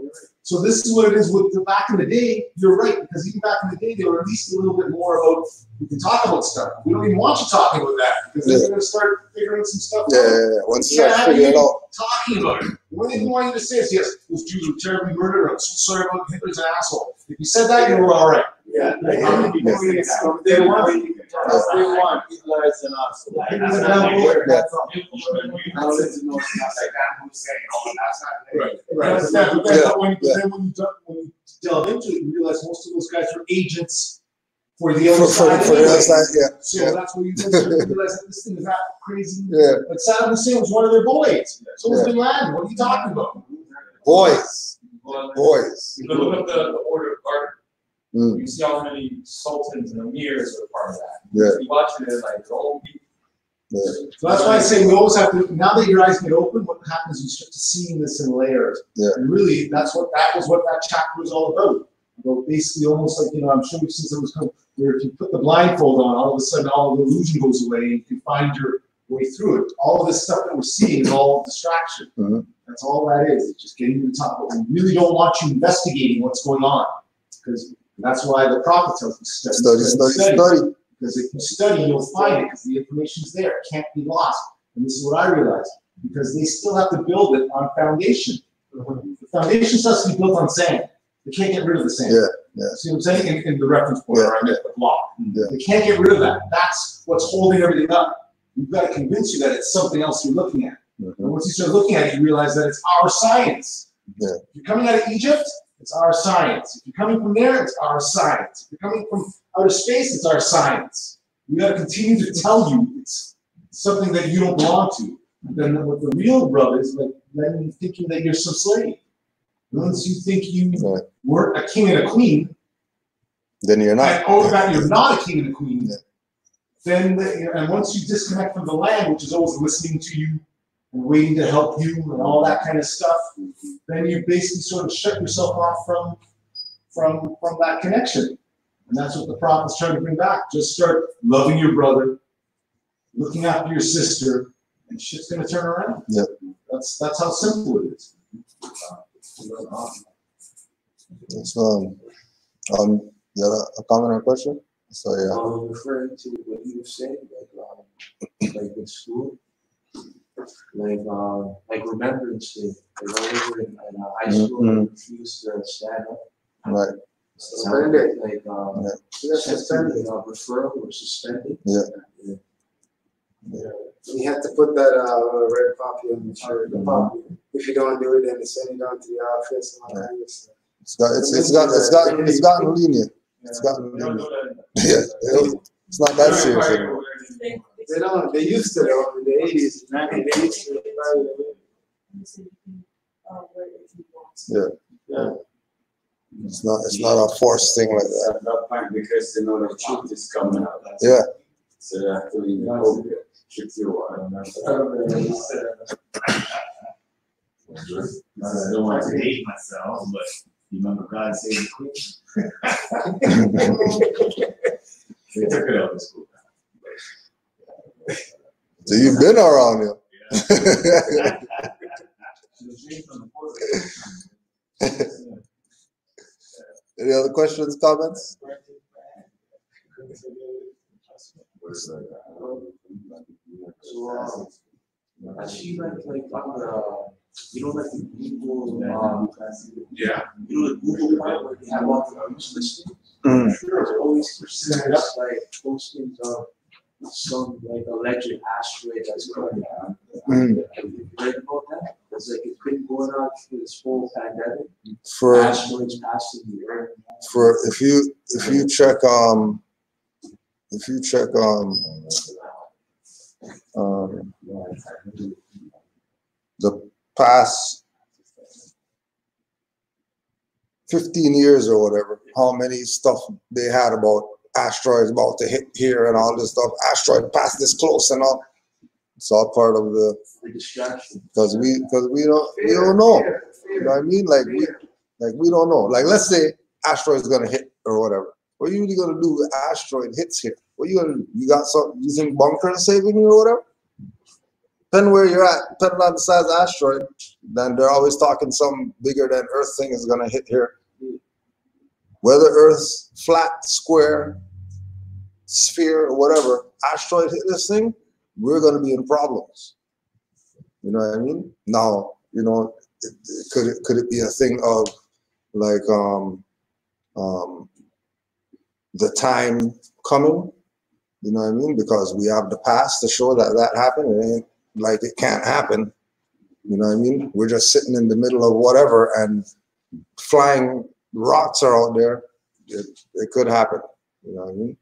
So this is what it is with back in the day. You're right, because even back in the day, they were at least a little bit more about, we can talk about stuff. We don't even want you talking about that, because they're going to start figuring some stuff out. Once you start figuring it out. Talking about it. What they want you to say is, yes, those Jews were terribly murdered. I'm so sorry about Hitler's an asshole. If you said that, you were all right. Yeah. They want Hitler as an asshole. When you delve into it, you realize most of those guys were agents for the other side. So that's where you realize that this thing is not crazy. But Saddam Hussein was one of their boys. So was Bin Laden. What are you talking about? Boys. You look up the order of art. You see how many sultans and emirs are part of that. You watch it as like the old people. So that's why I say we always have to, now that your eyes get open, what happens is you start to see this in layers. And really, that was what that chapter was all about. About basically almost like, I'm sure we've seen some of this come, where if you put the blindfold on, all of a sudden all the illusion goes away and you can find your way through it. All of this stuff that we're seeing is all distraction. That's all that is. It's just getting to the top. But we really don't want you investigating what's going on. Because that's why the prophet tells you study. Because if you study, you'll find it, because the information's there. It can't be lost. And this is what I realized. Because they still have to build it on foundation. The foundation has to be built on sand. They can't get rid of the sand. See what I'm saying? In the reference point, or I meant the block. They can't get rid of that. That's what's holding everything up. We've got to convince you that it's something else you're looking at. And once you start looking at it, you realize that it's our science. If you're coming out of Egypt, it's our science. If you're coming from there, it's our science. If you're coming from outer space, it's our science. We got to continue to tell you it's something that you don't belong to. And then what the real rub is, like letting you thinking that you're some slave. Once you think you weren't a king and a queen, then you're not. And that you're not a king and a queen. Then, and once you disconnect from the land, which is always listening to you, and waiting to help you and all that kind of stuff, then you basically sort of shut yourself off from that connection. And that's what the prophet's trying to bring back. Just start loving your brother, looking after your sister, and shit's gonna turn around. Yeah. That's how simple it is. So, you had a comment or question? So yeah. I was referring to what you were saying, like in school, like Remembrance Day. Like when we were in high school, we refused to stand up. Right. Suspended. Like Suspended. Referral or suspended. Yeah. You have to put that red poppy on the shirt. The poppy. If you don't do it, then they send you down to the office and all that stuff. It's gotten lenient. It's gotten lenient. Yeah. It's not that serious anymore. They don't. They used to though in the 80s, 90s. They used to. Yeah. Yeah. It's not a forced thing like that. At that point, because they know the truth is coming out. Yeah. So they have to leave it trick you out. I don't want to hate myself, but you remember God saved the queen? They took it out of school. So you've been around here. Any other questions, comments? So, I see like on the, you know, like the Google, Yeah. you know, the Google part where they have all the news listings. Mm. They always present like postings of some like alleged asteroid that's coming out. Mm. Have you read about that? It's like it's been going on for this whole pandemic. For Asteroids passing the Earth. if you check the past 15 years or whatever, how many stuff they had about asteroids about to hit here and all this stuff, asteroid passed this close and all. It's all part of the distraction. Because we don't know. You know what I mean? Like we don't know. Like let's say asteroid's gonna hit or whatever. What are you really gonna do if asteroid hits here? What are you gonna do? You got some, you think bunkers saving you or whatever? Depending where you're at, depending on the size of the asteroid, then they're always talking some bigger than Earth thing is gonna hit here. Whether Earth's flat, square, sphere, or whatever, asteroid hit this thing, we're gonna be in problems. You know what I mean? Now, you know, could it be a thing of like the time coming? You know what I mean? Because we have the past to show that that happened. It ain't like it can't happen. You know what I mean? We're just sitting in the middle of whatever and flying rocks are out there. It could happen. You know what I mean?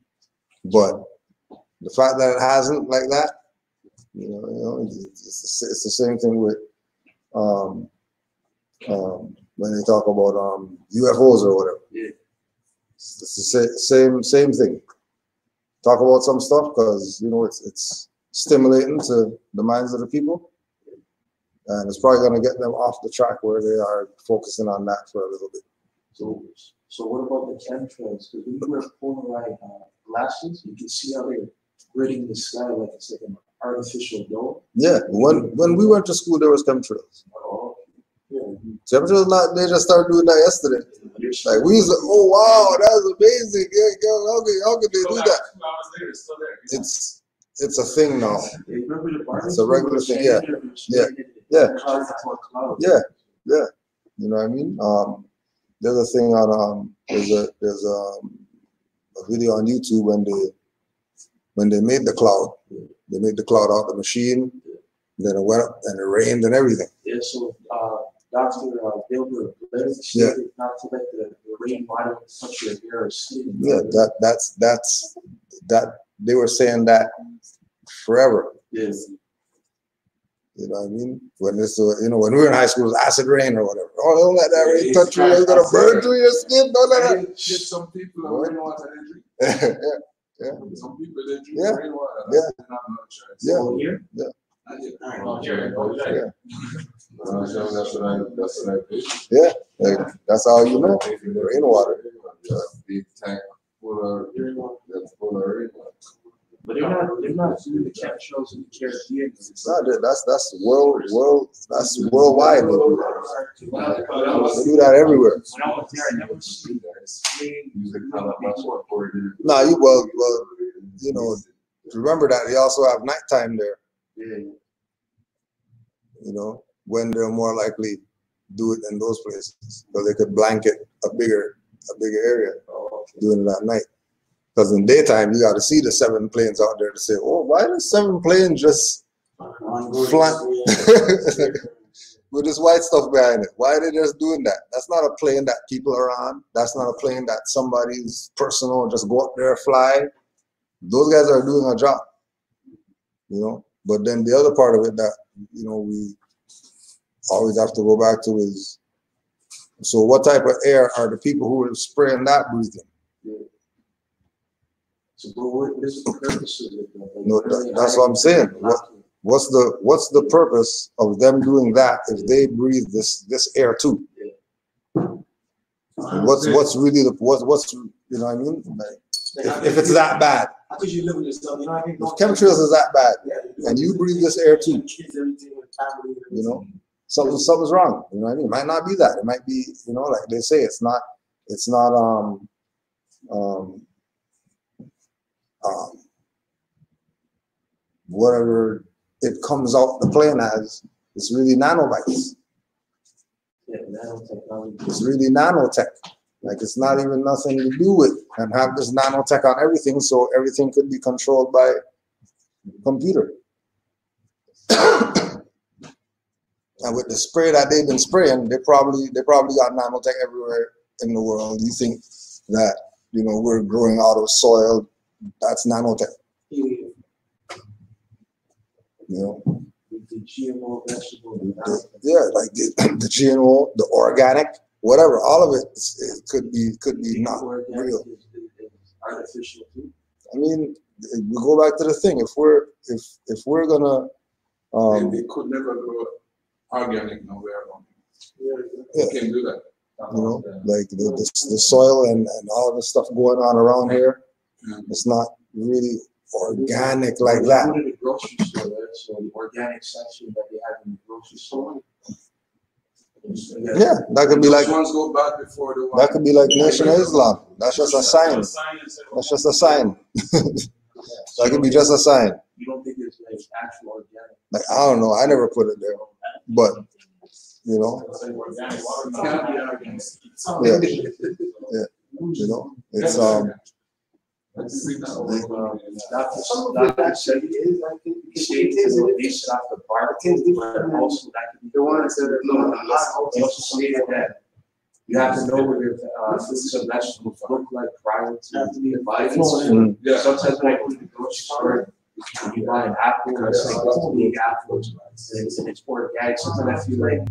But the fact that it hasn't like that, you know, it's the same thing with when they talk about UFOs or whatever. Yeah. It's the same thing. Talk about some stuff because you know it's stimulating to the minds of the people, and it's probably going to get them off the track where they are focusing on that for a little bit. So what about the chemtrails? Because when you wear polarized glasses, you can see how they're gridding the sky like it's like an artificial dome. Yeah, when we went to school, there was chemtrails. Oh, yeah. Chemtrails, not they just started doing that yesterday. Like we was like, oh wow, that was amazing. Yeah, how could they do that? 2 hours later, it's still there. It's a thing now. Remember the It's a regular thing. Yeah. You know what I mean? There's a thing on there's a video on YouTube when they made the cloud. They made the cloud out of the machine. Then it went up and it rained and everything. Yeah, so Dr. Gilbert stated not to let the rain water touch your hair or skin. Yeah, that's they were saying that forever. Yes. You know what I mean? When this, when we were in high school, it was acid rain or whatever. Oh, don't let that rain touch you. It's gonna burn through your skin. Don't let that. Shit, some people are rainwater they drink. Yeah. Some people they drink rainwater. Yeah. Here? Yeah. That's what I did. Yeah, like, that's all you know. Rainwater. Big tank full of rainwater. But they're not doing the chemtrails in the Caribbean. It's not that. That's worldwide. They do that everywhere. When I was there, I never seen Nah, you know, remember that they also have nighttime there. Yeah. You know, when they're more likely do it in those places, so they could blanket a bigger area doing it at night. Because in daytime, you got to see the 7 planes out there to say, oh, why are 7 planes just fly with this white stuff behind it? Why are they just doing that? That's not a plane that people are on. That's not a plane that somebody's personal, just go up there, fly. Those guys are doing a job, you know. But then the other part of it that, you know, we always have to go back to is, so what type of air are the people who are spraying that breathing? So, what is the purpose of it? No, that's what I'm saying. What's the purpose of them doing that if they breathe this air too? What's really what's you know what I mean? Like, if it's that bad, how could you live with yourself? You know, I think if chemtrails is that bad, and you breathe this air too, you know, something's wrong. You know what I mean? It might not be that. It might be, you know, like they say, it's not whatever it comes out the plane as, it's really nanobites. Yeah, nanotechnology. It's really nanotech. Like, it's not even nothing to do with, and have this nanotech on everything, so everything could be controlled by computer. And with the spray that they've been spraying, they probably got nanotech everywhere in the world. You think that, you know, we're growing out of soil, that's nanotech. You know, the GMO vegetable. Like the GMO, the organic, whatever, all of it could be not real. Artificial too. I mean, we go back to the thing. If we're gonna, they could never grow organic nowhere around. Yeah. You can do that. You know, like the soil and all the stuff going on around here, it's not really organic like that. Go to the grocery store, right? So the organic section that they have in the grocery store. Yeah, that could be like, ones go back before the that could be like Nation of Islam. That's just a sign. That's just a sign. That could be just a sign. You don't think it's like actual organic? Like, I don't know. I never put it there, but you know, yeah. You know, it's you have to know whether fruits and vegetables look like prior to the buying. Sometimes when I go to the grocery store, you buy an apple, it's like a big apple, and it's organic. Sometimes I feel like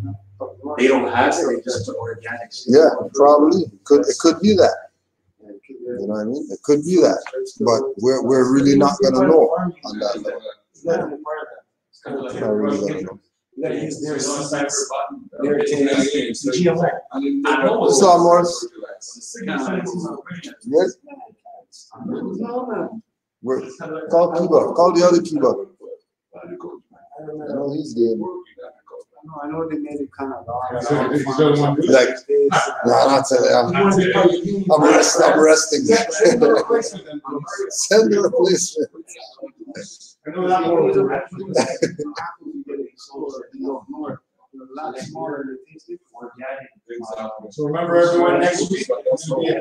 they don't have it, they just put organic. Yeah, probably. It could be that. You know what I mean? It could be that, but we're really not gonna know on that level. Not really gonna know. Islam Morris. Yes. Call Cuba. Call the other Cuba. I know he's game. I know they made it kind of like, not today. I'm resting. Send the replacement. So remember, everyone, next week,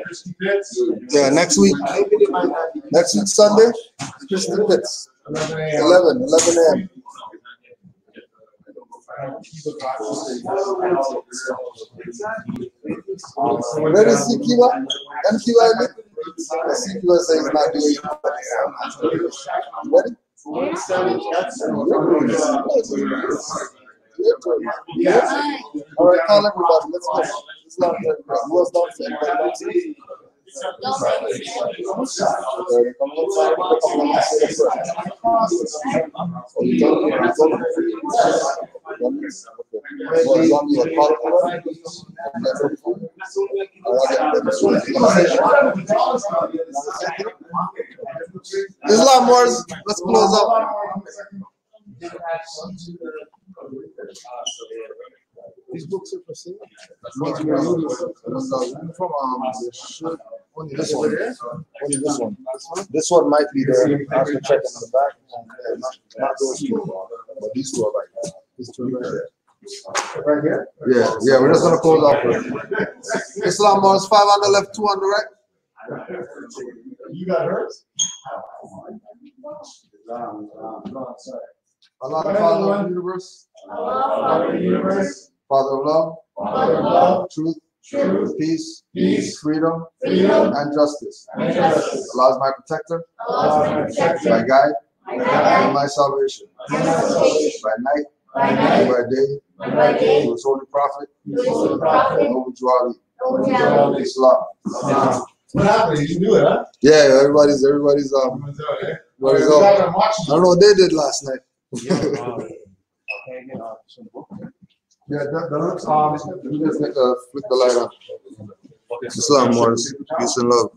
Christy Pitts. Yeah, next week Sunday, Christy Pitts. 11 a.m. Where is Sikiwa? And Kiwa? Sikiwa says he's not doing it. Ready? Yeah. All right, call everybody. Let's go. Who else don't say? Islam Wars, let's close up. These books are for sale. From only this one. Only this one. This one might be there. After checking on the back. Not those two, but these two are right. These two are right. Right here? Yeah, we're just gonna close off with Islam Wars, 5 on the left, 2 on the right. You got hers? Allah, the Father of the universe. Father of love. Truth. Peace. Freedom. And justice. Allah is my protector. My guide. And my salvation. By night. By day. To his holy prophet. Noble Jawali. Islam. What happened? You didn't do it, huh? Yeah, everybody's out. I don't know what they did last night. Yeah, let me just flick the light on. Islam Wars, peace and love.